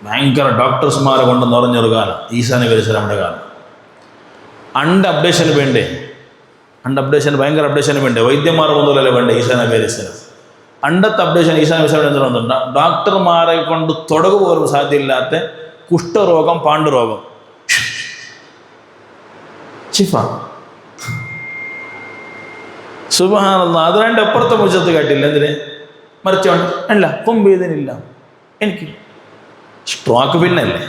ഭയങ്കര ഡോക്ടേഴ്സ്മാരെ കൊണ്ട് നിറഞ്ഞൊരു കാലം ഈസാ നബി അലൈഹി സ്വലാമിയുടെ കാലം. അപ്ഡേഷന് വേണ്ടേ, ഭയങ്കര അപ്ഡേഷന് വേണ്ടേ, വൈദ്യന്മാരെ കൊണ്ടുവരല്ലേ വേണ്ടേ ഈസാ നബി അലൈഹി സ്വലാം. അണ്ടത്തെ അപ്ഡേഷൻ ഈസാ നബി സ്വലാം എന്തുകൊണ്ടുണ്ട്? ഡോക്ടർമാരെ കൊണ്ട് തുടങ്ങു പോലും സാധ്യമില്ലാത്ത കുഷ്ഠരോഗം, പാണ്ഡുരോഗം, ശിഫ. സുബ്ഹാനല്ലാഹ്. അത് രണ്ട് അപ്പുറത്തെ മുച്ചത്ത് കാട്ടില്ല. എന്തിന് മറിച്ചോണ്ട് അല്ല കൊമ്പീതിനില്ല. എനിക്ക് സ്ട്രോക്ക് പിന്നല്ലേ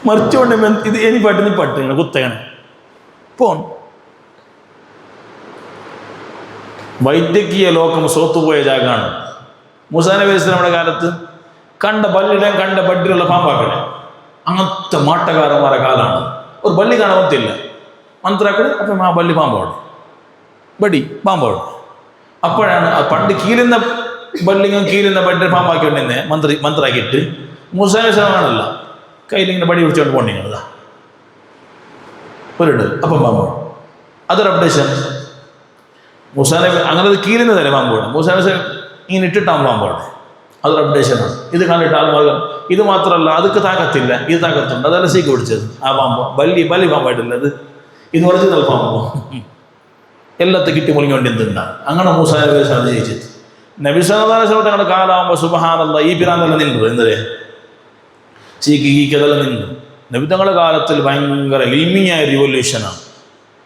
മറിച്ചുകൊണ്ട് ഇത് ഇനി പെട്ടെന്ന് പട്ടിങ്ങനെ കുത്തയാണ് പോന്നു. വൈദ്യകീയ ലോകം സോത്തുപോയ ജാഗാണ്. മൂസാ നബി അലൈഹി സ്വലാമിന്റെ കാലത്ത് കണ്ട ബല്ലിടാൻ കണ്ട ബഡിലുള്ള പാമ്പാക്കണേ അങ്ങനത്തെ മാട്ടകാരന്മാരെ കാലാണ്. ഒരു ബല്ലി കാണാൻ പറ്റില്ല മന്ത്രാക്കട് അപ്പം ആ ബല്ലി പാമ്പാണ് ബടി പാമ്പാണ്. അപ്പോഴാണ് പണ്ട് കീലുന്ന ബല്ലിങ്ങും കീലുന്ന ബഡ്ഡ് പാമ്പാക്കിക്കൊണ്ടിരുന്നേ മന്ത്രാക്കിയിട്ട് മൂസാ നബി സ്വലാം കാണല്ല കയ്യിലിങ്ങനെ ബടി പിടിച്ചോണ്ട് പോണ്ടിങ്ങനതാ ഒരിട് അപ്പം പാമ്പാണ്. അതൊരു അപ്ഡേഷൻ. മൂസാ നബി അങ്ങനെ കീലുന്നതല്ലേ പാമ്പോട്. മൂസാ നബി ഇങ്ങനെ ഇട്ടിട്ടാണ് പാമ്പോട്. അതൊരു അപ്ഡേഷനാണ്. ഇത് കണ്ടിട്ട് ആത്മാർഗം ഇത് മാത്രമല്ല അതൊക്കെ താക്കത്തില്ല ഇത് താക്കത്തുണ്ട്. അതല്ല സീക്ക് പിടിച്ചത് ആ പാമ്പോ ബലി പാമ്പായിട്ടില്ല അത് ഇത് ഒറിജിനൽ പാമ്പോ എല്ലാത്തും കിട്ടി മുളിങ്ങോണ്ടി എന്തുണ്ടാകും. അങ്ങനെ മൂസാ നബി അത് ജയിച്ചത്. നബി സല്ലല്ലാഹു അലൈഹി വസല്ലം തങ്ങളുടെ കാലാകുമ്പോൾ സുബ്ഹാനല്ലാഹ് ഈ പിരാന്തെല്ലാം നിന്നത് എന്തേ ചീക്ക് കീക്കതെല്ലാം നിന്നു. നബി തങ്ങളുടെ കാലത്തിൽ ഭയങ്കര ഇൽമിയായ റിവല്യൂഷനാണ്.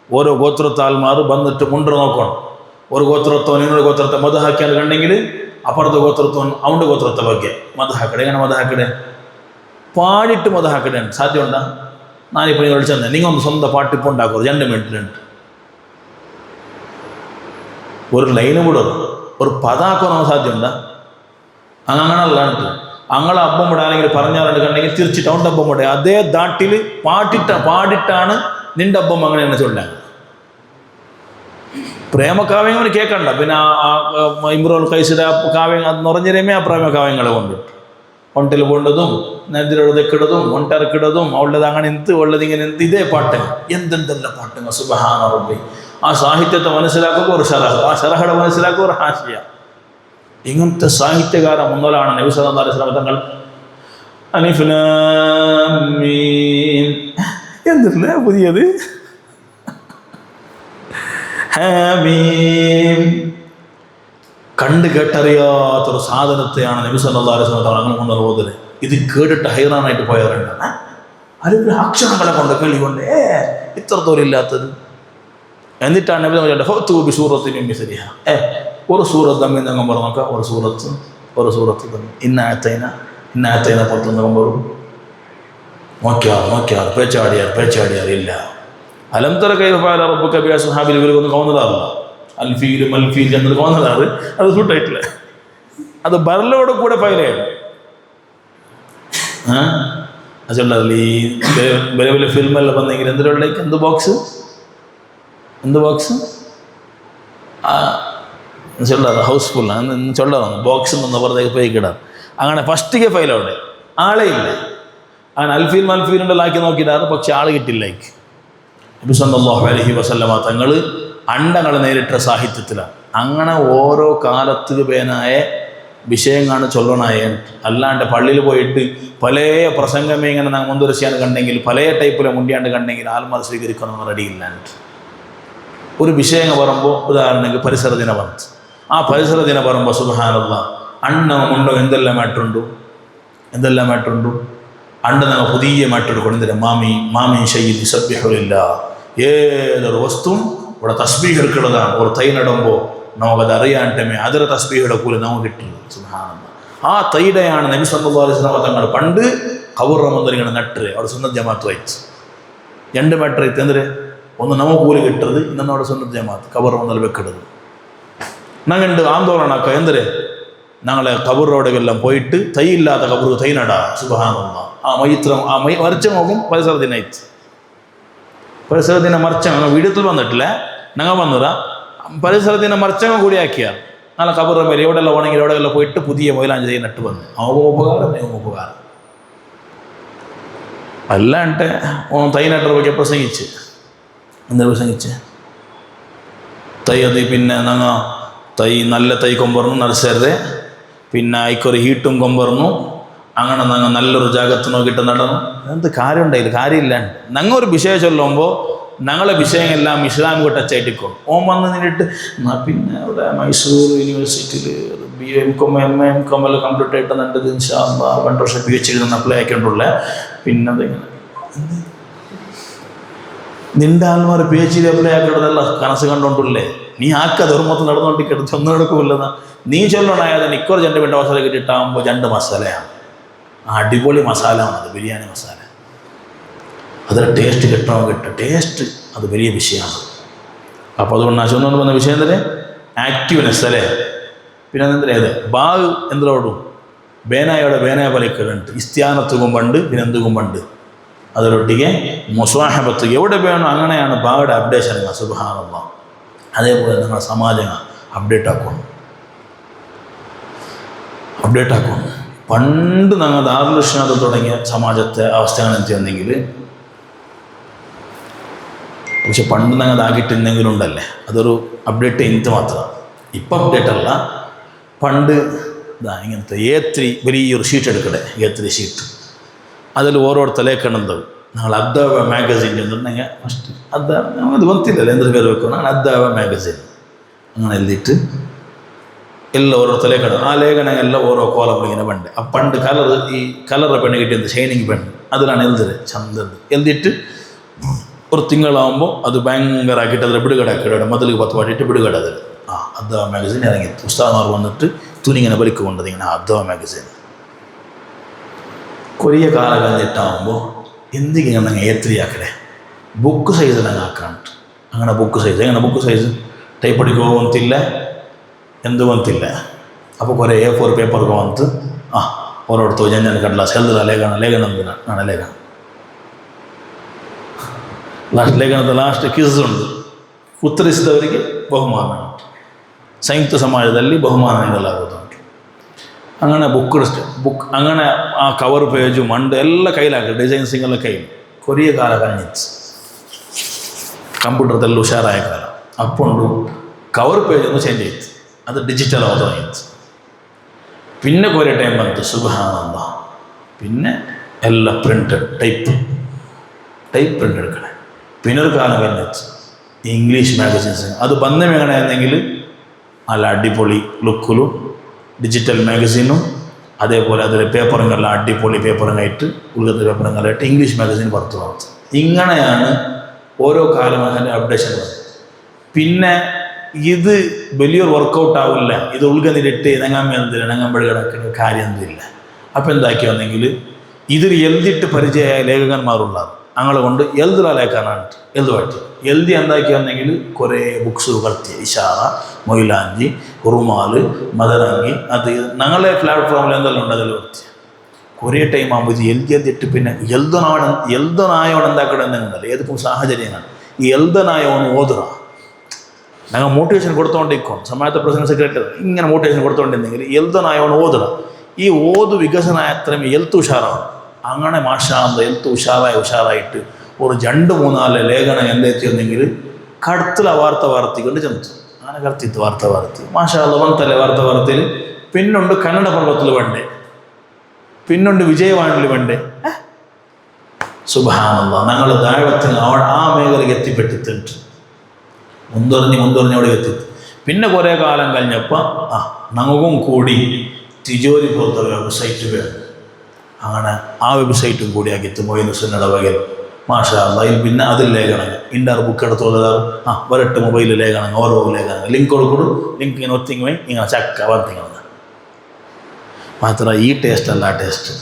ഓരോ ഗോത്രത്താൽമാർ വന്നിട്ട് മുണ്ട് നോക്കണം. ഒരു ഗോത്രത്വം ഇന്നൊരു ഗോത്രത്തെ മത ಹಾಕ್ಯಾൽ കണ്ടെങ്കിൽ അപ്പുറത്തെ ഗോത്രത്വം അവൻ്റെ ഗോത്രത്തെ ಬಗ್ಗೆ മത ಹಾಕಡೆ എങ്ങനെ മത ಹಾಕಡೆ പാടിയിട്ട് മത ಹಾಕಡೆ സാധ്യമുണ്ടാ? ഞാനിപ്പോൾ നിങ്ങൾ വിളിച്ചെന്നെ നിങ്ങൊന്ന് സ്വന്തം പാട്ടിപ്പോൾ ഉണ്ടാക്കുക 2 മിനിറ്റിലുണ്ട് ഒരു ലൈനും കൂടെ ഒരു പതാക്കോ നമുക്ക് സാധ്യമുണ്ടാ? അങ്ങനല്ലാണ്ട് അങ്ങളെ അബ്ബം ഇവിടെ ആരെങ്കിലും പറഞ്ഞാലുണ്ട് കണ്ടെങ്കിൽ തിരിച്ചിട്ട് അവൻ്റെ അബ്ബം ഇവിടെ അതേ ദാട്ടിൽ പാടിയിട്ടാണ് നിൻ്റെ അബ്ബം അങ്ങനെ തന്നെ ചൊല്ലാൻ. പ്രേമകാവ്യങ്ങൾ കേൾക്കണ്ട. പിന്നെ ഇമ്രുൽ ഖൈസിൻ്റെ കാവ്യം അത് നിറഞ്ഞിരമേ ആ പ്രേമകാവ്യങ്ങളെ കൊണ്ടിട്ട് ഒണ്ടിൽ കൊണ്ടതും നെതിരെഴുതക്കിടതും ഒണ്ടറക്കിടതും അവളുടെ അങ്ങനെ എന്ത് ഉള്ളത് ഇങ്ങനെ എന്ത് ഇതേ പാട്ട് എന്തെന്തല്ല പാട്ടുങ്ങൾ സുബ്ഹാന റബ്ബി. ആ സാഹിത്യത്തെ മനസ്സിലാക്കുക ഒരു ഷറഹ്, ആ ഷറഹടെ മനസ്സിലാക്കുക ഒരു ഹാഷിയ. ഇങ്ങനത്തെ സാഹിത്യകാരം ഒന്നോലാണ് നബി സല്ലല്ലാഹു അലൈഹി വസല്ലം തങ്ങൾ. അലിഫ് ലാം മീം എന്തല്ലേ പുതിയത് ഹാമീം. കണ്ട് കേട്ടറിയാത്തൊരു സാധനത്തെയാണ് നബി സല്ലല്ലാഹു അലൈഹി വസല്ലം അങ്ങനെ കൊണ്ടു പോകുന്നത്. ഇത് കേട്ടിട്ട് ഹൈറാനായിട്ട് പോയവരുണ്ട്. അതിൽ അക്ഷരങ്ങളെ കൊണ്ട് കളി കൊണ്ട് ഇത്രത്തോലില്ലാത്തത്. എന്നിട്ടാണ് നബി ഒരു സൂറത്ത് തമ്മിൽ നിങ്ങൾ പറഞ്ഞു നോക്കാം. ഒരു സൂറത്ത് തമ്മിൽ ഇന്നായത്തൈന പുറത്തുനിന്ന് പറയും നോക്കിയാർ പേച്ചാടിയാർ ഇല്ല. അലംതറ കൈഫഅല റബ്ബുക ബിഅസ്ഹാബിൽ ഫീൽ ഒന്നും തോന്നലാറില്ല. അൽഫീൽ എന്നത് തോന്നലാറ് അത് സൂട്ടായിട്ടില്ല. അത് ബർലോട് കൂടെ ഫയലാണ്. അതല്ല ഈ വലിയ വലിയ ഫിലിമെല്ലാം വന്നെങ്കിൽ എന്തിനുള്ളേക്ക് എന്ത് ബോക്സ് ചൊല്ലാറ് ഹൗസ്ഫുൾ ചൊല്ലാറ് ബോക്സ് എന്ന് പറഞ്ഞേക്ക് പോയിക്കിടാറ്. അങ്ങനെ ഫസ്റ്റിಗೆ ഫയലവിടെ ആളെ ഇല്ല. അങ്ങനെ അൽഫീലുണ്ടെല്ലാക്കി നോക്കിയിട്ടാറ്. പക്ഷെ ആൾ കിട്ടില്ലേക്ക്. നബി സല്ലല്ലാഹു അലൈഹി വസല്ലമ തങ്ങൾ അണ്ടങ്ങൾ നേരിട്ട സാഹിത്യത്തിലാണ്. അങ്ങനെ ഓരോ കാലത്ത് പേനായ വിഷയങ്ങളാണ് ചൊല്ലണായ. അല്ലാണ്ട് പള്ളിയിൽ പോയിട്ട് പല പ്രസംഗമേ ഇങ്ങനെ നാം മുൻതുരശിയാണ്ട് കണ്ടെങ്കിൽ പല ടൈപ്പിലെ മുണ്ടിയാണ്ട് കണ്ടെങ്കിൽ ആൽമാർ സ്വീകരിക്കണമെന്ന് റെഡിയില്ലാണ്ട് ഒരു വിഷയങ്ങൾ പറയുമ്പോൾ ഉദാഹരണക്ക് പരിസര ദിന പറഞ്ഞു. ആ പരിസര ദിന പറയുമ്പോൾ സുബ്ഹാനല്ലാഹ് അണ്ണമുണ്ടോ എന്തെല്ലാം മാറ്റുണ്ടോ അണ്ട് നമ്മൾ പുതിയ മാറ്റെടുക്കണം. എന്തിനാ മാമി ഷയ്യിൽ സബ്ബിഹുലില്ലാ. ഏതൊരു വസ്തുവും ഇവിടെ തസ്ബീഹ് എടുക്കുന്നതാണ്. ഒരു തൈ നടുമ്പോൾ നമുക്കത് അറിയാണ്ടമേ അതിലെ തസ്ബീഹയുടെ കൂലി നമുക്ക് കിട്ടുന്നത്. സുബ്ഹാനല്ലാഹ്. ആ തൈയുടെയാണ് നബി സല്ലല്ലാഹു അലൈഹി വസല്ലം തങ്ങൾ പണ്ട് ഖബർ റമദാനിങ്ങനെ നട്ടര് അവിടെ സുന്നത്ത് ജമാഅത്ത് വായിച്ചു 2 മീറ്റർ ഇತ್ತು. ಅಂದರೆ ಒಂದು നമുക്ക് കൂലി കിട്ടുന്നത് ಇನ್ನೊಂದು അവിടെ സുന്നത്ത് ജമാഅത്ത് ഖബർ റമദാനിൽ വെക്കുന്നത് ഞങ്ങളുണ്ട് ആന്തോളനക്ക. എന്തിരെ ഞങ്ങളെ ഖബർ റോഡുകളെല്ലാം പോയിട്ട് തൈ ഇല്ലാത്ത ഖബർ തൈ നടാ. സുബ്ഹാനല്ലാഹ്. ആ മൈത്രം ആ മറിച്ച നോക്കും പരിസര ദിന ഇತ್ತು. പരിസര ദിന മറിച്ചങ്ങ വീഡിയോത്തിൽ വന്നിട്ടില്ല. ഞങ്ങൾ വന്നതാ പരിസര ദിന മറിച്ചങ്ങ കൂടി ആക്കിയാൽ നാളെ ഖബർ മേലെ എവിടെയെല്ലാം ഉണങ്ങി എവിടെയെല്ലാം പോയിട്ട് പുതിയ മൊയിലാഞ്ചി തൈ നട്ട് വന്ന് അവ ഉപകാരം അല്ലാണ്ട് തൈ നട്ടರ ಬಗ್ಗೆ പ്രസംഗിച്ച് തൈ അത് പിന്നെ ഞങ്ങൾ തൈ നല്ല തൈ കൊമ്പറന്നു നർസറിದೆ. പിന്നെ അതിക്കൊരു ഹീട്ടും കൊമ്പറന്നു. അങ്ങനെ ഞങ്ങൾ നല്ലൊരു ജാഗത്ത് നോക്കിയിട്ട് നടന്നു. എന്ത് കാര്യം ഉണ്ടായില്ല, കാര്യമില്ലാണ്ട് ഞങ്ങൾ ഒരു വിഷയം ചൊല്ലുമ്പോൾ ഞങ്ങളെ വിഷയമെല്ലാം ഇസ്ലാമിക ടച്ചായിട്ടിക്കും. ഓൻ വന്ന് നിന്നിട്ട് പിന്നെ അവിടെ മൈസൂർ യൂണിവേഴ്സിറ്റിയിൽ BA.M.Com M.Com എല്ലാം കംപ്ലീറ്റ് ആയിട്ട് നല്ലത് ഇൻഷാ അല്ലാഹ് 2 വർഷം PhD അപ്ലൈ ആക്കിയിട്ടുള്ള. പിന്നെ അതിങ്ങനെ നിൻ്റെ ആൾമാർ PhD അപ്ലൈ ആക്കിയിട്ടതല്ല കനസ് കണ്ടോണ്ടല്ലേ നീ ആക്കത് ഒരു മൊത്തം നടന്നുകൊണ്ടിരിക്കട്ടെ ഒന്നും എടുക്കില്ലെന്നാ നീ ചൊല്ലണായത് നിക്കൊരു രണ്ട് മിനിറ്റ് മസാല കിട്ടിയിട്ടാകുമ്പോൾ 2 മസാലയാണ്. അടിപൊളി മസാല അത് ബിരിയാണി മസാല. അതിൽ ടേസ്റ്റ് കിട്ടണം ടേസ്റ്റ് അത് വലിയ വിഷയമാണ്. അപ്പോൾ അതുകൊണ്ട് ആ ചൊന്നുകൊണ്ട് വന്ന വിഷയം തന്നെ ആക്റ്റീവ്നെസ് അല്ലേ. പിന്നെ എന്തിനേത് ബാഗ് എന്തിനോടും ಬೇನಾಯೋಡ ಬೇನಾಯ ಬಲಿಕುಂಟು ಇಸ್ತ್ಯಾನತ್ತುಗೂ ಬಂಡು പിന്നെന്തും പണ്ട് അതിലൊട്ടിಗೆ മുസാഹബത്ത് എവിടെ വേണം അങ്ങനെയാണ് ബാഗയുടെ അപ്ഡേഷൻ. സുബ്ഹാനല്ലാഹ്. അതേപോലെ നിങ്ങളുടെ സമാജം അപ്ഡേറ്റ് ആക്കണം. പണ്ട് ഞങ്ങൾ ദാറുൽ തുടങ്ങിയ സമാജത്തെ അവസ്ഥയാണ് എന്തെങ്കിൽ പക്ഷെ പണ്ട് ഞങ്ങൾ ആക്കിയിട്ടെന്തെങ്കിലും ഉണ്ടല്ലേ അതൊരു അപ്ഡേറ്റ് ചെയ്തിട്ട് മാത്രം. ഇപ്പം അപ്ഡേറ്റ് അല്ല. പണ്ട് ഇങ്ങനത്തെ A3 വലിയൊരു ഷീറ്റ് എടുക്കട്ടെ. A3 ഷീറ്റ് അതിൽ ಓರೋರ್ತ ಲೇಖನಂದವು ನಾಳೆ ಅದ್ದಾವ ಮ್ಯಾಗಝೀನ್ ಅಂದ್ರೆಗೆ ಫಸ್ಟ್ ಅದ್ದ ಅದು ಗೊತ್ತಿಲ್ಲ ಎಂದ್ರೆ ಬರಬೇಕು. ನಾನು ಅದ್ದಾವ ಮ್ಯಾಗಝೀನ್ അങ്ങനെ എഴുതിയിട്ട് എല്ലാം ഓരോരുത്തർ ലേഖനം. ആ ലേഖനമെല്ലാം ഓരോ കോലം ഇങ്ങനെ പണ്ട് ആ പണ്ട് ഈ കളറ് പെണ്ണ് കിട്ടിയത് ഷൈനിങ് പെണ്ണ് അതിലാണ് എഴുതത് ചന്തത് എഴുതിയിട്ട് ഒരു തിങ്കളാകുമ്പോൾ അത് ഭയങ്കര ആക്കിയിട്ട് അതിൽ ಬಿಡುಗಡೆ ಮೊದಲಿಗೆ 10 ಪಾಟಿಟ್ಟು ಬಿಡುಗಡೆ അതിൽ അദ്ദവ മ്യാഗസിൻ ഇറങ്ങിയിട്ട് ഉസ്താദ്മാർ വന്നിട്ട് തുണി ഇങ്ങനെ വലിക്കൊണ്ടത് ഇങ്ങനെ അദ്ദവ മ്യാഗസിൻ കുറേ കാലം കഴിഞ്ഞിട്ടാകുമ്പോൾ എന്തെങ്കിലും ഞങ്ങൾ A3 ആക്കടെ ബുക്ക് സൈസ് ഞങ്ങൾ ആക്കാണ്ട് അങ്ങനെ ബുക്ക് സൈസ് ಟೈಪ್ ಅಡಿಗೆ ಅಂತಿಲ್ಲ ಎಂದು ಅಂತಿಲ್ಲ. അപ്പോൾ കുറേ A4 പേപ്പർക്ക് വന്നിട്ട് ഓരോരുത്തോ ഞാൻ കടലാസ് എഴുതുക ലേഖനം ನಾನು ಲೇಖನ ಲೇಖನದ ಲಾಸ್ಟ್ ಕ್ವಿಜ್ ഉണ്ട്. ಉತ್ತರಿಸಿದವರಿಗೆ ಬಹುಮಾನ ಉಂಟು. ಸಂಯುಕ್ತ ಸಮಾಜದಲ್ಲಿ ಬಹುಮಾನ ನೀಡಲಾಗುವುದುಂಟು. അങ്ങനെ ബുക്ക് അങ്ങനെ ആ കവർ പേജും മണ്ട് എല്ലാം കയ്യിലാക്കുക. ഡിസൈൻസിങ് എല്ലാം കയ്യിൽ കുറേ കാലം കഴിഞ്ഞിട്ട് ಕಂಪ್ಯೂಟರ್ದಲ್ಲಿ ಹುಷಾರಾയ ಕಾಲ ಅಪ್ಪುಂಡು ಕವರ್ ಪೇಜನ್ನು ಚೇಂಜ್ ಆಯಿತು. ಅದು ಡಿಜಿಟಲ್ ಆಯಿತು. പിന്നെ കുറേ ടൈം ಬಂತು സുബ്ഹാനല്ലാഹ്. പിന്നെ എല്ലാം പ്രിൻ്റഡ് ടൈപ്പ് പ്രിൻ്റ് എടുക്കണേ. പിന്നെ ഒരു കാലം കഴിഞ്ഞിട്ട് ഇംഗ്ലീഷ് മാഗസിൻസ് അത് ಬಂದ എങ്ങനെയാണെങ്കിൽ നല്ല അടിപൊളി ലുക്കിലും ഡിജിറ്റൽ മാഗസീനും അതേപോലെ അതിൽ പേപ്പറുകളെല്ലാം അടിപൊളി പേപ്പറുകളായിട്ട് ഉള്ളത്തെ പേപ്പറുകളായിട്ട് ഇംഗ്ലീഷ് മാഗസീൻ പുറത്തു വന്നത്. ഇങ്ങനെയാണ് ഓരോ കാലം അങ്ങനെ അപ്ഡേഷൻ വന്നത്. പിന്നെ ഇത് വലിയൊരു വർക്കൗട്ട് ആവില്ല. ഇത് ഉൾഗതിലിട്ട് ഇണങ്ങാമ്പഴി കിടക്കുന്ന കാര്യം എന്തില്ല. അപ്പം എന്താക്കി വന്നെങ്കിൽ ഇതിൽ എഴുതിയിട്ട് പരിചയമായ ലേഖകന്മാരുള്ളത് അങ്ങനെ കൊണ്ട് എഴുതലേക്കാനാണ് എഴുതുവാട്ടി എഴുതി എന്താക്കി വന്നെങ്കിൽ കുറേ ബുക്സ് കളത്തി ഇഷാറ മൊയിലാഞ്ചി ഉറുമാല് മദറങ്ങി അത് ഞങ്ങളെ പ്ലാറ്റ്ഫോമിൽ എന്തെല്ലാം ഉണ്ട് അതിൽ വർത്തി കുറേ ടൈം ആകുമ്പോൾ ഇത് എഴുതിയിട്ട് പിന്നെ എഴുതനായോൺ എന്താക്കണമെന്നുണ്ടല്ലോ ഏതൊക്കെ സാഹചര്യമാണ് ഈ എഴുതനായോൺ ഓതുക ഞങ്ങൾ മോട്ടിവേഷൻ കൊടുത്തോണ്ടിരിക്കും. സമാജത്തെ പ്രസിഡന്റ് സെക്രട്ടറി ഇങ്ങനെ മോട്ടിവേഷൻ കൊടുത്തോണ്ടിരുന്നെങ്കിൽ എഴുതനായോൺ ഓതുക. ഈ ഓതു വികസനമായ അത്രയും എഴുത്ത് ഉഷാറാണ്. അങ്ങനെ മാഷാന്ത എഴുത്ത് ഉഷാറായിട്ട് ഒരു 2-3 ലേഖനം എന്തെത്തിയെന്നെങ്കിൽ കടത്തില വാർത്ത വാർത്തിക്കൊണ്ട് ചെന്നു അങ്ങനെ കടത്തിത്ത് വാർത്ത വാർത്തി മാഷാല്ല വന്നല്ലേ വാർത്ത വാർത്തയിൽ പിന്നുണ്ട് കന്നഡ പർവ്വത്തിൽ വേണ്ടേ പിന്നുണ്ട് വിജയവാണിയിൽ വേണ്ടേ. സുബ്ഹാനല്ലാഹ്. ഞങ്ങൾ ദഅവത്തിന് ആ മേഖലയ്ക്ക് എത്തിപ്പെട്ടിട്ടുണ്ട്. മുന്തുറിഞ്ഞ് അവിടെ എത്തിത്ത്. പിന്നെ കുറേ കാലം കഴിഞ്ഞപ്പോൾ ഞങ്ങൾക്കും കൂടി തിജോരി പോലത്തെ വെബ്സൈറ്റ് വേണം. അങ്ങനെ ആ വെബ്സൈറ്റും കൂടി ആക്കിയിട്ട് മൊയ്നുസിൻ്റെ വകയിൽ മാഷാ അല്ലാഹ്. പിന്നെ അതിൽ ലേഖനങ്ങൾ ഇൻ്റർ ബുക്ക് എടുത്തോളൂ വരട്ട് മൊബൈൽ ലേഖനങ്ങൾ ഓരോ ലേഖനങ്ങൾ ലിങ്ക് കൊടുക്കും. ലിങ്ക് ഇങ്ങനെ ഒത്തിങ്ങി ഇങ്ങനെ ചക്ക വർത്തിങ്ങുന്നത് മാത്രം. ഈ ടേസ്റ്റ് അല്ല ആ ടേസ്റ്റ്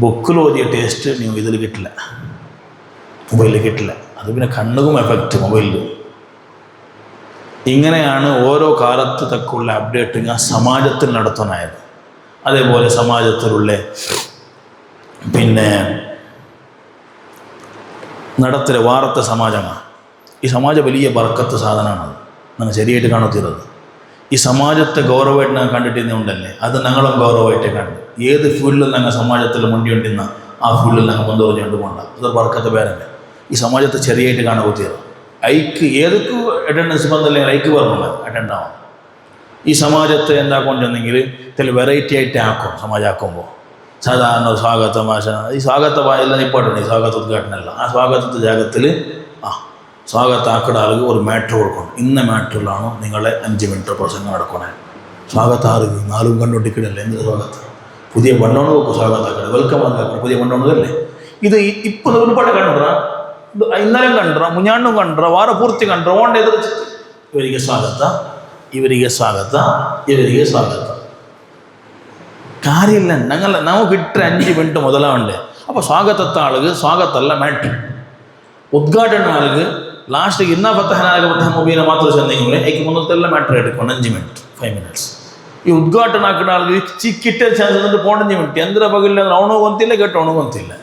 ബുക്കിൽ ഓതിയ ടേസ്റ്റ് ನೀವು ഇതിൽ കിട്ടില്ല, മൊബൈലിൽ കിട്ടില്ല. അത് പിന്നെ കണ്ണും എഫക്റ്റ് മൊബൈലിൽ. ഇങ്ങനെയാണ് ഓരോ കാലത്ത് തക്കുള്ള അപ്ഡേറ്റിങ് ആ സമാജത്തിൽ നടത്താനായത്. അതേപോലെ സമാജത്തിലുള്ള പിന്നെ നടത്തിലെ വാർത്ത സമാജമാണ്. ഈ സമാജം വലിയ ബർക്കത്ത് സാധനമാണ്. നമ്മൾ ശരിയായിട്ട് കാണത്തിരുന്നത് ഈ സമാജത്തെ ഗൗരവമായിട്ട് ഞങ്ങൾ കണ്ടിട്ടുണ്ടല്ലേ അത് ഞങ്ങളും ഗൗരവമായിട്ട് കണ്ടു. ഏത് ഫീൽഡിൽ ഞങ്ങൾ സമാജത്തിൽ മുണ്ടിയുണ്ടെന്ന ആ ഫീൽഡിൽ ഞങ്ങൾ മുൻതുറഞ്ഞുകൊണ്ട് പോകണ്ട. അതൊരു ബർക്കത്ത് പേരല്ലേ. ഈ സമാജത്തെ ചെറിയായിട്ട് കാണാൻ കുത്തിയത് ഐക്ക് ഏതൊക്കെ അറ്റൻഡൻസ് ಬಂದല്ലെങ്കിൽ ഐക്ക് പറഞ്ഞില്ല അറ്റൻഡ് ആവും. ഈ സമാജത്തെ എന്താക്കൊണ്ടെന്നെങ്കിൽ ചില വെറൈറ്റി ആയിട്ട് ആക്കും. സമാജം ആക്കുമ്പോൾ സാധാരണ സ്വാഗത ഭാഷ ഈ സ്വാഗത എല്ലാം ഇപ്പോഴുണ്ട്. ഈ സ്വാഗത ഉദ്ഘാടനമല്ല ആ സ്വാഗതത്തെ ജാഗത്തിൽ സ്വാഗത ആക്കട ആളുകൾ ഒരു മാറ്റർ കൊടുക്കണം. ഇന്ന മാറ്ററിലാണ് നിങ്ങളെ 5 മിനിറ്റ് പ്രസംഗം നടക്കണേ. സ്വാഗത ആളുകൾ 4 കണ്ടുകൊണ്ടിരിക്കണല്ലേ എന്ത് സ്വാഗതം പുതിയ ബണ്ണോണ് നോക്കും. സ്വാഗത ആക്കട വെൽക്കം ആക്കണം പുതിയ ബണ്ണോണതല്ലേ. ഇത് ഇപ്പോൾ ഒരുപാട് കണ്ടാ ഇന്നലെ കണ്ടാ മുഞ്ഞാണ്ടും കണ്ടാ വാര പൂർത്തി കണ്ടാ ഓണ്ട എതിർച്ചിട്ട് ಇವರಿಗೆ ಸ್ವಾಗತ, ಇವರಿಗೆ ಸ್ವಾಗತ, ಇವರಿಗೆ ಸ್ವಾಗತ. കാര്യമില്ല. നമുക്ക് ഇട്ട 5 മിനിറ്റ് മുതലാവണ്ടേ? അപ്പോൾ സ്വാഗതത്തെ ആളുകൾ സ്വാഗതമല്ല മാറ്റർ, ഉദ്ഘാടന ആളുകൾ ലാസ്റ്റ് ഇന്ന ഫത്തഹനായ ഫത്തഹ മുബീന മാത്രം ചെന്നെങ്കിൽ എനിക്ക് മുന്നത്തെല്ലാം മാറ്റർ എടുക്കണം 5 മിനിറ്റ് 5 മിനിറ്റ്സ്. ಈ ಉದ್ಘಾಟನೆ ಹಾಕಿದ ಆಳಿಗೆ ಚಿಕ್ಕಿಟ್ಟ ಚಾನ್ಸ್ ಅಂದ್ರೆ 5 മിനിറ്റ് ಎಂದ್ರ ಬಗಿಲ್ಲ ಅಂದ್ರೆ ಅವನು ಗೊಂತಿಲ್ಲ ಕೆಟ್ಟು ಅವನು ಗೊಂತಿಲ್ಲ.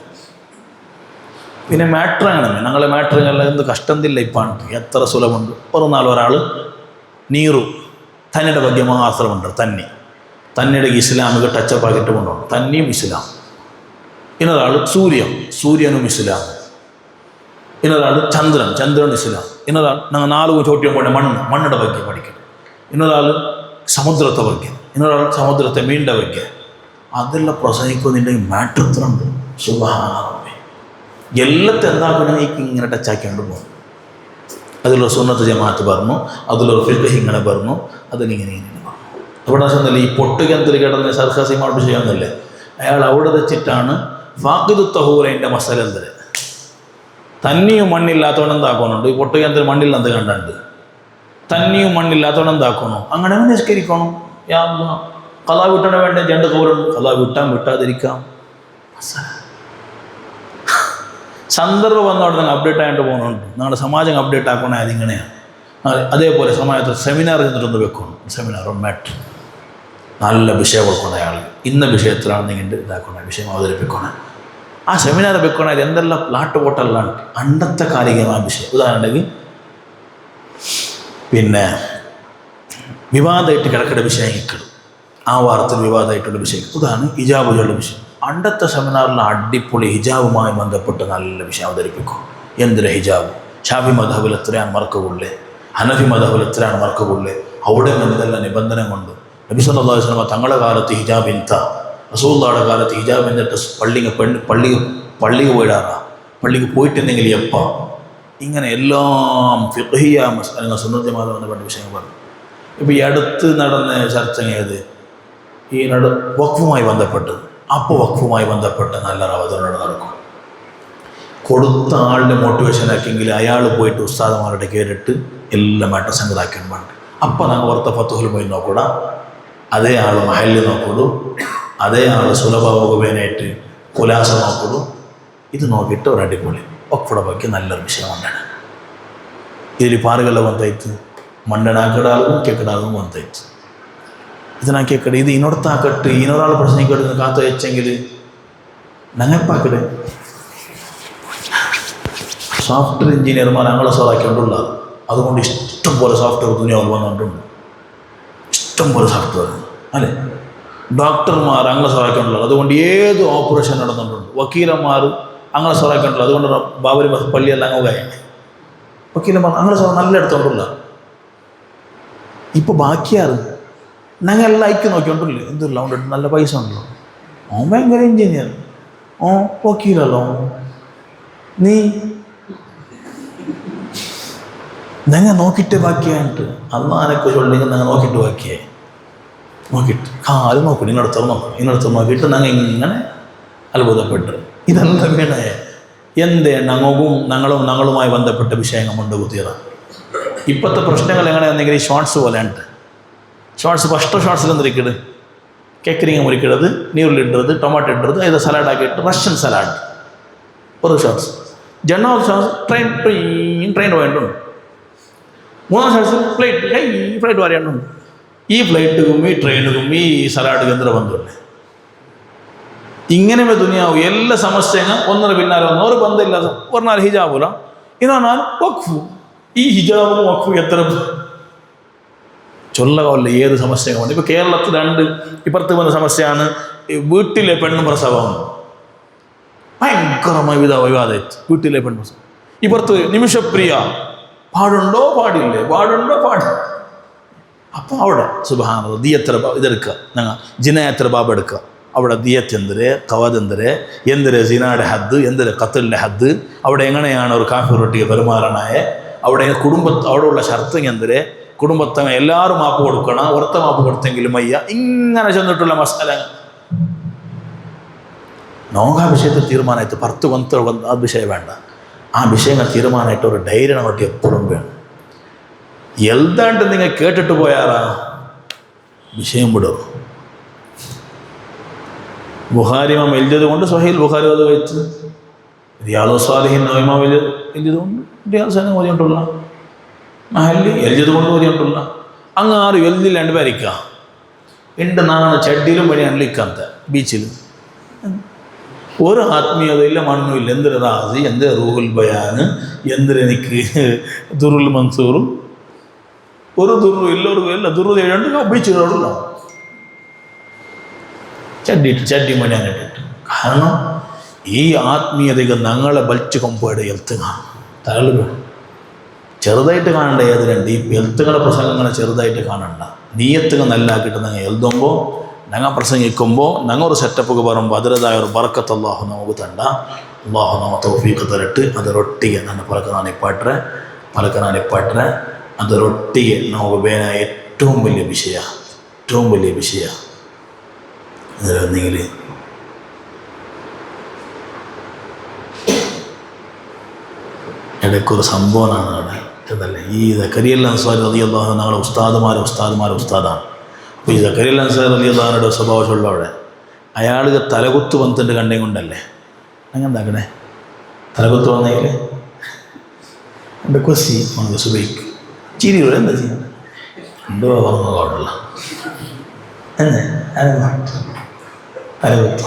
പിന്നെ മാറ്റർ അങ്ങനെ ഞങ്ങളെ മാറ്ററുകളെല്ലാം എന്ത് കഷ്ടന്തില്ല ഇപ്പാണ്, എത്ര സുലഭമുണ്ട്. ഒരു നാൾ ഒരാൾ നീറു തന്നിയുടെ ಬಗ್ಗೆ മാത്രമുണ്ട്, തന്നിയുടെ ഇസ്ലാമിക ടച്ചപ്പ് ആക്കിയിട്ട് കൊണ്ടുപോകും. തന്നെയും ഇസ്ലാം. ഇന്നൊരാൾ സൂര്യനും ഇസ്ലാം. ഇന്നൊരാൾ ചന്ദ്രൻ ഇസ്ലാം. ഇന്നൊരാൾ ഞങ്ങൾ 4 ചോദ്യം കൊണ്ട് മണ്ണിൻ്റെ ಬಗ್ಗೆ പഠിക്കണം. ഇന്നൊരാൾ സമുദ്രത്തെ ಬಗ್ಗೆ, ഇന്നൊരാൾ സമുദ്രത്തെ മീനിൻ്റെ ಬಗ್ಗೆ. അതെല്ലാം പ്രസംഗിക്കുന്നുണ്ടെങ്കിൽ മാറ്റർ എത്ര ഉണ്ട്? സുബ്ഹാനല്ലാഹ്. എല്ലാത്തും എന്താക്കണമെങ്കിൽ ഇങ്ങനെ ടച്ചാക്കിക്കൊണ്ട് പോകും. അതിലൊരു സുന്നത്ത് ജമാഅത്ത് പറഞ്ഞു, അതിലൊരു ഫിഖ് ഇങ്ങനെ പറഞ്ഞു, അതിലിങ്ങനെ പറഞ്ഞു. അവിടെ ചെന്നല്ലേ ഈ പൊട്ടുകേന്ദ്ര കിടന്ന് സർക്കാസി മാട്ട് ചെയ്യാമെന്നല്ലേ, അയാൾ അവിടെ വെച്ചിട്ടാണ് ഫാഖിദു തഹൂറിൻ്റെ മസല എന്തര് തന്നിയും മണ്ണില്ലാത്തവണ്ണം എന്താക്കണുണ്ട്. ഈ പൊട്ടുകേന്ദ്ര മണ്ണില്ലെന്ത് കണ്ടുണ്ട്, തന്നിയും മണ്ണില്ലാത്തവണ്ണം എന്താക്കണോ, അങ്ങനെ നിസ്കരിക്കണം. കലാ വിട്ടണ വേണ്ട 2 കൗറുണ്ട്, കലാ വിട്ടാതിരിക്കാം. സന്ദർഭം വന്നവിടെ നിങ്ങൾ അപ്ഡേറ്റ് ആയിട്ട് പോകുന്നുണ്ട്. നിങ്ങളുടെ സമാജം അപ്ഡേറ്റ് ആക്കണേ അതിങ്ങനെയാണ്. അതേപോലെ സമാജത്തിൽ സെമിനാർ ചെന്നിട്ടൊന്ന് വെക്കണം. സെമിനാർ മാറ്റർ നല്ല വിഷയം കൊടുക്കണം. അയാൾ ഇന്ന വിഷയത്തിലാണ് നിങ്ങൾ ഇതാക്കണം, വിഷയം അവതരിപ്പിക്കണം. ആ സെമിനാർ വെക്കണം. ഇത് എന്തെല്ലാം പ്ലാട്ട് പോട്ടെല്ലാം അണ്ടത്തെ കാലികമായ വിഷയം. ഉദാഹരണത്തിൽ പിന്നെ വിവാദമായിട്ട് കിടക്കേണ്ട വിഷയങ്ങൾ, ആ വാർത്തയിൽ വിവാദമായിട്ടുള്ള വിഷയം. ഉദാഹരണം ഹിജാബുകളുടെ വിഷയം. അണ്ടത്തെ സെമിനാറിൽ അടിപൊളി ഹിജാബുമായി ബന്ധപ്പെട്ട് നല്ല വിഷയം അവതരിപ്പിക്കും. എന്തിനാ ഹിജാബ്? ഷാഫി മദ്ഹബിൽ എത്രയാണ് മറക്കുകൊള്ളേ, ഹനഫി മദ്ഹബിൽ എത്രയാണ് മറക്കുകൊള്ളേ, അവിടെ എന്തെല്ലാം നിബന്ധന കൊണ്ട് നബി സല്ലല്ലാഹു അലൈഹി വസല്ലം തങ്ങളുടെ കാലത്ത് ഹിജാബ് ഇൻത, റസൂലുള്ളാഹിയുടെ കാലത്ത് ഹിജാബ് എന്നിട്ട് പള്ളിക്ക് പോയിടാറാ, പള്ളിക്ക് പോയിട്ടുണ്ടെങ്കിൽ എപ്പ, ഇങ്ങനെ എല്ലാം ഫിഖ്ഹിയ മസ്അല സുന്നത്ത് ജമാഅത്ത് ബന്ധപ്പെട്ട വിഷയങ്ങൾ പറഞ്ഞു. ഇപ്പോൾ ഈ അടുത്ത് നടന്ന ചർച്ച ഏത്, ഈ വഖഫുമായി ബന്ധപ്പെട്ട്. അപ്പോൾ വഖഫുമായി ബന്ധപ്പെട്ട് നല്ലൊരു അവതരണം നടക്കും. കൊടുത്ത ആളിനെ മോട്ടിവേഷനാക്കിയെങ്കിൽ അയാൾ പോയിട്ട് ഉസ്താദന്മാരുടെ കേട്ടിട്ട് എല്ലാമായിട്ട് സംഗതാക്കാൻ വേണ്ടി. അപ്പോൾ ഞങ്ങൾ ഓർത്ത ഫത്തുഹുൽ പോയി നോക്കൂടാ, അതേ ആൾ മഹല്ല് നോക്കൂടൂ, അതേ ആൾ സുലഭഭോഗവേനായിട്ട് കുലാസ നോക്കൂടൂ. ഇത് നോക്കിയിട്ട് ഒരു അടിപൊളി വഖഫുടെ ಬಗ್ಗೆ നല്ലൊരു വിഷയം ഉണ്ടാണ്. ഇതിൽ പാറുകളെല്ലാം വന്നായിട്ട് മണ്ണനാക്കിടാളും കേക്കിടാളും വന്നായിട്ട് ഇതിനാക്കിയക്കടെ ഇത് ഇനോടത്താക്കട്ട് ഇനൊരാൾ പ്രശ്നിക്കട്ട് കാത്തു വെച്ചെങ്കിൽ ഞങ്ങൾപ്പാക്കടെ സോഫ്റ്റ്വെയർ എഞ്ചിനീയർമാർ ഞങ്ങളെ സോറാക്കിക്കൊണ്ടുള്ള. അതുകൊണ്ട് ഇഷ്ടം പോലെ സോഫ്റ്റ്വെയർ ദുനിയാവിൽ വന്നുകൊണ്ടുണ്ട്, ഇഷ്ടം പോലെ സോഫ്റ്റ്വെയർ അല്ലേ. ഡോക്ടർമാർ അങ്ങനെ സോറാക്കിക്കൊണ്ടുള്ളത്, അതുകൊണ്ട് ഏത് ഓപ്പറേഷൻ നടന്നിട്ടുണ്ട്. വക്കീലന്മാർ അങ്ങനെ സോറാക്കിക്കൊണ്ടുള്ളത്, അതുകൊണ്ട് ബാബരി പള്ളിയെല്ലാം അങ്ങനെയാണ്. വക്കീലന്മാർ അങ്ങനെ സോറ നല്ല എടുത്തോണ്ടുള്ള. ഇപ്പോൾ ബാക്കിയാറ് ഞങ്ങൾ എല്ലാം അയക്ക് നോക്കിക്കൊണ്ടില്ലേ, എന്തില്ല അതുകൊണ്ട് നല്ല പൈസ ഉണ്ടല്ലോ, ഓൻ ഭയങ്കര എഞ്ചിനീയർ, ഓ വക്കീലല്ലോ, നീ ഞങ്ങൾ നോക്കിയിട്ട് ബാക്കിയായിട്ട് അള്ളാനൊക്കെ ചൊല്ലിങ്ങൾ ഞങ്ങൾ നോക്കിയിട്ട് ബാക്കിയായി നോക്കിയിട്ട് കാല് നോക്കും, നിങ്ങളടുത്ത് നോക്കും, നിങ്ങളടുത്ത് നോക്കിയിട്ട് ഞങ്ങൾ ഇങ്ങനെ അത്ഭുതപ്പെട്ടു. ഇതെല്ലാം വീണേ എന്തേ ഞങ്ങളുമായി ബന്ധപ്പെട്ട വിഷയങ്ങൾ കൊണ്ട് കുത്തിയതാണ്. ഇപ്പോഴത്തെ പ്രശ്നങ്ങൾ എങ്ങനെയാണെന്നെങ്കിൽ ഈ ഷോർട്സ് പോലെ ഉണ്ട്. ഷോർട്സ് ഫസ്റ്റ് ഷോർട്സിൽ എന്തിരിക്കട് കേക്കറിങ്ങ മുറിക്കിടത്, നീറിലിട്ടത്, ടൊമാറ്റോ ഇട്ടത്, ഇത് സലാഡാക്കിയിട്ട് റഷ്യൻ സലാഡ് ഒരു ഷോർട്സ്. രണ്ടാമത്തെ ഷോർട്സ് ട്രെയിൻ വേണ്ടുണ്ട്. മൂന്നാം ഷോർട്സ് ഫ്ലൈറ്റ് വരേണ്ടുണ്ട്. ഈ ഫ്ലൈറ്റും ഈ ട്രെയിനും ഈ സലാഡ് കേന്ദ്ര ബന്ധമല്ലേ. ഇങ്ങനെ ദുനിയാവും എല്ലാ സമസ്യങ്ങൾ ഒന്നര പിന്നാലെ വന്നു. ഒരു ബന്ധമില്ലാതെ പറഞ്ഞാൽ ഹിജാബുല, ഇന്നാണ് വഖഫ്. ഈ ഹിജാബും വഖഫ് എത്ര ചൊല്ലകമല്ല ഏത് സമസ്യകൾ വന്നു. ഇപ്പോൾ കേരളത്തിൽ 2 ഇപ്പുറത്ത് വന്ന സമസ്യയാണ് വീട്ടിലെ പെണ്ണും പ്രസവം. ഭയങ്കരമായ വിവാദമായിട്ട് വീട്ടിലെ പെണ്ണും. ഇപ്പുറത്ത് നിമിഷപ്രിയ, പാടുണ്ടോ പാടില്ലേ, പാടുണ്ടോ പാടില്ല. അപ്പോൾ അവിടെ സുബ്ഹാനല്ലാഹ് ദിയത്ര ഇതെടുക്കുക, ഞങ്ങൾ ജിനായത്ര ബാബ് എടുക്കുക. അവിടെ ദിയത്ത് എന്തിരെ, കവത് എന്തിരെ സിനായുടെ ഹദ്, എന്തിരെ ഖത്തലിൻ്റെ ഹദ്, അവിടെ എങ്ങനെയാണ് ഒരു കാഫിർ റൊട്ടിയെ പെരുമാറാനായ, അവിടെ അവിടെയുള്ള ഷർത്ത് എന്തിരെ, കുടുംബത്തെ എല്ലാവരും മാപ്പ് കൊടുക്കണം, ഒരത്ത മാപ്പ് കൊടുത്തെങ്കിലും വയ്യ, ഇങ്ങനെ ചെന്നിട്ടുള്ള മസാല. നോക്കാ വിഷയത്തിൽ തീരുമാനമായിട്ട് 10 കൊന്ത ആ വിഷയം വേണ്ട. ആ വിഷയങ്ങൾ തീരുമാനമായിട്ട് ഒരു ധൈര്യം അങ്ങോട്ട് എപ്പോഴും വേണം. എൽതാണ്ട് നിങ്ങൾ കേട്ടിട്ട് പോയാറാ വിഷയം വിടും. ബുഖാരി ഇമാം എഴുതിയത് കൊണ്ട് സ്വഹീൽ ബുഖാരി അത് വെച്ച്, റിയാദു സ്വാലിഹീൻ ഇമാം എഴുതിയത് കൊണ്ട് റിയാദ് സാധനം ഓതിയിട്ടുള്ള മഹല്ലി എഴുതിയത് കൊണ്ട് ഓതിയിട്ടുള്ള അങ്ങ് ആറ് എല്ലില്ലാണ്ട് വരയ്ക്കുക. എൻ്റെ നാണ് ചട്ടിയിലും പണി അള്ളിക്കാത്ത ബീച്ചിൽ ഒരു ആത്മീയതയില്ല, മണ്ണുമില്ല. എന്തൊരു റാസി, എന്തൊരു റൂഹുൽ ബയാന്, എന്തൊരെനിക്ക് ദുറുൽ മൻസൂറും ഒരു ദുർറും ഇല്ല, ഒരു ഇല്ല ദുർറ് ഏഴുണ്ട് ബീച്ചിലോടുള്ള ചട്ടി മണിയാനിട്ടിട്ട്. കാരണം ഈ ആത്മീയതകൾ ഞങ്ങളെ ബലിച്ച് കൊമ്പയുടെ എൽത്തുക തള്ളുക ചെറുതായിട്ട് കാണണ്ട. ഏത് രണ്ട് ഈ എൽത്തുകളുടെ പ്രസംഗങ്ങളെ ചെറുതായിട്ട് കാണണ്ട. നീയത്തുകൾ നല്ലാക്കിയിട്ട് ഞങ്ങൾ എഴുതുമ്പോൾ, ഞങ്ങൾ പ്രസംഗിക്കുമ്പോൾ ഞങ്ങൾ ഒരു സെറ്റപ്പൊക്കെ പറയുമ്പോൾ അതിൻ്റെതായ ഒരു ബർക്കത്ത് അള്ളാഹു നമുക്ക് തണ്ട. അള്ളാഹു നമ്മ തൗഫീഖ് തരട്ട്. അതൊരൊട്ടിಗೆ ನನ್ನ പലക്കനാനിപ്പാട്ടെ അതൊരൊട്ടിಗೆ നമുക്ക് വേന ഏറ്റവും വലിയ വിഷയ അതിലെന്തെങ്കിൽ ഇടയ്ക്കൊരു സംഭവമാണ് അവിടെ എന്നല്ലേ. ഈ സക്കരിയ അൻസാരി റളിയല്ലാഹു അൻഹു ഞങ്ങളുടെ ഉസ്താദാണ്. അപ്പോൾ ഈ സക്കരിയ അൻസാരി റളിയല്ലാഹു അൻഹുടെ സ്വഭാവമുള്ള അവിടെ അയാൾക്ക് തലകുത്ത് വന്നിട്ട് കണ്ടേ കൊണ്ടല്ലേ അങ്ങനെ എന്താക്കണേ തലകുത്ത് വന്നെങ്കിൽ എൻ്റെ കൊസി നമുക്ക് സുബൈക്ക് ചിരിയോടെ എന്താ ചെയ്യാൻ എന്തോ പറഞ്ഞു പാടില്ല എന്നെ തലകുത്ത്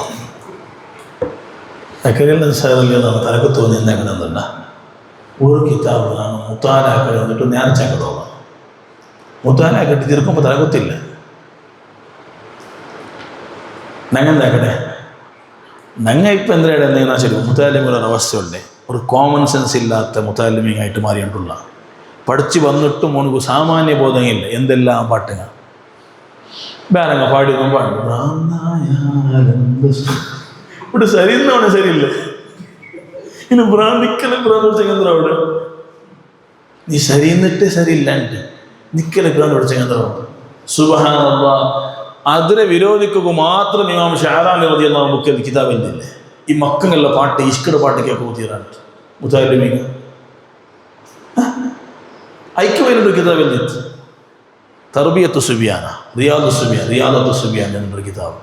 സക്കരിയ അൻസാരി റളിയല്ലാഹു അൻഹു തലകുത്ത് വന്ന് എന്തെങ്ങനെ എന്തുണ്ട ഒരു കിതാബ് ആണ് മുത്താലാക്കി വന്നിട്ട് നേർച്ചങ്ങോട്ട് പോകാം. മുത്താലാക്കിയിട്ട് തീർക്കുമ്പോൾ തലകുത്തില്ല. ഞങ്ങൾ എന്താക്കട്ടെ ഞങ്ങൾ ഇപ്പം എന്തിനാണ് എന്തെങ്കിലും ശരി മുത്താലിമികളൊരു അവസ്ഥയുണ്ട്. ഒരു കോമൺ സെൻസ് ഇല്ലാത്ത മുത്താലിമിയായിട്ട് മാറിയിട്ടുള്ള പഠിച്ച് വന്നിട്ടും മോനക്ക് സാമാന്യ ബോധമില്ല. എന്തെല്ലാം പാട്ടുകൾ വേറങ്ങ പാടിയൊന്നും പാടും. ഇവിടെ ശരിയെന്നാണ് ശരിയില്ല. ഇനി നിക്കലെ ഭ്രാന്ത് പിടിച്ചെങ്കിൽ അവിടെ നീ ശരിയെന്നിട്ട് ശരിയില്ലാണ്ട് നിക്കലെ ഭ്രാന്ത് പിടിച്ചെങ്കിൽ സുബ്ഹാനല്ലാഹ്. അതിനെ വിരോധിക്കുക മാത്രം ഇമാം ഷഅറാനി റളിയല്ലാഹു അൻഹു ബുക്കിൽ കിതാബ് എഴുതില്ലേ. ഈ മക്കങ്ങളുടെ പാട്ട് ഇഷ്കയുടെ പാട്ടൊക്കെ കൂത്തിയാണ് മുതാലിമീങ്ങൾ ഐക്യമായിട്ട് കിതാബ് എഴുതി. തർബിയത്തു സുബിയാന റിയാദു സുബിയാൻ എന്നൊരു കിതാബ്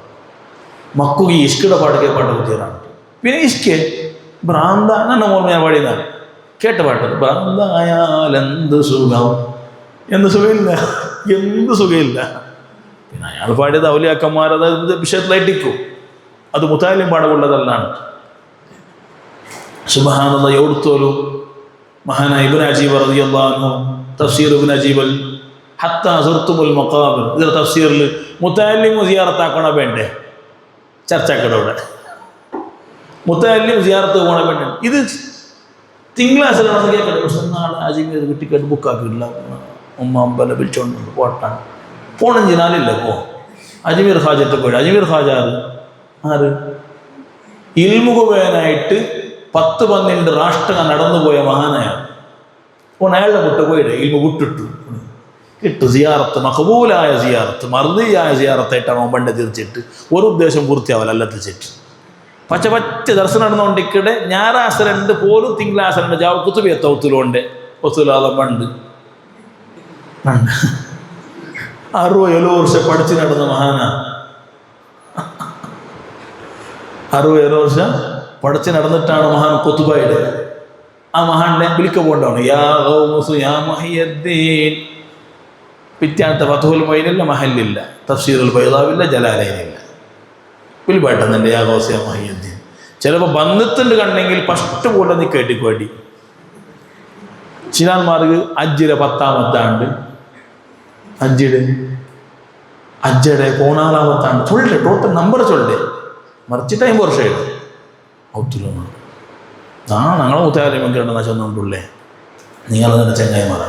മക്കു ഈ ഇഷ്കയുടെ പാട്ടൊക്കെ പാട്ട് കൂത്തിയാണ്. പിന്നെ ഇഷ്കെ ഭ്രാന്ത എന്നെ ഓർമ്മ ഞാൻ പാടിയതാണ് കേട്ട പാട്ട്. ഭ്രാന്തായാൽ എന്ത് സുഖം, എന്ത് സുഖമില്ല. പിന്നെ അയാൾ പാടിയത് ഔലിയാക്കന്മാർ അത് വിഷയത്തിലായിട്ടിക്കും. അത് മുത്താലിം പാടമുള്ളതല്ലാണ്. സുബ്ഹാനല്ലാഹ്. എവിടുത്തോലും മഹാനായ ഇബ്നു അജീബ് റളിയല്ലാഹു അൻഹു തഫ്സീർ ഇബ്നു അജീബ് ഹത്താ സുർത്തുൽ മഖാബിർ ഇതിന്റെ തഫ്സീറിൽ മുത്താലിം സിയാറത്താക്കണ വേണ്ടേ ചർച്ചക്കടവിടെ മുത്താലിം സിയാറത്ത് പോകണ വേണ്ട. ഇത് തിങ്കളാഴ്ച കേൾക്കട്ടെ. പക്ഷെ നാളെ അജീബ് കിട്ടിക്കേട്ട് ബുക്കാക്കിയില്ല. ഉമ്മ അമ്പല വിളിച്ചോണ്ട് പോട്ടാണ് പോണെഞ്ചിനാലില്ല പോ. അജ്മീർ ഖാജത്തെ പോയി. അജ്മീർ ഖാജ ആര് ഇൽമുകുവേനായിട്ട് 10-12 രാഷ്ട്രങ്ങൾ നടന്നുപോയ മഹാനായാണ്. അപ്പോൾ അയാളുടെ വിട്ട് പോയിടെ ഇൽമു വിട്ടിട്ടു കിട്ടു സിയാറത്ത് മഖബൂലായ സിയാറത്ത് മർദിയായ സിയാറത്തായിട്ടാണ് അവൻ പണ്ട് തീർച്ചിട്ട് ഒരു ഉദ്ദേശം പൂർത്തിയാവല്ല അല്ലത്തിച്ചിട്ട് പച്ച ദർശനം നടന്നുകൊണ്ടിരിക്കടെ ഞായറാഴ്ച പോലും തിങ്കളാഴ്ച ജാവ കുത്തുബിയ തൗത്തിലുണ്ട് ഒത്തുലാദം പണ്ട് 60-70 വർഷം പഠിച്ച് നടന്ന മഹാനാ. 60-70 വർഷം പഠിച്ച് നടന്നിട്ടാണ് മഹാൻ കുത്തുബായുടെ. ആ മഹാനെ വിളിക്ക പോകണ്ടാണ് യാ മുഹിയുദ്ദീൻ. പിറ്റാത്ത ഫത്ഹുൽ മൊയ്നില്ല, മഹല്ലില്ല, തഫ്സീറുൽ ബൈദാവില്ല, ജലാലൈനില്ല. വിളിപ്പാട്ടെന്നെ യാ ഗൗസ് യാ മുഹിയുദ്ദീൻ. ചിലപ്പോൾ ബന്ധത്തിൻ്റെ കണ്ടെങ്കിൽ ഫസ്റ്റ് പോലെ നീ കേട്ടിക്കോടി. ചിലാന്മാർക്ക് അജ്ജിലെ 10ാമത്തെ ആണ്ട് അജ്ജയുടെ 14ാമത്തെ ആണ്ട് ചൊല്ലേ ടോട്ടൽ നമ്പർ ചൊല്ലേ മറിച്ചിട്ട് 50 വർഷമായിട്ട് ഒത്തിരി ഞങ്ങളെ മുത്താലിമൊക്കെയുണ്ടെന്നാ ചൊന്നുകൊണ്ടുള്ളേ. നിങ്ങൾ തന്നെ ചെങ്ങായിമാറാ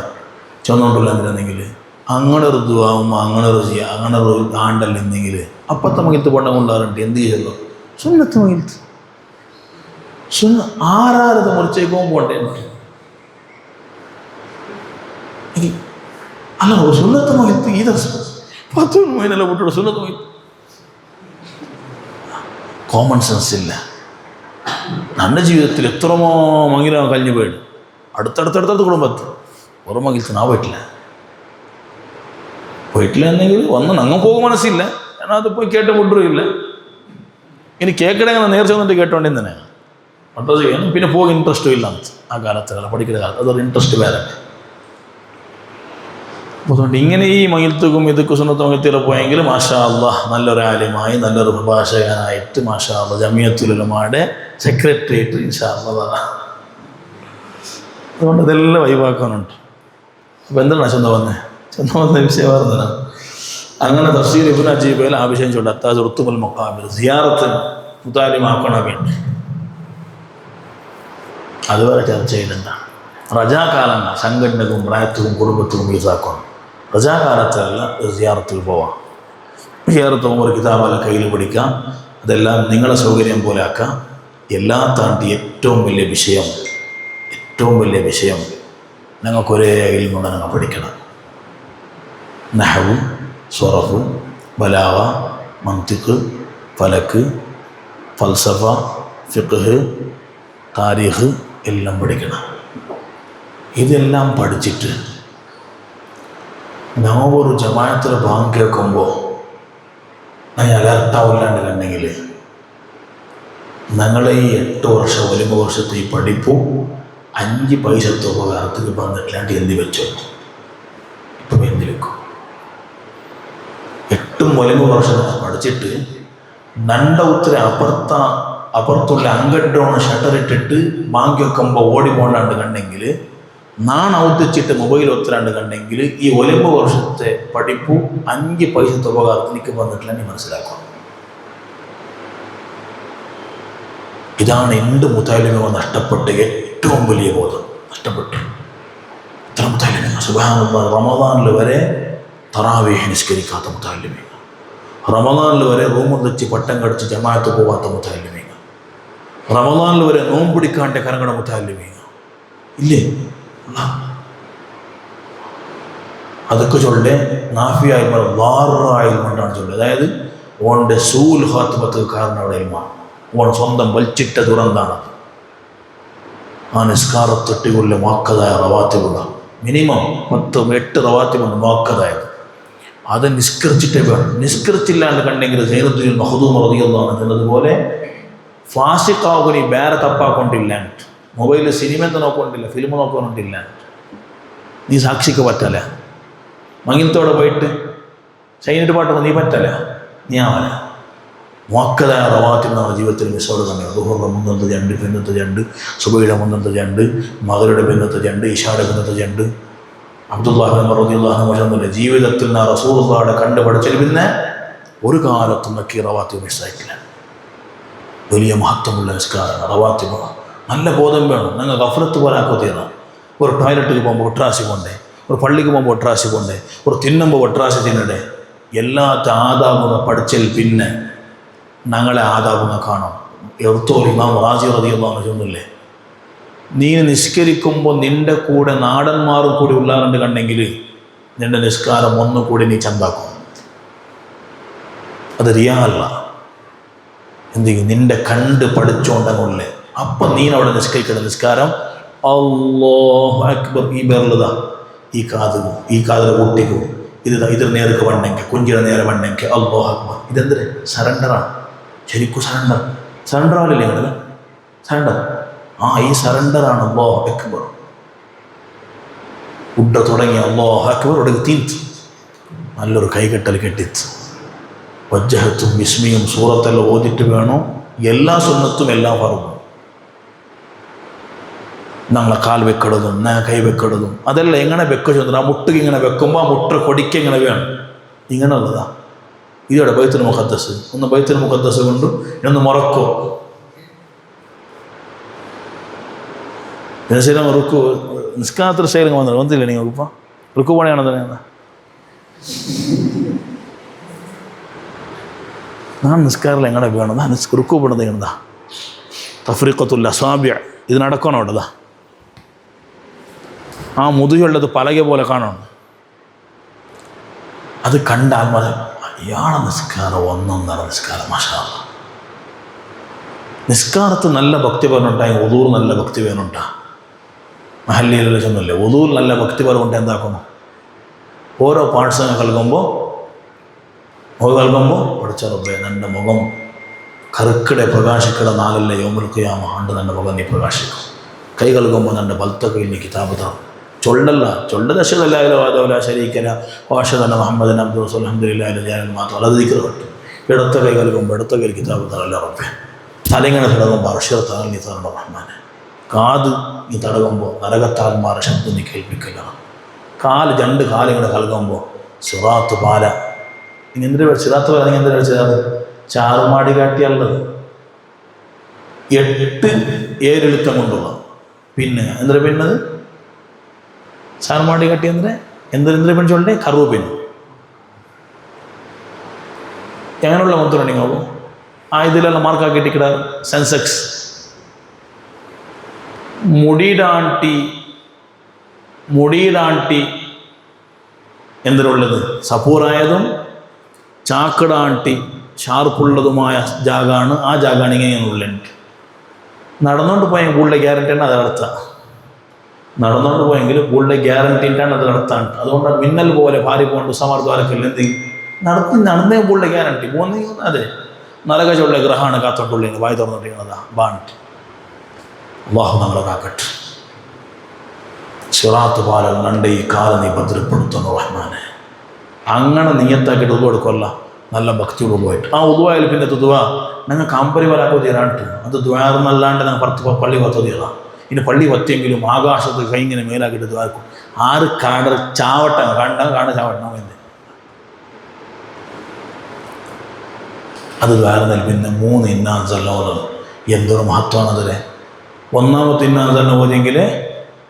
ചൊന്നുകൊണ്ടുള്ള എന്തിനെന്നെങ്കിൽ അങ്ങനെ ഒരു ദുആവും അങ്ങനെ ഒരു ആണ്ടല്ലെന്നെങ്കിൽ അപ്പത്തെ മകിലത്ത് പോണ്ട കൊണ്ടാറുണ്ട്. എന്ത് ചെയ്യല്ലോ സുന്നത്ത് മകിലത്ത് ആരാരത് മുറിച്ചേക്കോ പോണ്ടേ അല്ല സുന്നത്ത് മകിലത്ത് ഈ ദിവസം 10 മൈനല്ല വിട്ടോളൂ. സുന്നത്ത് മകിലത്ത് കോമൺ സെൻസ് ഇല്ല. നമ്മുടെ ജീവിതത്തിൽ എത്രമോ മങ്ങിലാണ് കഴിഞ്ഞു പോയിട്ട് അടുത്തടുത്തടുത്തടുത്ത് കുടുംബത്ത് ഒരു മകിലത്തിന് ആ പറ്റില്ല. വീട്ടിലെന്തെങ്കിൽ വന്ന് ഞങ്ങൾ പോകും മനസ്സില്ല, കാരണം അത് പോയി കേട്ട് മുട്ടുകയില്ല. ഇനി കേൾക്കണമെങ്കിൽ നേർച്ച വന്നിട്ട് കേട്ടോണ്ടെന്ന് തന്നെ മദ്രസ ചെയ്യണം. പിന്നെ പോകാൻ ഇൻട്രസ്റ്റും ഇല്ല ആ കാലത്തുള്ള പഠിക്കുന്ന കാലത്ത്, അതൊരു ഇൻട്രസ്റ്റ് വേറെ. അതുകൊണ്ട് ഇങ്ങനെ ഈ മയ്യിത്തുക്കും ഇതൊക്കെ സുന്നത്ത് മയ്യിത്തിലെ പോയെങ്കിൽ മാഷാ അല്ലാഹ് നല്ലൊരു ആലിമായി നല്ലൊരു പ്രഭാഷകനായിട്ട് മാഷാ അല്ലാഹ് ജമിയത്തുൽ ഉലമായുടെ സെക്രട്ടറിയേറ്റ് ഇൻഷാ അല്ലാഹ്. അതുകൊണ്ട് ഇതെല്ലാം വൈവാക്കാനുണ്ട്. അപ്പോൾ എന്താണ് ചെന്ന് വന്ന വിഷയം പറഞ്ഞതാണ്. അങ്ങനെ തഫ്സീർ ഇബ്നു അജീബയിൽ ആവശ്യം ചൊല്ല അത്താസുറുത്തുൽ മഖാബിർ സിയാറത്ത് മുതാലിമാക്കണം വേണ്ടി അതുവരെ ചർച്ച ചെയ്തിട്ടുണ്ട്. റജാകാലങ്ങൾ സംഘടനക്കും പ്രായത്തിലും കുടുംബത്തിലും യൂസാക്കണം. റജാകാലത്തല്ല സിയാറത്തിൽ പോവാം. സിയാറത്ത് പോകുമ്പോൾ ഒരു കിതാബെല്ലാം കയ്യിൽ പിടിക്കാം, അതെല്ലാം നിങ്ങളെ സൗകര്യം പോലെ ആക്കാം. എല്ലാം താണ്ടി ഏറ്റവും വലിയ വിഷയം ഞങ്ങൾക്കൊരേ ഇൽമുണ്ട്, ഞങ്ങൾ പഠിക്കണം. നഹ്വ്, സ്വറഫ്, ബലാഗ, മന്തിഖ്, ഫലക്ക്, ഫൽസഫ, ഫിഖ്ഹ്, താരീഖ് എല്ലാം പഠിക്കണം. ഇതെല്ലാം പഠിച്ചിട്ട് ഞങ്ങളൊരു ജമാഅത്തിൽ ബാങ്ക് കേൾക്കുമ്പോൾ ഞാൻ അലർട്ടാവില്ലാണ്ടെങ്കിൽ ഞങ്ങളെ ഈ 8 വർഷം 1 വർഷത്തെ ഈ പഠിപ്പും 5 പൈസത്തെ ഉപകാരത്തിൽ വന്നിട്ടില്ലാണ്ട് എന്തി വെച്ചോ. ഇപ്പം എന്തി വെക്കും? 8 1 വർഷം പഠിച്ചിട്ട് നണ്ട ഉത്തര അപ്പുറത്തുള്ള അങ്കഡോണ് ഷട്ടറിട്ടിട്ട് ബാങ്ക് വെക്കുമ്പോൾ ഓടി പോകണ്ടാണ്ട് കണ്ടെങ്കിൽ, നാണ് ഔത്തിച്ചിട്ട് മൊബൈൽ ഒത്തരാണ്ട് കണ്ടെങ്കിൽ ഈ 1 വർഷത്തെ പഠിപ്പും 5 പൈസത്തെ ഉപകാരത്തിൽ എനിക്ക് വന്നിട്ടില്ല. നീ മനസ്സിലാക്കണം. ഇതാണ് എൻ്റെ മുത്താലിമ നഷ്ടപ്പെട്ട ഏറ്റവും വലിയ ബോധം. നഷ്ടപ്പെട്ടു ഇത്ര മുത്താലിമ. സുബ്ഹാനല്ലാഹ്, റമദാനിൽ വരെ തറാവീഹ് നിസ്കരിക്കാത്ത മുത്താലിമ, റമദാനിൽ വരെ റൂമിൽ വെച്ച് പട്ടം കടിച്ച് ജമാഅത്ത് പോവാത്ത മുത്താലിമ, റമദാനിൽ വരെ നോമ്പ് പിടിക്കാണ്ട് കരങ്ങണ മുത്താലിമ ഇല്ലേ? അതൊക്കെ ചൊല്ലേ നാഫിയായി വാറായിൽമണ്ടാണ് ചൊല്ലുക. അതായത് ഓൻ്റെ സൂൽ ഹാത്തിമത്ത് കാരണം അവിടെ ഇൽമാണ്. ഓൺ സ്വന്തം വലിച്ചിട്ട ദുരന്താണ്. ആ നിസ്കാരത്തൊട്ടികളിൽ വാക്കതായ റവാത്തിബുള്ള മിനിമം 10-8 റവാത്തിബുണ്ട് വാക്കതായത്. അത് നിസ്കരിച്ചിട്ടേ വേണം. നിസ്കരിച്ചില്ലാണ്ട് കണ്ടെങ്കിൽ സൈനുദ്ദീൻ മഖ്ദൂം റളിയല്ലാഹു അൻഹു എന്നതുപോലെ ഫാസിഖാവുക, നീ വേറെ തപ്പാക്കൊണ്ടില്ല, മൊബൈലിൽ സിനിമ നോക്കൊണ്ടില്ല, ഫിലിം നോക്കൊണ്ടില്ല, നീ സാക്ഷിക്ക് പറ്റല. മങ്ങിലത്തോടെ പോയിട്ട് ചൈനയിട്ട് പാട്ടൊക്കെ നീ പറ്റല, നീ ആവല. വാക്കതായ റവാത്തിബ് നമ്മുടെ ജീവിതത്തിൽ മിസ്സോട് തന്നെയാണ്. ദുഹറിൻ്റെ മുന്നത്തെ ജണ്ട്, പിന്നത്തെ ജണ്ട്, സുബൈയുടെ മുന്നത്തെ ജണ്ട്, മഗ്‌രിബിയുടെ പിന്നത്തെ ജണ്ട്, ഇശായുടെ പിന്നത്തെ ജണ്ട്. അബ്ദുല്ലാഹി റളിയല്ലാഹു അൻഹു പറഞ്ഞില്ലേ, ജീവിതത്തിൽ ഞാൻ റസൂലുള്ളാഹിയെ കണ്ടു പഠിച്ചതിൽ പിന്നെ ഒരു കാലത്തും ഈ റവാത്തിബ് മിസ്സായിട്ടില്ല. വലിയ മഹത്വമുള്ള നിസ്കാരമാണ് റവാത്തിബ്. നല്ല ബോധം വേണം. ഞങ്ങൾ ഗഫലത്ത് പോലെ ആക്കത്തിയാണ്. ഒരു ടോയ്ലറ്റിൽ പോകുമ്പോൾ ഒട്രാശി കൊണ്ടേ, ഒരു പള്ളിക്ക് പോകുമ്പോൾ ഒട്രാശി കൊണ്ടേ, ഒരു തിന്നുമ്പോൾ ഒട്രാശി തിന്നടേ. എല്ലാത്ത ആദാബുക പഠിച്ചൽ പിന്നെ ഞങ്ങളെ ആദാബുക കാണും. എർത്തോൽ ഇമാം റാസി റളിയല്ലാഹു അൻഹു ചൊന്നില്ലേ, നീ നിസ്കരിക്കുമ്പോൾ നിൻ്റെ കൂടെ നാടന്മാരും കൂടി ഉള്ളാറുണ്ട് കണ്ടെങ്കിൽ നിൻ്റെ നിസ്കാരം ഒന്നുകൂടി നീ ചന്താക്കും. അത് റിയാ അല്ല. എന്തെങ്കിലും നിൻ്റെ കണ്ട് പഠിച്ചോണ്ടെങ്കിലേ അപ്പം നീ അവിടെ നിസ്കരിക്കണം. നിസ്കാരം അല്ലാഹു അക്ബർ, ഈ ബെർലതാ, ഈ കാതിൽ കൂട്ടിക്കും, ഇതിൽ നേർക്ക് വണ്ണെങ്കിൽ കുഞ്ചിയുടെ നേരെ വണ്ണെങ്കിൽ അല്ലാഹു അക്ബർ. ഇതെന്തിന്? സറണ്ടറാണ്. ശരിക്കും സറണ്ടർ ആവില്ലേ നിങ്ങൾ? സറണ്ടർ. ഈ സറണ്ടറാണ് അല്ലാഹു അക്ബർ. ഉഡ തുടങ്ങി അല്ലാഹു അക്ബർ ഇവിടെ തീർത്ത് നല്ലൊരു കൈകെട്ടൽ കെട്ടിച്ച് വജ്ജഹത്തും വിസ്മിയും സൂറത്തെല്ലാം ഓതിട്ട് വേണം എല്ലാ സുന്നത്തും എല്ലാം ഫർളും. ഞങ്ങളെ കാൽ വെക്കടതും കൈ വെക്കടതും അതെല്ലാം എങ്ങനെ വെക്ക ചെന്നിട്ട് ആ മുട്ടുക ഇങ്ങനെ വെക്കുമ്പോൾ ആ മുട്ട കൊടിക്ക് എങ്ങനെ വേണം, ഇങ്ങനെ ഉള്ളതാ. ഇതോടെ ബൈത്തുൽ മുഖദ്ദസ്, ഒന്ന് ബൈത്തുൽ മുഖദ്ദസ് കൊണ്ട് ഇതൊന്ന് മൊറക്കോ. ശരി റുക്കു നിസ്കാരത്തിൽ ശൈലം വന്നില്ല വന്നില്ല നിങ്ങൾക്കിപ്പോൾ റുക്കു പണിയാണോ തന്നെ? ഞാൻ നിസ്കാരം എങ്ങനെ വേണം? റുക്കു പണത് എങ്ങനെതാ തഫ്രീഖത്തുൽ അസ്വാബിഅ ഇത് നടക്കണം അവിടെതാ. ആ മുതുകുള്ളത് പലക പോലെ കാണണം. അത് കണ്ടാൽ മതി ഇയാളെ നിസ്കാരം ഒന്നൊന്നര നിസ്കാരം. മാഷാ അല്ലാഹ്. നിസ്കാരത്ത് നല്ല ഭക്തിപരനുണ്ടായി ഉദൂർ നല്ല ഭക്തിപരനുണ്ടാ. മഹല്ലിയിലുള്ള ചെന്നല്ലേ ഉദൂർ നല്ല ഭക്തിപരമുണ്ട് എന്താക്കുന്നു? ഓരോ പാർട്സ് കൽകുമ്പോൾ പഠിച്ച റബ്ബേ എൻ്റെ മുഖം കറുക്കിടെ പ്രകാശിക്കട നാലല്ലേ യോമുൽ ഖിയാമ ആണ്ട് എൻ്റെ മുഖം നീ പ്രകാശിക്കും. കൈ കൽകുമ്പോൾ എൻ്റെ ബലത്ത കയ്യിൽ നീ കിതാബ് തരണം. ചൊല്ലത് അശ്ഹദു അല്ലാ ഇലാഹ ഇല്ലല്ലാഹു ശരീക ലഹു വ അശ്ഹദു അന്ന മുഹമ്മദൻ അബ്ദുഹു വറസൂലുഹു അൽഹംദുലില്ലാഹി അലദി മാത്രം അത് ദിക്ർ പറ്റും. ഇടത്ത കൈ കൽകുമ്പോൾ ഇടത്ത കയ്യിൽ കിതാബ് തരല്ല റബ്ബേ. തലയിങ്ങനെ തടകുമ്പോൾ അർശത്താൽ നീ തരണം റഹ്മാനെ. കാത് നീ തടകുമ്പോൾ നരകത്താൽമാരെ ശബ്ദം നീ കേൾപ്പിക്കില്ല. രണ്ട് കാലിങ്ങനെ കൽകുമ്പോൾ സിറാത്ത് പാല. ഇനി എന്തിനാ സിറാത്ത് പാല? നിങ്ങൾ എന്തിനാ വെച്ചത്? ചാറുമാടി കാട്ടിയുള്ളത് 8 ഏരെഴുത്തം കൊണ്ടുള്ള. പിന്നെ എന്തിനാ പിന്നത്? ചാറുമാടി കാട്ടി എന്തിനാ പിന്നെ ചൊല്ലേ കറുവപ്പിന്. എങ്ങനെയുള്ള മന്ത്രണിങ്ങാവും ഇതിലെല്ലാം മാർക്കാക്കിയിട്ടിക്കിട സെൻസെക്സ് മുടിയിടാണ്ടി എന്തിനുള്ളത്? സപ്പൂറായതും ചാക്കിടാണ്ടി ഷാർപ്പുള്ളതുമായ ജാഗാണ്. ആ ജാഗാണ് ഇങ്ങനെയുള്ളുണ്ട്. നടന്നുകൊണ്ട് പോയെങ്കിൽ കൂടുതൽ ഗ്യാരണ്ടിയാണ് അത് നടത്താം. നടന്നുകൊണ്ട് പോയെങ്കിൽ കൂടുതൽ ഗ്യാരണ്ടിയിട്ടാണ് അത് നടത്താൻ. അതുകൊണ്ട് മിന്നൽ പോലെ ഭാര്യ പോകേണ്ട സമാർദ്വാരക്കല്ല എന്തെങ്കിലും നടന്നേ കൂടുതൽ ഗ്യാരണ്ടി പോകുന്നെങ്കിൽ അതെ നരകച്ചുള്ള ഗ്രഹമാണ് കാത്തോട്ടുള്ളിൽ വായി തുറന്നിരിക്കുന്നതാ ബാണ്ട്. അല്ലാഹു നമ്മളെ കാക്കട്ടെ. സിറാത്ത് പാലം കണ്ട് ഈ കാലം നീ ഭദ്രപ്പെടുത്തുന്നു റഹ്മാനെ. അങ്ങനെ നീയത്താക്കിയിട്ട് ഉദു എടുക്കുമല്ല നല്ല ഭക്തിയോട് പോയിട്ട്. ആ ഉദുവായാലും പിന്നെ തുതുവ ഞങ്ങൾ കാമ്പരി വരാക്കോ തീരാണ്ട് അത് ദ്വാർന്നല്ലാണ്ട് ഞങ്ങൾ പള്ളി കൊത്തു തീരാം. ഇനി പള്ളി കൊത്തിയെങ്കിലും ആകാശത്ത് കൈ ഇങ്ങനെ മേലാക്കിയിട്ട് ദ്വാർക്കും. ആറ് കാടർ ചാവട്ട ചാവട്ടം വേണ്ടി അത് ദ്വാരത്തിൽ പിന്നെ 3 ഇന്നാസല്ലോന്ന് എന്തൊരു മഹത്വമാണതിലെ. ഒന്നാമത്തെ ഇന്നാസല്ല പോലെങ്കിൽ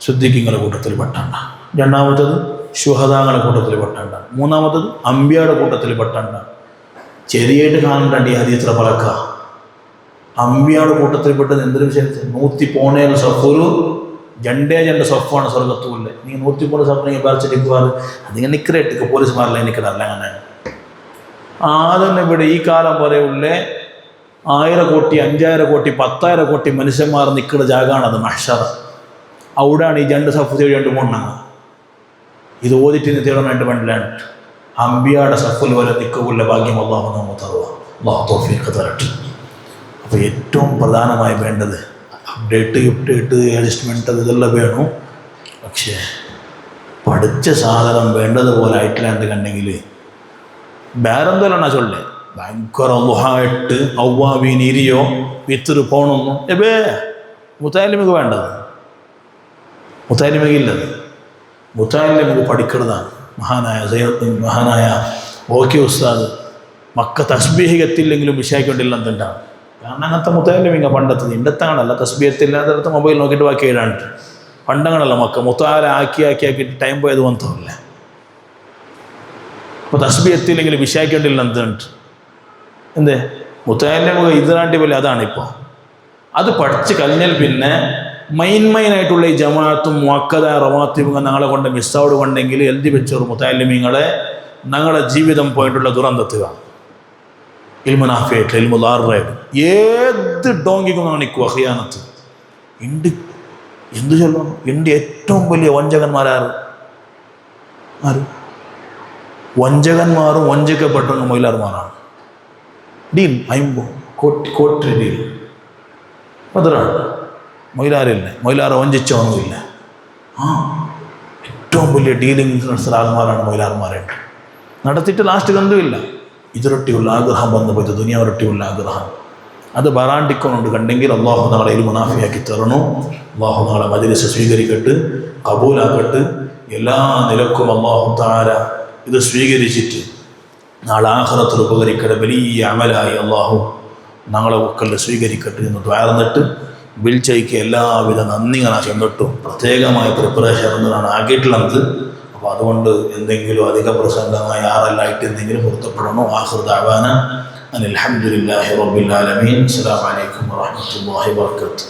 ശുദ്ധിക്കിങ്ങളുടെ കൂട്ടത്തിൽ പെട്ടണ്ട. രണ്ടാമത്തത് ശുഹദാങ്ങളുടെ കൂട്ടത്തിൽ പെട്ടണ്ട. മൂന്നാമത്തത് അമ്പിയുടെ കൂട്ടത്തിൽ പെട്ടണ്ട. ചെറിയായിട്ട് കാണണ്ട ഈ ഹദീസിലെ പലക്ക അമ്പിയുടെ കൂട്ടത്തിൽ പെട്ടത് എന്തൊരു വിശേഷിച്ച് 100 പോണേൽ സഫൂരു ജണ്ട് സഫാണ് സ്വർഗത്തുമില്ല. നീ 100 പോണ സഫിനെ പറിച്ചിട്ടിക്കുവാറ് അതിങ്ങനെ നിക്കറേട്ടിക്ക് പോലീസുമാരില്ല നിൽക്കാറില്ല. അങ്ങനെ ആദ്യം ഇവിടെ ഈ കാലം പോലെയുള്ള 1000 കോടി 5000 കോടി 10,000 കോടി മനുഷ്യന്മാർ നിൽക്കുന്ന ജാഗാണത് മഹ്ശറ. അവിടെയാണ് ഈ ജണ്ട് സഫ് തേടിയിട്ട് പോകണം. ഇത് ഓതിട്ട് തേടാനായിട്ട് വേണ്ടിലാണ്. അമ്പിയാടെ സഫിൽ വരെ നിൽക്കില്ല. ഭാഗ്യം അല്ലാഹു നമുക്ക് തരുക. അല്ലാഹു തൗഫീഖ് തരട്ടെ. അപ്പോൾ ഏറ്റവും പ്രധാനമായി വേണ്ടത് അപ്ഡേറ്റ് അഡ്ജസ്റ്റ്മെൻറ്റ് ഇതെല്ലാം വേണം. പക്ഷേ പഠിച്ച സാധനം വേണ്ടതുപോലെ ആയിട്ടില്ലാണ്ട് കണ്ടെങ്കിൽ വേറെന്തോലാണ് ചൊല്ലേ ഭയങ്കര ലുഹായിട്ട് ഔവാവീനിരിയോ വിത്തിറ് പോകണമെന്നും മുത്താലിമിക്ക് വേണ്ടത്. മുത്താലിമിക്കില്ലത്. മുത്താലിമിക്ക് പഠിക്കുന്നതാണ്. മഹാനായ ഓക്കെ ഉസ്താദ് മക്ക തസ്ബീഹികത്തില്ലെങ്കിലും വിഷയിക്കൊണ്ടില്ല എന്തുണ്ടാണ്. കാരണം അങ്ങനത്തെ മുത്താലിമിങ്ങ പണ്ടത്തെ ഇണ്ടത്താണല്ല തസ്ബീഹത്തില്ലാത്തടത്ത് മൊബൈൽ നോക്കിയിട്ട് ബാക്കി എഴുതാണ്ട് പണ്ടങ്ങളല്ല മക്ക മുത്താല ആക്കിയിട്ട് ടൈം പോയത് വന്നതല്ല. അപ്പോൾ തസ്ബീഹത്തില്ലെങ്കിൽ വിഷയിക്കൊണ്ടില്ല എന്തുണ്ട് എന്തേ മുത്താലിമുക ഇതിനാണ്ടി പോലെ അതാണിപ്പോൾ. അത് പഠിച്ച് കഴിഞ്ഞാൽ പിന്നെ മെയിനായിട്ടുള്ള ഈ ജമാഅത്തും മുഅക്കദ റവാത്തിബും ഞങ്ങളെ കൊണ്ട് മിസ്സൗഡ് കൊണ്ടെങ്കിൽ എഴുതി വെച്ചൊരു മുത്താലിമീങ്ങളെ ഞങ്ങളുടെ ജീവിതം പോയിട്ടുള്ള ദുരന്തത്തുക ഇൽമുനാഫിയായിട്ട് ഇൽമുലാറായിട്ട് ഏത് ഡോങ്കിക്കും കാണിക്കുക ഖിയാനത്ത് ഉണ്ട്. എന്തു ചൊല്ലണം? എൻ്റെ ഏറ്റവും വലിയ വഞ്ചകന്മാരാറ് വഞ്ചകന്മാരും വഞ്ചിക്കപ്പെട്ട മൊയിലാർമാരാണ്. ഡീൽ 50 കോടി ഡീൽ അതാണ്. മൊയിലാറില്ല, മൊയിലാറ് വഞ്ചിച്ചൊന്നുമില്ല. ഏറ്റവും വലിയ ഡീലിംഗ് നടത്തുന്ന ആൾമാരാണ് മൊയിലാർമാരായിട്ട്. നടത്തിയിട്ട് ലാസ്റ്റ് ഗന്ധമില്ല. ഇതൊരൊട്ടിയുള്ള ആഗ്രഹം വന്നു പോയത് ദുനിയാവരൊട്ടിയുള്ള ആഗ്രഹം അത് ബറാണ്ടിക്കൊണ്ടുണ്ട് കണ്ടെങ്കിൽ അള്ളാഹു നാളെ മുനാഫിയാക്കി തരണു. അള്ളാഹു നാളെ മജ്‌ലിസ് സ്വീകരിക്കട്ട്, കബൂലാക്കട്ട്. എല്ലാ നിലക്കും അള്ളാഹു തആല ഇത് സ്വീകരിച്ചിട്ട് നാളെ ആഖിറത്തിൽ ഉപകരിക്കട്ടെ. വലിയ അമലായി അള്ളാഹു ഞങ്ങളെ മക്കളിൽ സ്വീകരിക്കട്ടെ എന്ന് ദ്വാരന്നിട്ട് വിളിച്ചയ്ക്ക് എല്ലാവിധ നന്ദികളാ ചെന്നിട്ടും പ്രത്യേകമായ പ്രിപ്പറേഷൻ എന്നതാണ് ആക്കിയിട്ടുള്ളത്. അപ്പോൾ അതുകൊണ്ട് എന്തെങ്കിലും അധിക പ്രസംഗമായി ആറെല്ലായിട്ട് എന്തെങ്കിലും പൊരുത്തപ്പെടണോ. ആഖിറു ദഅവാന അൽഹംദുലില്ലാഹി റബ്ബിൽ ആലമീൻ. അസ്സലാമു അലൈക്കും വറഹ്മത്തുള്ളാഹി വബറകാതുഹു.